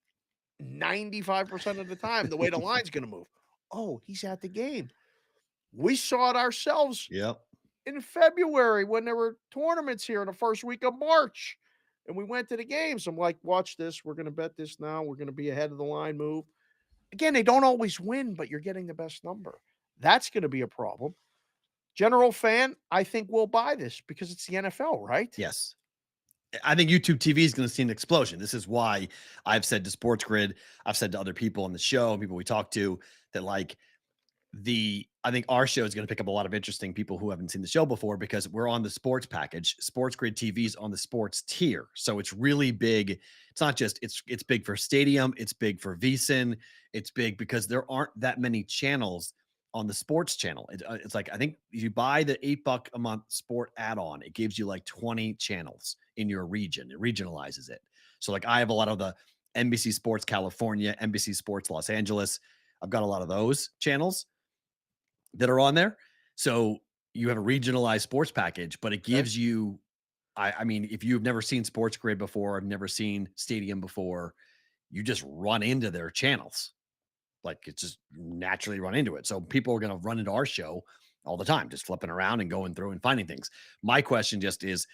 95% of the time, the way the line's going to move. Oh, he's at the game. We saw it ourselves Yep. in February when there were tournaments here in the first week of March. And we went to the games. I'm like, watch this. We're going to bet this now. We're going to be ahead of the line move. Again, they don't always win, but you're getting the best number. That's going to be a problem. General fan, I think we'll buy this because it's the NFL, right? Yes. I think YouTube TV is going to see an explosion. This is why I've said to Sports Grid, I've said to other people on the show, people we talk to, that I think our show is going to pick up a lot of interesting people who haven't seen the show before because we're on the sports package. Sports Grid TV is on the sports tier. So it's really big. It's not just, it's big for Stadium. It's big for VSiN. It's big because there aren't that many channels on the sports channel. It's like, I think if you buy the $8 a month sport add-on, it gives you like 20 channels in your region. It regionalizes it. So like I have a lot of the NBC Sports California, NBC Sports Los Angeles. I've got a lot of those channels that are on there. So you have a regionalized sports package, but it gives you, I mean, if you've never seen Sports Grid before, I've never seen Stadium before, you just run into their channels. Like it's just naturally run into it. So people are going to run into our show all the time, just flipping around and going through and finding things. My question just is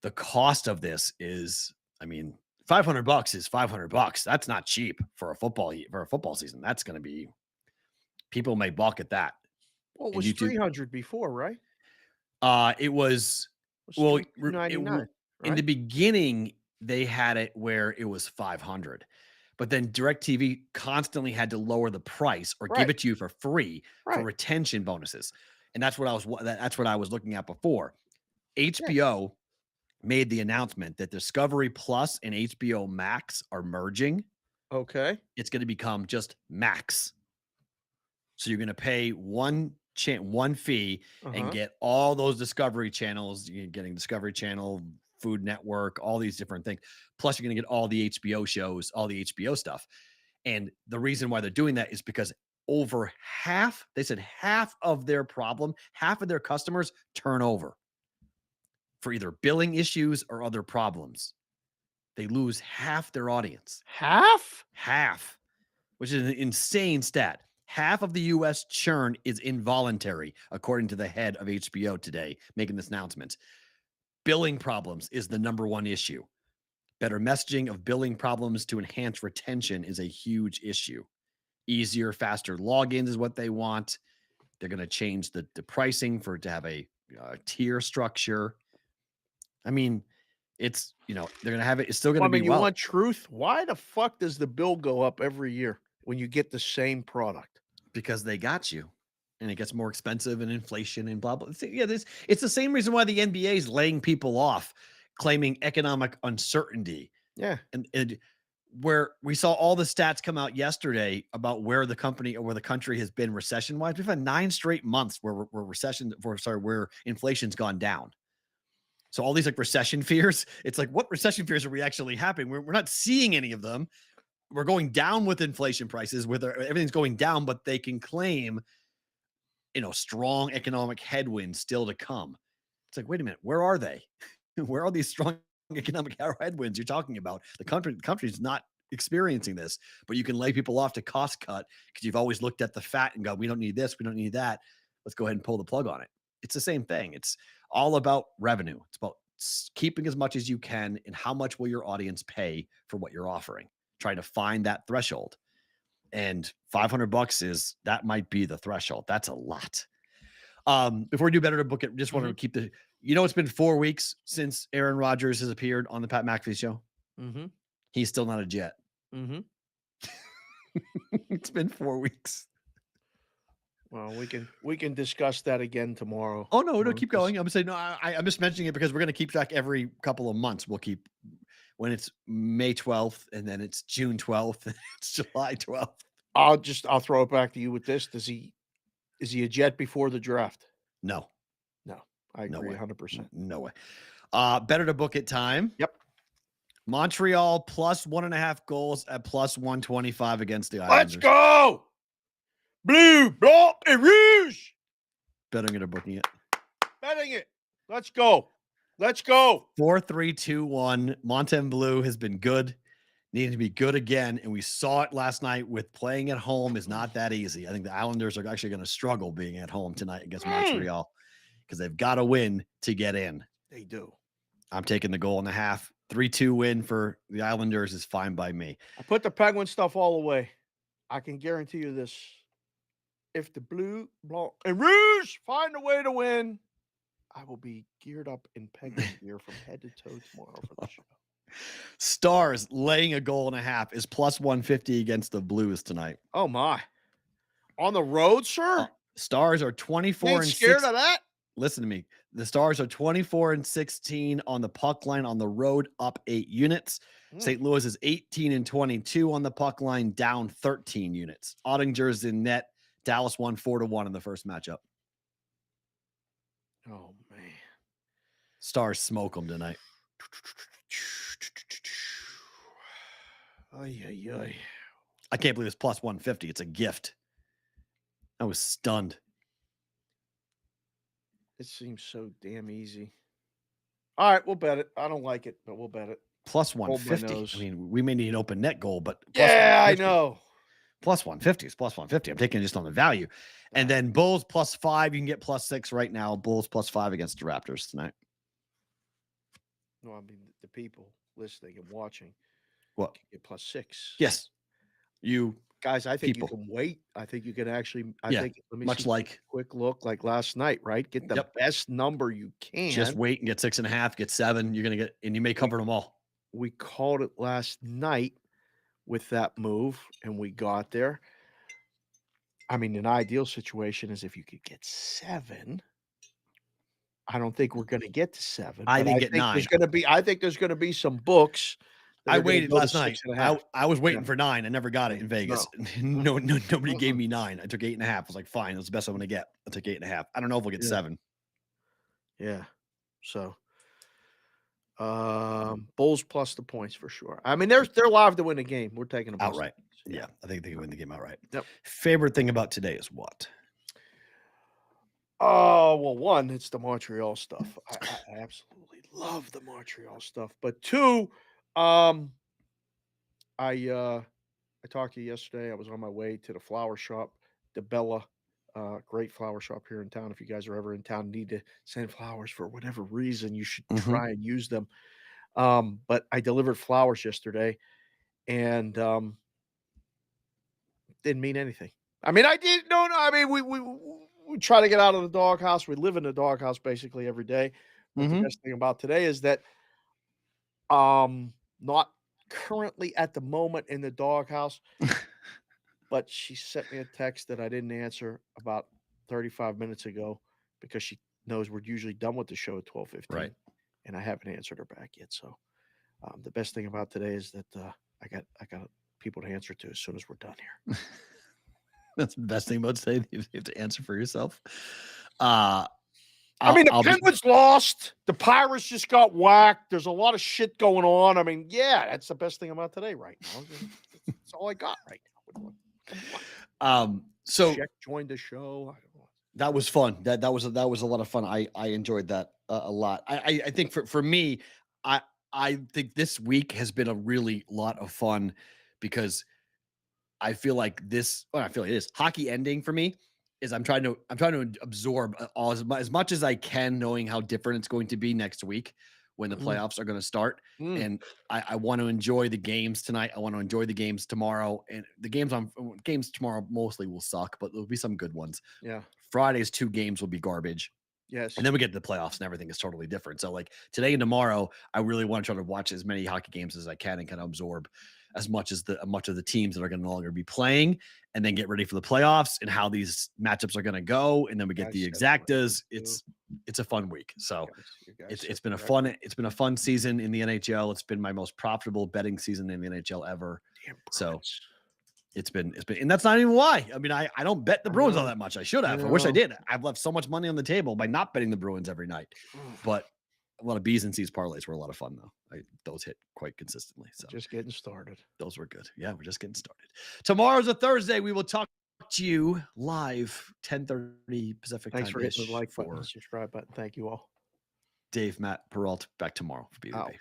the cost of this is, I mean, $500 is $500. That's not cheap for a football season. That's going to be, people may balk at that. Well, it was 300 before, right? It was, It was well, $299, in the beginning, they had it where it was 500, but then DirecTV constantly had to lower the price or give it to you for free for retention bonuses. And that's what I was looking at before. HBO made the announcement that Discovery Plus and HBO Max are merging. Okay. It's going to become just Max. So you're going to pay one fee and get all those Discovery channels. You're getting Discovery Channel, Food Network, all these different things. Plus you're going to get all the HBO shows, all the HBO stuff. And the reason why they're doing that is because over half of their customers turn over for either billing issues or other problems. They lose half their audience. Half, which is an insane stat. Half of the U.S. churn is involuntary, according to the head of HBO today, making this announcement. Billing problems is the number one issue. Better messaging of billing problems to enhance retention is a huge issue. Easier, faster logins is what they want. They're going to change the pricing to have a tier structure. I mean, it's, they're going to have it. It's still going to be you want truth? Why the fuck does the bill go up every year when you get the same product? Because they got you, and it gets more expensive and inflation and blah, blah. It's the same reason why the NBA is laying people off, claiming economic uncertainty. Yeah. And where we saw all the stats come out yesterday about where the country has been recession wise. We've had 9 straight months where where inflation's gone down. So all these like recession fears, it's like, what recession fears are we actually happening? We're not seeing any of them. We're going down with inflation prices, everything's going down, but they can claim, strong economic headwinds still to come. It's like, wait a minute, where are they? Where are these strong economic headwinds you're talking about? The country's not experiencing this, but you can lay people off to cost cut because you've always looked at the fat and go, we don't need this, we don't need that. Let's go ahead and pull the plug on it. It's the same thing. It's all about revenue. It's about keeping as much as you can, and how much will your audience pay for what you're offering. Trying to find that threshold. And $500 that might be the threshold. That's a lot. Before we do better to book it, just wanted to keep it's been 4 weeks since Aaron Rodgers has appeared on the Pat McAfee show. He's still not a Jet. It's been 4 weeks. Well, we can discuss that again tomorrow. Oh no, keep going. I'm saying I'm just mentioning it because we're going to keep track every couple of months. We'll keep when it's May 12th, and then it's June 12th, and it's July 12th. I'll throw it back to you with this. Is he a Jet before the draft? No, I agree 100%. No way. Better to book it time. Yep. Montreal plus 1.5 goals at plus 125 against the Islanders. Let's go. Blue, blanc, and rouge. Betting it or booking it? Betting it. Let's go. 4-3-2-1. Montembleu has been good. Needing to be good again. And we saw it last night with playing at home is not that easy. I think the Islanders are actually going to struggle being at home tonight against Montreal because they've got to win to get in. They do. I'm taking the 1.5. 3-2 win for the Islanders is fine by me. I put the Penguin stuff all away. I can guarantee you this. If the blue, blanc, and rouge find a way to win, I will be geared up in Penguin gear from head to toe tomorrow for the show. Stars laying 1.5 is plus 150 against the Blues tonight. Oh my! On the road, sir. Stars are 24 Ain't and scared 6. of that. Listen to me. The Stars are 24 and 16 on the puck line on the road, up 8 units. St. Louis is 18 and 22 on the puck line, down 13 units. Ottinger's in net. Dallas won 4-1 in the first matchup. Oh man! Stars smoke them tonight. Ay. I can't believe it's plus 150. It's a gift. I was stunned. It seems so damn easy. All right, we'll bet it. I don't like it, but we'll bet it. Plus Hold my 150. nose. I mean, we may need an open net goal, but plus Yeah, I 150. know. Plus 150 is plus 150. I'm taking it just on the value. And then Bulls plus 5. You can get plus 6 right now. Bulls plus 5 against the Raptors tonight. No, I mean the people listening and watching. What? Can get plus 6. Yes. You Guys, I think people. you can wait. I think you can actually. Yeah, think. Let me much see, like quick look like last night, right? Get the best number you can. just wait and get 6.5, get 7. You're gonna get, and you may cover them all. We called it last night with that move, and we got there. I mean, an ideal situation is if you could get 7. I don't think we're going to get to 7. I think think 9. There's going to be. I think there's going to be some books. I waited last night. 6.5. I was waiting for 9. I never got it in Vegas. No, nobody gave me 9. I took 8.5. I was like, fine, that's the best I'm going to get. I took 8.5. I don't know if we'll get 7. Yeah. So, Bulls plus the points for sure. I mean, they're live to win the game. We're taking them Outright. Yeah, I think they can win the game outright. Yep. Favorite thing about today is what? Oh, well, 1, it's the Montreal stuff. I absolutely love the Montreal stuff. But 2, I talked to you yesterday. I was on my way to the flower shop, the Bella, great flower shop here in town. If you guys are ever in town, need to send flowers for whatever reason, you should try and use them. But I delivered flowers yesterday, and didn't mean anything. I mean, I did no. I mean, we try to get out of the doghouse. We live in the doghouse basically every day. But the best thing about today is that not currently at the moment in the doghouse, but she sent me a text that I didn't answer about 35 minutes ago because she knows we're usually done with the show at 12:15. Right. And I haven't answered her back yet. So the best thing about today is that I got people to answer to as soon as we're done here. That's the best thing about today. You have to answer for yourself. I mean, the Penguins lost. The Pirates just got whacked. There's a lot of shit going on. I mean, yeah, that's the best thing about today right now. That's all I got right now. So Check joined the show. that was fun. That was a lot of fun. I enjoyed that a lot. I think for me, I think this week has been a really lot of fun because I feel like this. Well, I feel like it is hockey ending for me. Is I'm trying to absorb all as much as I can, knowing how different it's going to be next week when the playoffs are going to start. And I want to enjoy the games tonight. I want to enjoy the games tomorrow, and the games tomorrow mostly will suck, but there'll be some good ones. Yeah. Friday's 2 games will be garbage. Yes. And then we get to the playoffs and everything is totally different. So like today and tomorrow, I really want to try to watch as many hockey games as I can and kind of absorb as much of the teams that are going to no longer be playing, and then get ready for the playoffs and how these matchups are going to go. And then we get the exactas. It's a fun week. So it's been a fun season in the NHL. It's been my most profitable betting season in the NHL ever. So it's been, and that's not even why. I mean, I don't bet the Bruins all that much. I should have. I wish I did. I've left so much money on the table by not betting the Bruins every night. But a lot of B's and C's parlays were a lot of fun, though. Those hit quite consistently. So just getting started. Those were good. Yeah, we're just getting started. Tomorrow's a Thursday. We will talk to you live 10:30 Pacific time. Thanks for hitting the like button, subscribe button. Thank you all. Dave, Matt, Perrault, back tomorrow for BBB.